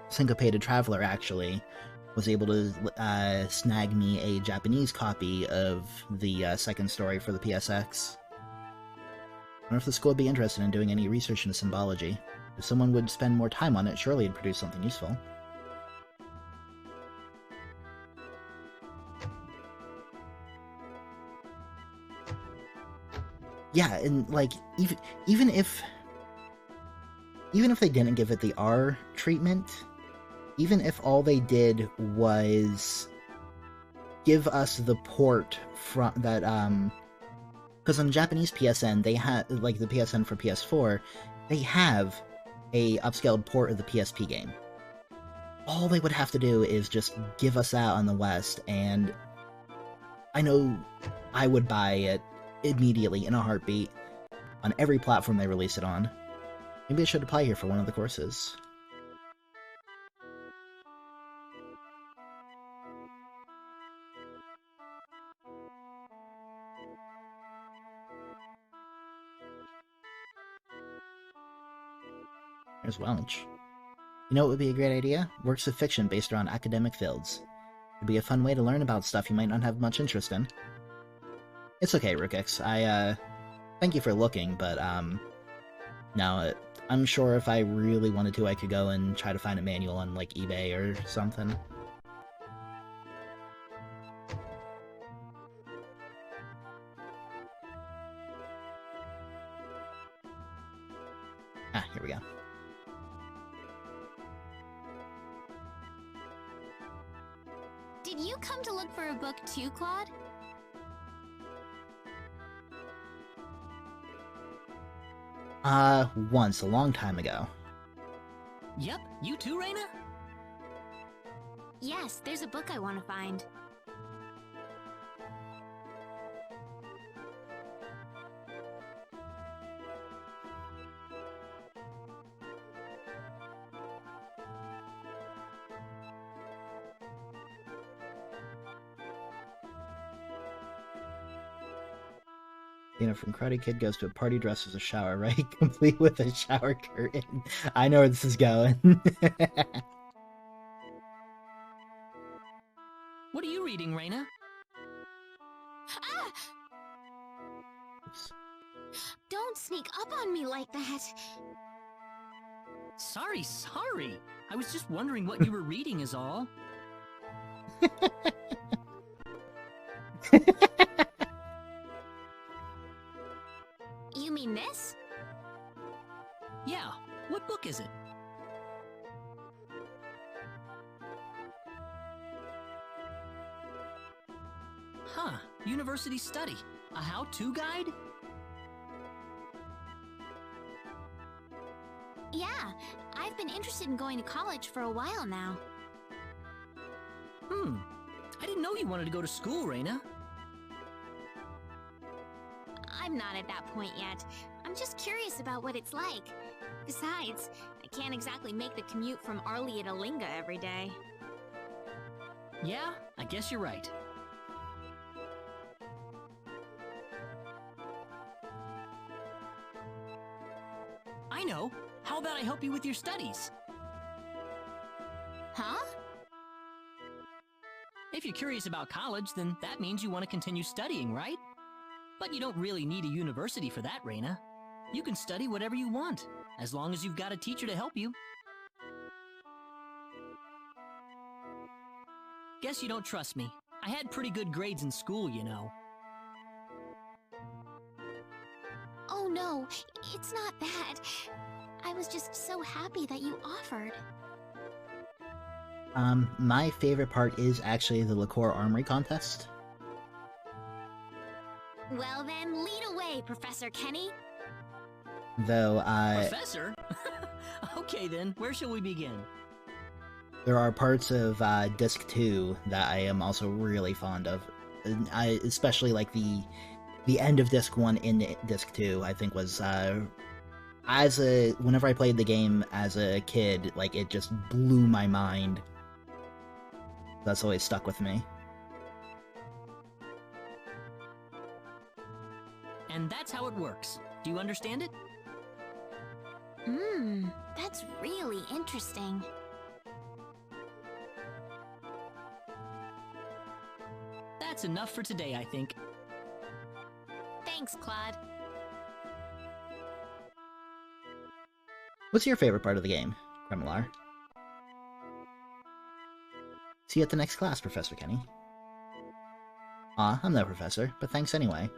Syncopated Traveler actually, was able to snag me a Japanese copy of the second story for the PSX. I wonder if the school would be interested in doing any research into symbology. If someone would spend more time on it, surely it'd produce something useful. Yeah, and like even if they didn't give it the R treatment, even if all they did was give us the port from that, because on Japanese PSN they had, like the PSN for PS4, they have a upscaled port of the PSP game. All they would have to do is just give us that on the West, and I know I would buy it immediately, in a heartbeat, on every platform they release it on. Maybe I should apply here for one of the courses. There's Welch. You know what would be a great idea? Works of fiction based around academic fields. It'd be a fun way to learn about stuff you might not have much interest in. It's okay, Rookix. I, thank you for looking, but, no, I'm sure if I really wanted to, I could go and try to find a manual on, like, eBay or something. Ah, here we go. Did you come to look for a book too, Claude? Once, a long time ago. Yep, you too, Reina? Yes, there's a book I want to find. From Karate Kid goes to a party dressed as a shower, right? Complete with a shower curtain. I know where this is going. What are you reading, Reina? Ah! Don't sneak up on me like that. Sorry. I was just wondering what you were reading is all. You mean this? Yeah. What book is it? Huh. University Study. A how-to guide? Yeah, I've been interested in going to college for a while now. I didn't know you wanted to go to school, Reina. I'm not at that point yet. I'm just curious about what it's like. Besides, I can't exactly make the commute from Arlia to Linga every day. Yeah, I guess you're right. I know. How about I help you with your studies? Huh? If you're curious about college, then that means you want to continue studying, right? But you don't really need a university for that, Reina. You can study whatever you want, as long as you've got a teacher to help you. Guess you don't trust me. I had pretty good grades in school, you know. Oh no, it's not that. I was just so happy that you offered. My favorite part is actually the Laceur Armory contest. Well then, lead away, Professor Kenny. Though, Professor? Okay then, where shall we begin? there are parts of Disc 2 that I am also really fond of. And especially like the end of Disc 1 in Disc 2, I think was, whenever I played the game as a kid, like, it just blew my mind. That's always stuck with me. And that's how it works. Do you understand it? That's really interesting. That's enough for today, I think. Thanks, Claude. What's your favorite part of the game, Kremlar? See you at the next class, Professor Kenny. Aw, I'm no professor, but thanks anyway.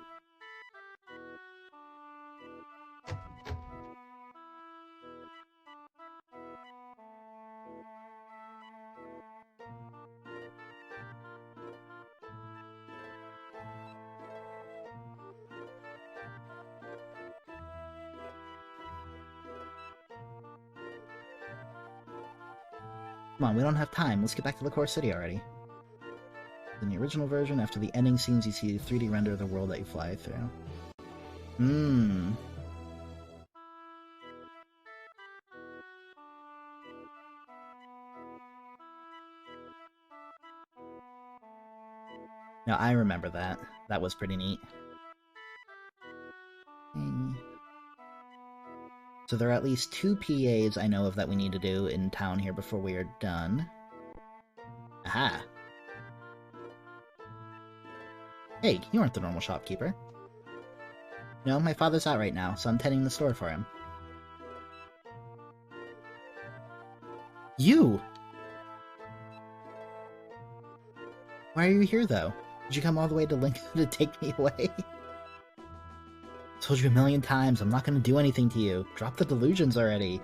Come on, we don't have time. Let's get back to Laceur City already. In the original version, after the ending scenes, you see the 3D render of the world that you fly through. Now, I remember that. That was pretty neat. So there are at least 2 PAs I know of that we need to do in town here before we are done. Aha! Hey, you aren't the normal shopkeeper. No, my father's out right now, so I'm tending the store for him. You! Why are you here, though? Did you come all the way to Linga to take me away? Told you a million times, I'm not gonna do anything to you. Drop the delusions already.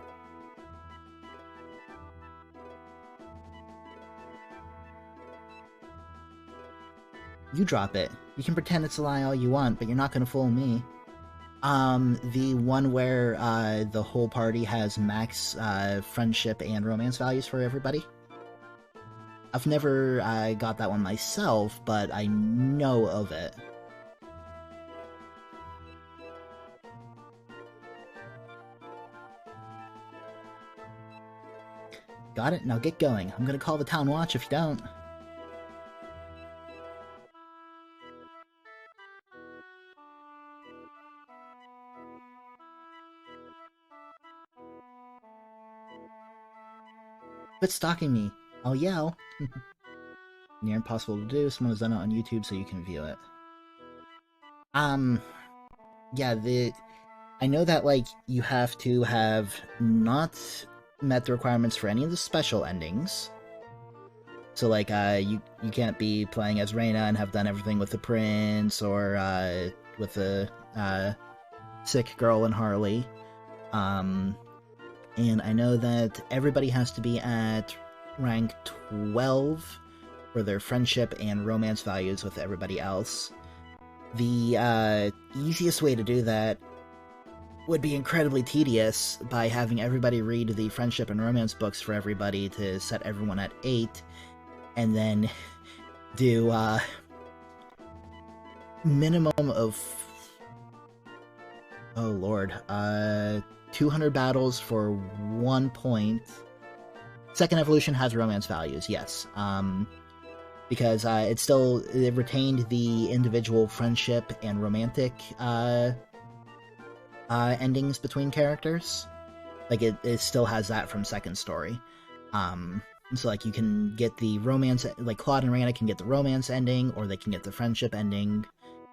You drop it. You can pretend it's a lie all you want, but you're not gonna fool me. The one where, the whole party has max, friendship and romance values for everybody? I've never, got that one myself, but I know of it. Got it? Now get going. I'm gonna call the town watch if you don't. Quit stalking me. I'll yell. Near impossible to do. Someone has done it on YouTube so you can view it. Yeah, I know that, like, you have to have not met the requirements for any of the special endings. So, like, you can't be playing as Reina and have done everything with the prince, or, with the, sick girl and Harley. And I know that everybody has to be at rank 12 for their friendship and romance values with everybody else. The, easiest way to do that would be incredibly tedious by having everybody read the friendship and romance books for everybody to set everyone at 8, and then do, minimum of, oh lord, 200 battles for 1 point. Second evolution has romance values, yes. Because it retained the individual friendship and romantic endings between characters. Like, it still has that from second story. So, like, you can get the romance, like, Claude and Reina can get the romance ending, or they can get the friendship ending,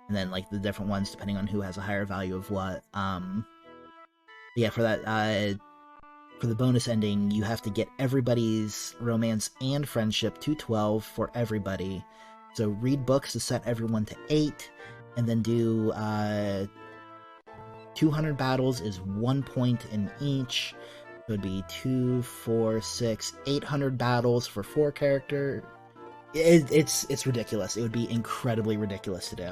and then, like, the different ones depending on who has a higher value of what. Yeah, for that, for the bonus ending, you have to get everybody's romance and friendship to 12 for everybody. So read books to set everyone to 8, and then do 200 battles is 1 point in each. It would be 2, 4, 6, 800 battles for 4 characters. It's ridiculous. It would be incredibly ridiculous to do.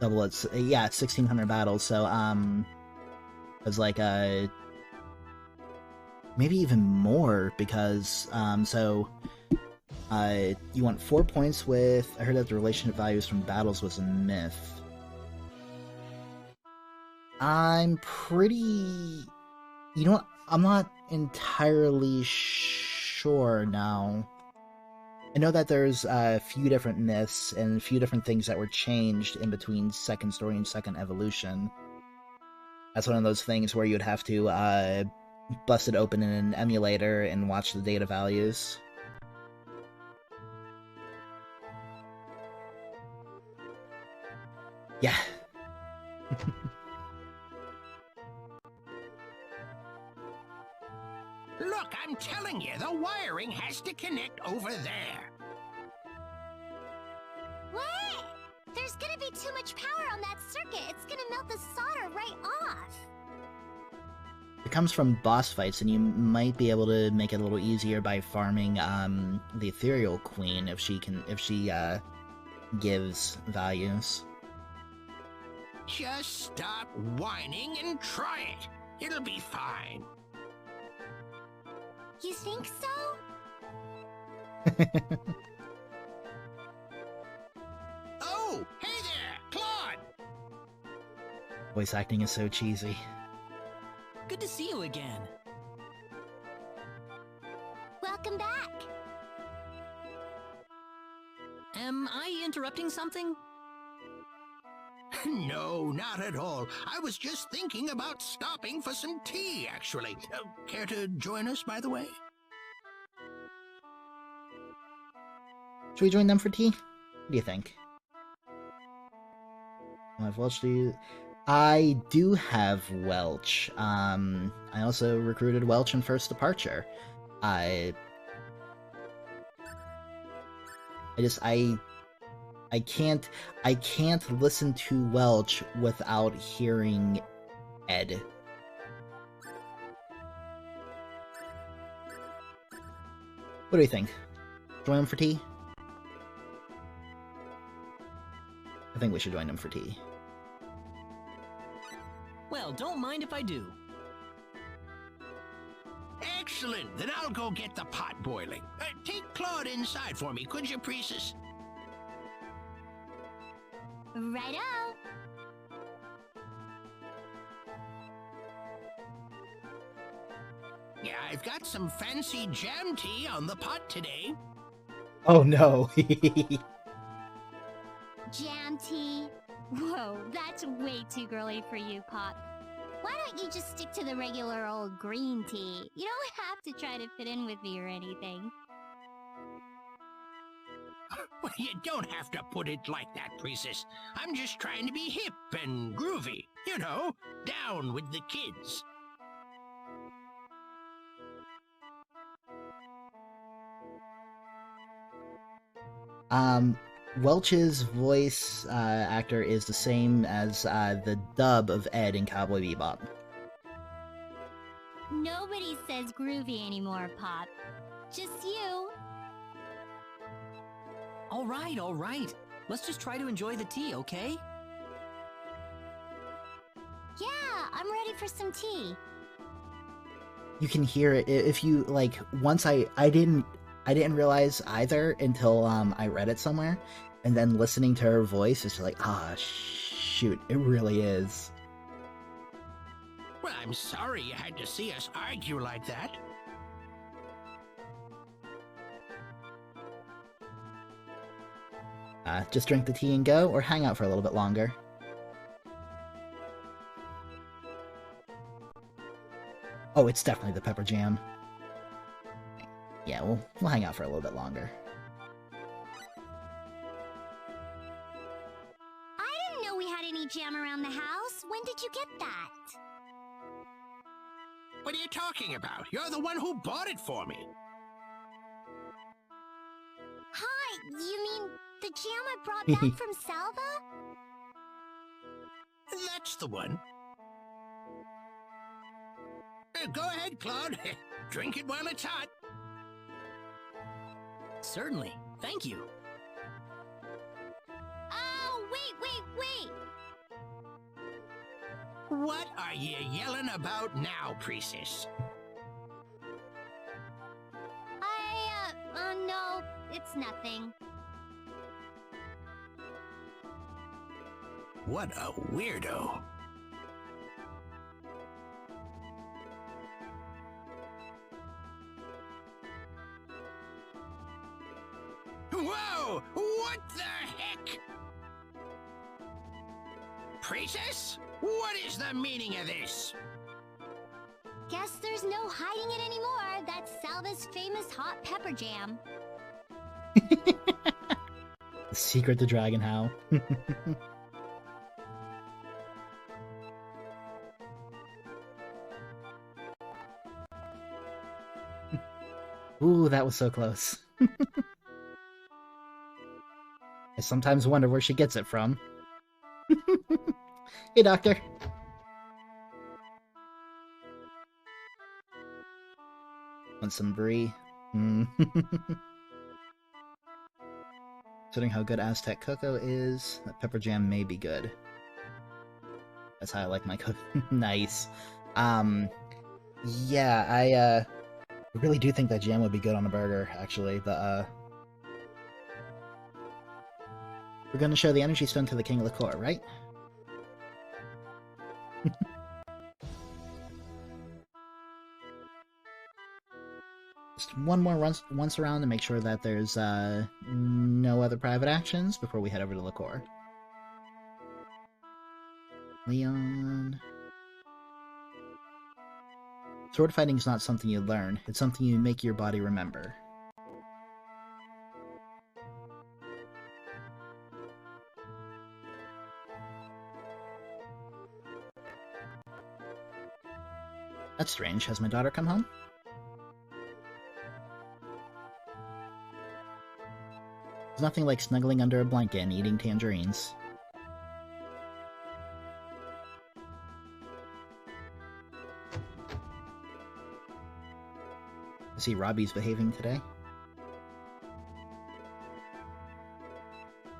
Double it's 1600 battles. So it's like maybe even more, because you want 4 points with. I heard that the relationship values from battles was a myth. I'm pretty. You know what? I'm not entirely sure now. I know that there's a few different myths and a few different things that were changed in between second story and second evolution. That's one of those things where you'd have to bust it open in an emulator and watch the data values. Yeah. Look, I'm telling you, the wiring has to connect over there. What? There's gonna be too much power on that circuit. It's gonna melt the solder right off. It comes from boss fights, and you might be able to make it a little easier by farming the Ethereal Queen if she gives values. Just stop whining and try it. It'll be fine. You think so? Oh, hey there, Claude! Voice acting is so cheesy. Good to see you again. Welcome back. Am I interrupting something? No, not at all. I was just thinking about stopping for some tea, actually. Care to join us, by the way? Should we join them for tea? What do you think? I've Welch do you... I do have Welch. I also recruited Welch in First Departure. I can't listen to Welch without hearing Ed. What do you think? Join him for tea? I think we should join him for tea. Well, don't mind if I do. Excellent! Then I'll go get the pot boiling. Take Claude inside for me, could you, Priestess? Righto. Yeah, I've got some fancy jam tea on the pot today. Oh no. Jam tea? Whoa, that's way too girly for you, Pop. Why don't you just stick to the regular old green tea? You don't have to try to fit in with me or anything. Well, you don't have to put it like that, Priestess. I'm just trying to be hip and groovy. You know, down with the kids. Welch's voice actor is the same as the dub of Ed in Cowboy Bebop. Nobody says groovy anymore, Pop. Just you. All right. Let's just try to enjoy the tea, okay? Yeah, I'm ready for some tea. You can hear it if you like. Once I didn't realize either until I read it somewhere, and then listening to her voice, it's like, shoot, it really is. Well, I'm sorry you had to see us argue like that. Just drink the tea and go, or hang out for a little bit longer. Oh, it's definitely the pepper jam. Yeah, we'll hang out for a little bit longer. I didn't know we had any jam around the house. When did you get that? What are you talking about? You're the one who bought it for me. Hi, you mean the jam I brought back from Salva? That's the one. Go ahead, Claude. Drink it while it's hot. Certainly. Thank you. Oh, wait! What are you yelling about now, Priestess? No, it's nothing. What a weirdo. Whoa! What the heck? Priestess? What is the meaning of this? Guess there's no hiding it anymore. That's Salva's famous hot pepper jam. The secret to Dragon How. Ooh, that was so close. I sometimes wonder where she gets it from. Hey, Doctor. Want some brie? Considering how good Aztec cocoa is, that pepper jam may be good. That's how I like my cook. Nice. Yeah, I really do think that jam would be good on a burger, actually. We're gonna show the energy stone to the King of Laceur, right? Just one more once around to make sure that there's no other private actions before we head over to Laceur. Leon... Sword fighting is not something you learn, it's something you make your body remember. That's strange. Has my daughter come home? There's nothing like snuggling under a blanket and eating tangerines. I see Robbie's behaving today.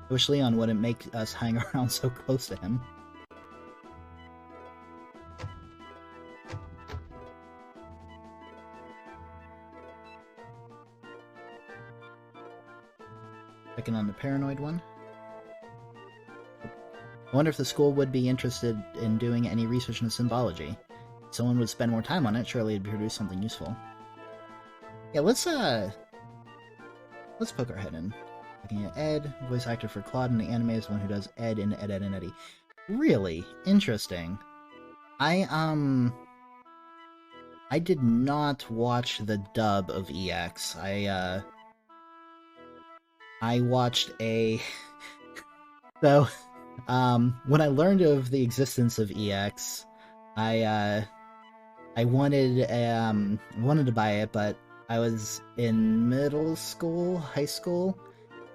I wish Leon wouldn't make us hang around so close to him. Checking on the paranoid one. I wonder if the school would be interested in doing any research in symbology. someone would spend more time on it, surely it'd produce something useful. Yeah, let's poke our head in. Looking at Ed, voice actor for Claude in the anime is the one who does Ed in Ed, Ed, and Eddie. Really? Interesting. I did not watch the dub of EX. I watched a... So, when I learned of the existence of EX, I wanted to buy it, but I was in middle school, high school,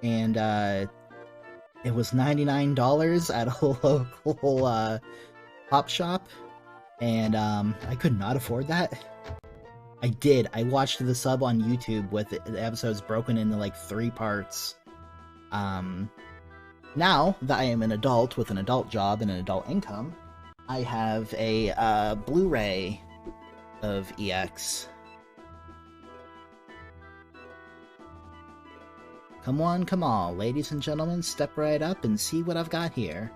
and it was $99 at a local pop shop, and I could not afford that. I did. I watched the sub on YouTube with the episodes broken into like 3 parts. Now that I am an adult with an adult job and an adult income, I have a Blu-ray of EX. Come on, ladies and gentlemen, step right up and see what I've got here.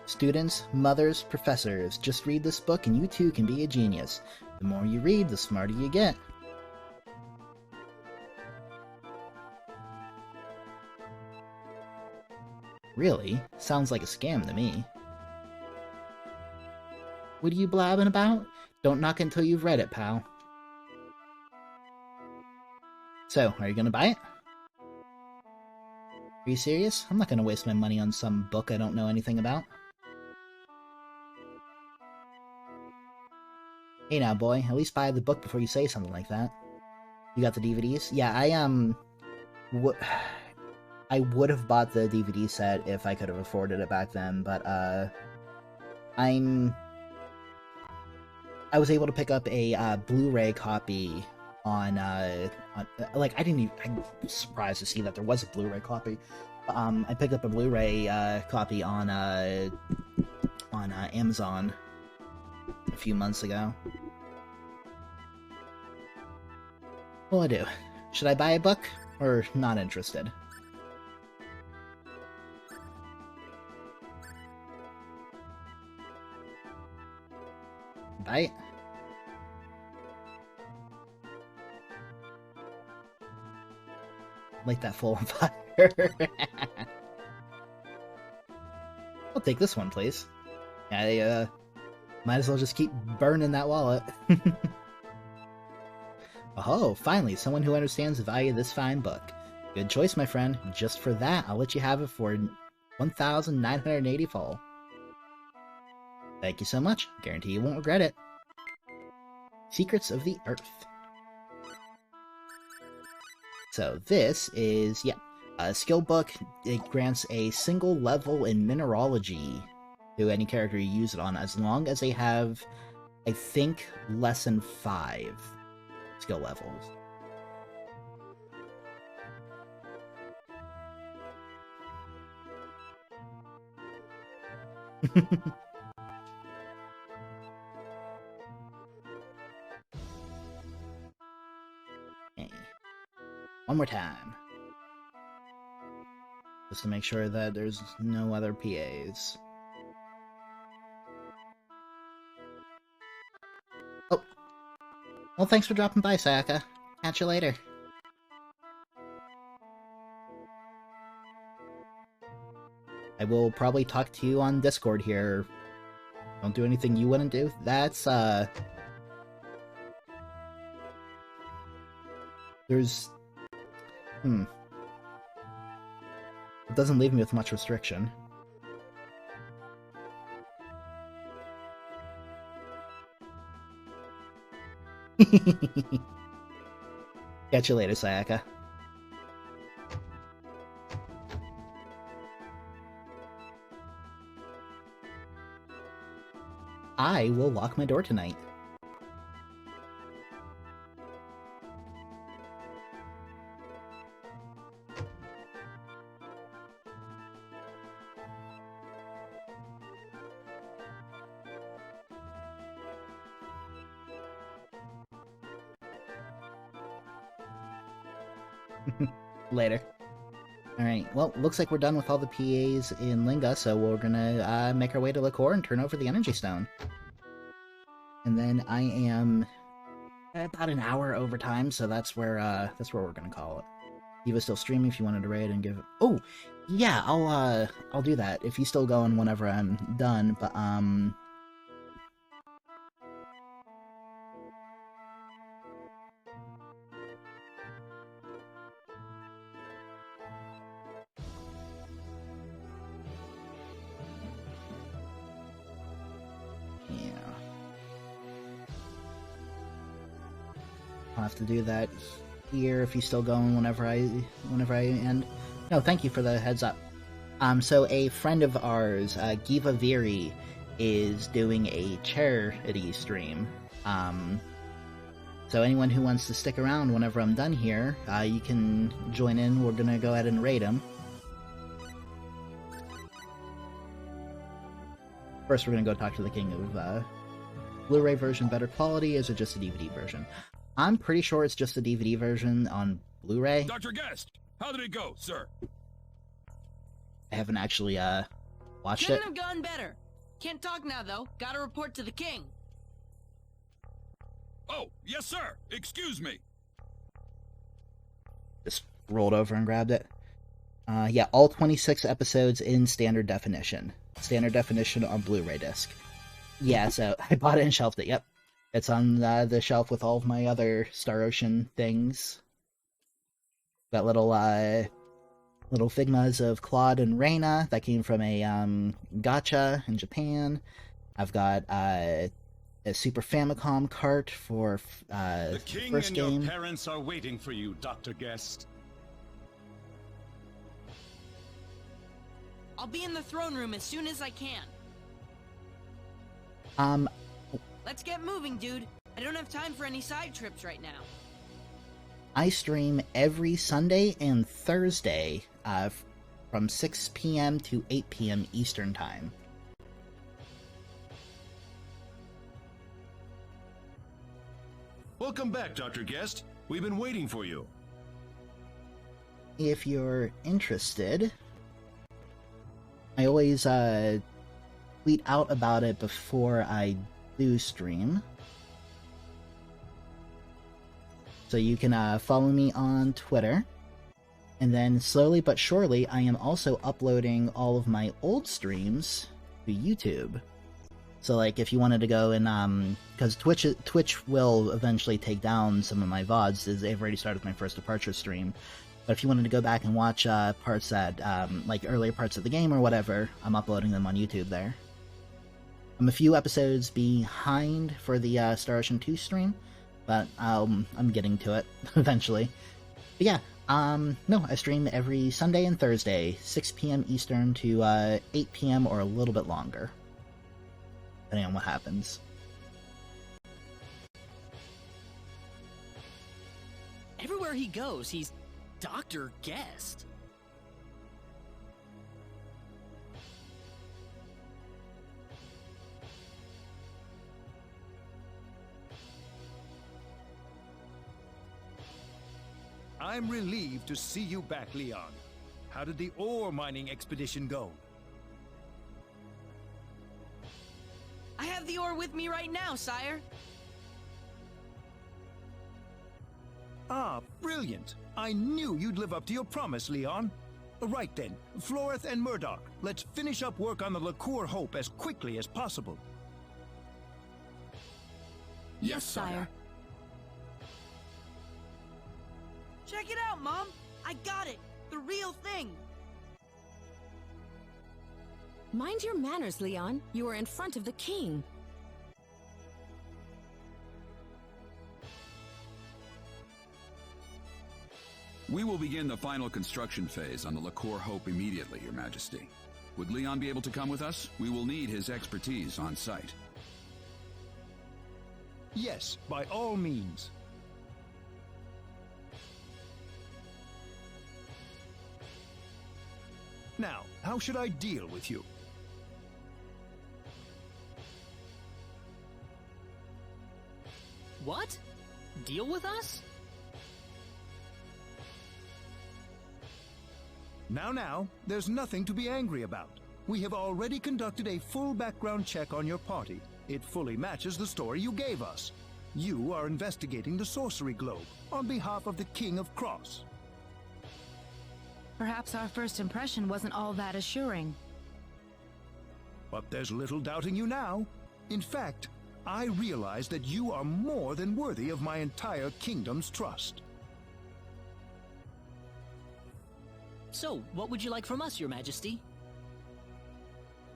Students, mothers, professors, just read this book and you too can be a genius. The more you read, the smarter you get. Really? Sounds like a scam to me. What are you blabbing about? Don't knock until you've read it, pal. So, are you gonna buy it? Are you serious? I'm not gonna waste my money on some book I don't know anything about. Hey now, boy, at least buy the book before you say something like that. You got the DVDs? Yeah, I would have bought the DVD set if I could have afforded it back then, but, I was able to pick up a, Blu-ray copy on, like, I'm surprised to see that there was a Blu-ray copy. I picked up a Blu-ray, copy on Amazon a few months ago. What'll I do? Should I buy a book, or not interested? Buy it? Light that full on fire. I'll take this one, please. I, might as well just keep burning that wallet. Oh, finally, someone who understands the value of this fine book. Good choice, my friend. Just for that, I'll let you have it for 1,980 full. Thank you so much. Guarantee you won't regret it. Secrets of the Earth. So this is, yeah, a skill book. It grants a single level in mineralogy to any character you use it on, as long as they have, I think, less than 5 skill levels. Okay. One more time. Just to make sure that there's no other PAs. Oh. Well, thanks for dropping by, Sayaka. Catch you later. I will probably talk to you on Discord here. Don't do anything you wouldn't do. That's, there's... It doesn't leave me with much restriction. Catch you later, Sayaka. I will lock my door tonight. Later. Alright, well, looks like we're done with all the PAs in Linga, so we're gonna make our way to Laceur and turn over the Energy Stone. And then I am about an hour over time, so that's where we're gonna call it. Eva's still streaming if you wanted to raid and give... Oh! Yeah, I'll do that. If he's still going whenever I'm done, but, yeah. I'll have to do that here if he's still going whenever I end. No, thank you for the heads up. So a friend of ours, Giva Viri, is doing a charity stream. So anyone who wants to stick around whenever I'm done here, you can join in. We're gonna go ahead and raid him. First, we're gonna go talk to the king of Blu-ray version better quality. Is it just a DVD version? I'm pretty sure it's just a DVD version on Blu-ray. Dr. Guest, how did it go, sir? I haven't actually watched Couldn't it. have gone better. Can't talk now though. Gotta report to the king. Oh, yes, sir. Excuse me. Just rolled over and grabbed it. Yeah, all 26 episodes in standard definition. Standard definition on Blu-ray disc. Yeah, so I bought it and shelved it. Yep, it's on the shelf with all of my other Star Ocean things. Got little Figmas of Claude and Reina that came from a gacha in Japan. I've got a Super Famicom cart for the king first and game. your parents are waiting for you, Dr. Guest. I'll be in the throne room as soon as I can. Let's get moving, dude. I don't have time for any side trips right now. I stream every Sunday and Thursday from 6 p.m. to 8 p.m. Eastern Time. Welcome back, Dr. Guest. We've been waiting for you. If you're interested, I always tweet out about it before I do stream. So you can follow me on Twitter. And then slowly but surely, I am also uploading all of my old streams to YouTube. So like if you wanted to go and, because Twitch will eventually take down some of my VODs, as they've already started my first departure stream. But if you wanted to go back and watch parts that, like earlier parts of the game or whatever, I'm uploading them on YouTube there. I'm a few episodes behind for the Star Ocean 2 stream, but I'm getting to it eventually. But yeah, no, I stream every Sunday and Thursday, 6 p.m. Eastern to 8 p.m. or a little bit longer, depending on what happens. Everywhere he goes, he's Dr. Guest. I'm relieved to see you back, Leon. How did the ore mining expedition go? I have the ore with me right now, sire. Ah, brilliant. I knew you'd live up to your promise, Leon. Right then, Floreth and Murdoch, let's finish up work on the Laceur Hope as quickly as possible. Yes, sire. Check it out, Mom! I got it! The real thing! Mind your manners, Leon. You are in front of the king. We will begin the final construction phase on the Laceur Hope immediately, Your Majesty. Would Leon be able to come with us? We will need his expertise on site. Yes, by all means. Now, how should I deal with you? What? Deal with us? Now, there's nothing to be angry about. We have already conducted a full background check on your party. It fully matches the story you gave us. You are investigating the sorcery globe on behalf of the King of Cross. Perhaps our first impression wasn't all that assuring. But there's little doubting you now. In fact, I realize that you are more than worthy of my entire kingdom's trust. So, what would you like from us, Your Majesty?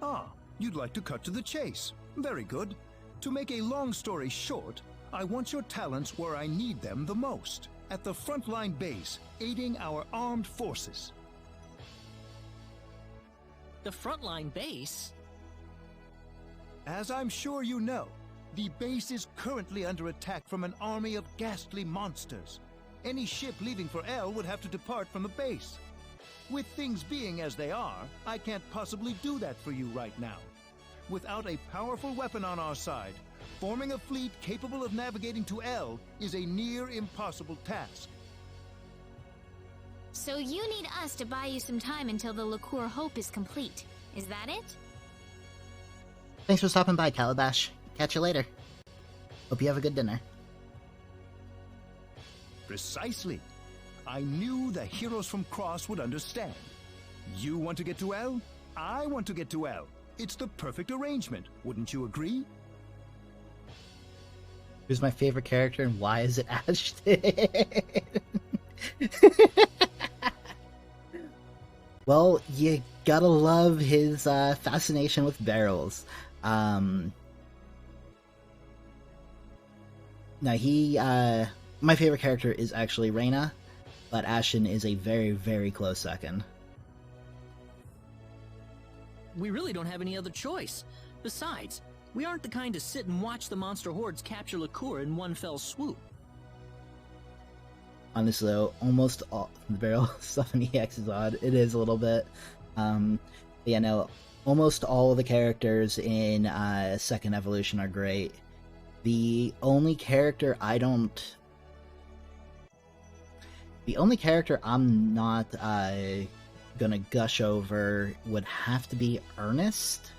Ah, you'd like to cut to the chase. Very good. To make a long story short, I want your talents where I need them the most. At the frontline base, aiding our armed forces. The frontline base? As I'm sure you know, the base is currently under attack from an army of ghastly monsters. Any ship leaving for L would have to depart from the base. With things being as they are, I can't possibly do that for you right now. Without a powerful weapon on our side, forming a fleet capable of navigating to L is a near impossible task. So you need us to buy you some time until the Laceur Hope is complete. Is that it? Thanks for stopping by, Calabash. Catch you later. Hope you have a good dinner. Precisely. I knew the heroes from Cross would understand. You want to get to L? I want to get to L. It's the perfect arrangement, wouldn't you agree? Who's my favorite character and why is it Ashton? Well, you gotta love his fascination with barrels. Now my favorite character is actually Reyna, but Ashton is a very, very close second. We really don't have any other choice. Besides, we aren't the kind to sit and watch the monster hordes capture Laceur in one fell swoop. Honestly, though, almost all the barrel stuff in EX is odd. It is a little bit. Yeah, no, almost all of the characters in Second Evolution are great. The only character I'm not gonna gush over would have to be Ernest.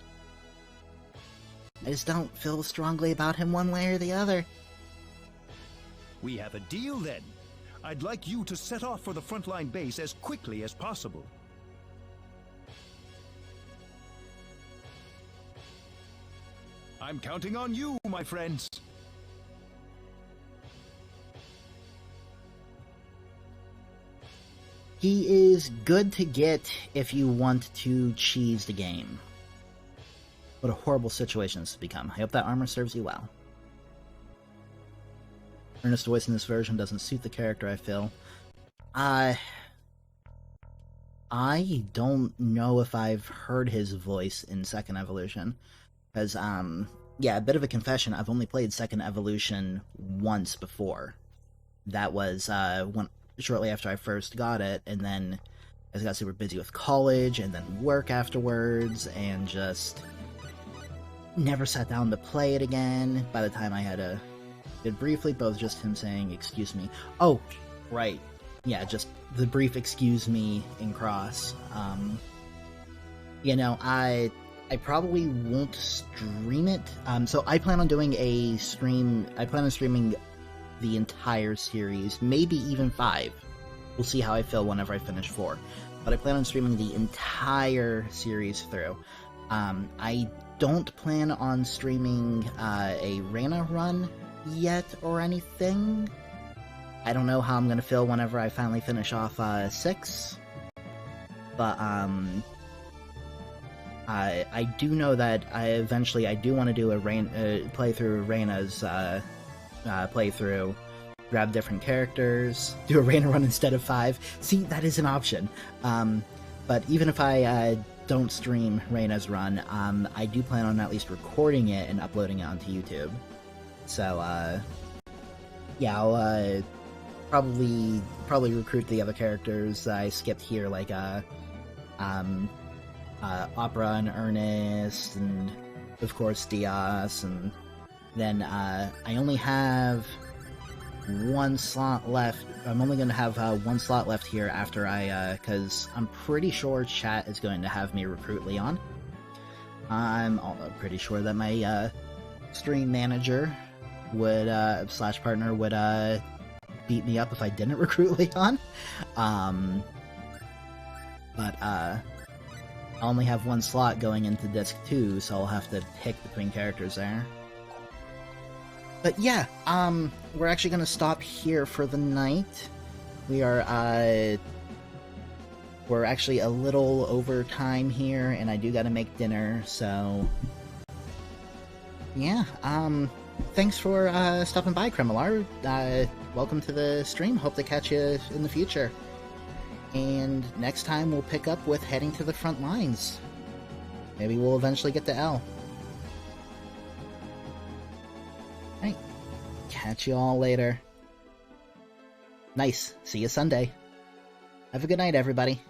I just don't feel strongly about him one way or the other. We have a deal then. I'd like you to set off for the frontline base as quickly as possible. I'm counting on you, my friends. He is good to get if you want to cheese the game. What a horrible situation this has become. I hope that armor serves you well. Ernest's voice in this version doesn't suit the character, I feel. I don't know if I've heard his voice in Second Evolution. Because, yeah, a bit of a confession, I've only played Second Evolution once before. That was shortly after I first got it, and then I got super busy with college, and then work afterwards, and just never sat down to play it again. By the time I did briefly, but it was just him saying, excuse me. Oh, right. Yeah, just the brief excuse me in Cross. You know, I probably won't stream it. So I plan on doing a stream. I plan on streaming the entire series, maybe even 5. We'll see how I feel whenever I finish 4. But I plan on streaming the entire series through. I don't plan on streaming a Reyna run yet or anything. I don't know how I'm gonna feel whenever I finally finish off 6. But I do know that I do want to do a playthrough Reyna's playthrough, grab different characters, do a Reyna run instead of 5. See, that is an option. But even if I don't stream Reyna's run, I do plan on at least recording it and uploading it onto YouTube. So, yeah, I'll probably recruit the other characters I skipped here, like Opera and Ernest, and of course Diaz, and then I only have one slot left. I'm only going to have one slot left here after because I'm pretty sure chat is going to have me recruit Leon. I'm pretty sure that my stream manager would slash partner would beat me up if I didn't recruit Leon. But I only have one slot going into disc 2, so I'll have to pick between characters there. But yeah, we're actually gonna stop here for the night. We are we're actually a little over time here, and I do gotta make dinner, so yeah, thanks for stopping by, Kremlar. Welcome to the stream. Hope to catch you in the future. And next time we'll pick up with heading to the front lines. Maybe we'll eventually get to L. Right. Catch you all later. Nice. See you Sunday. Have a good night, everybody.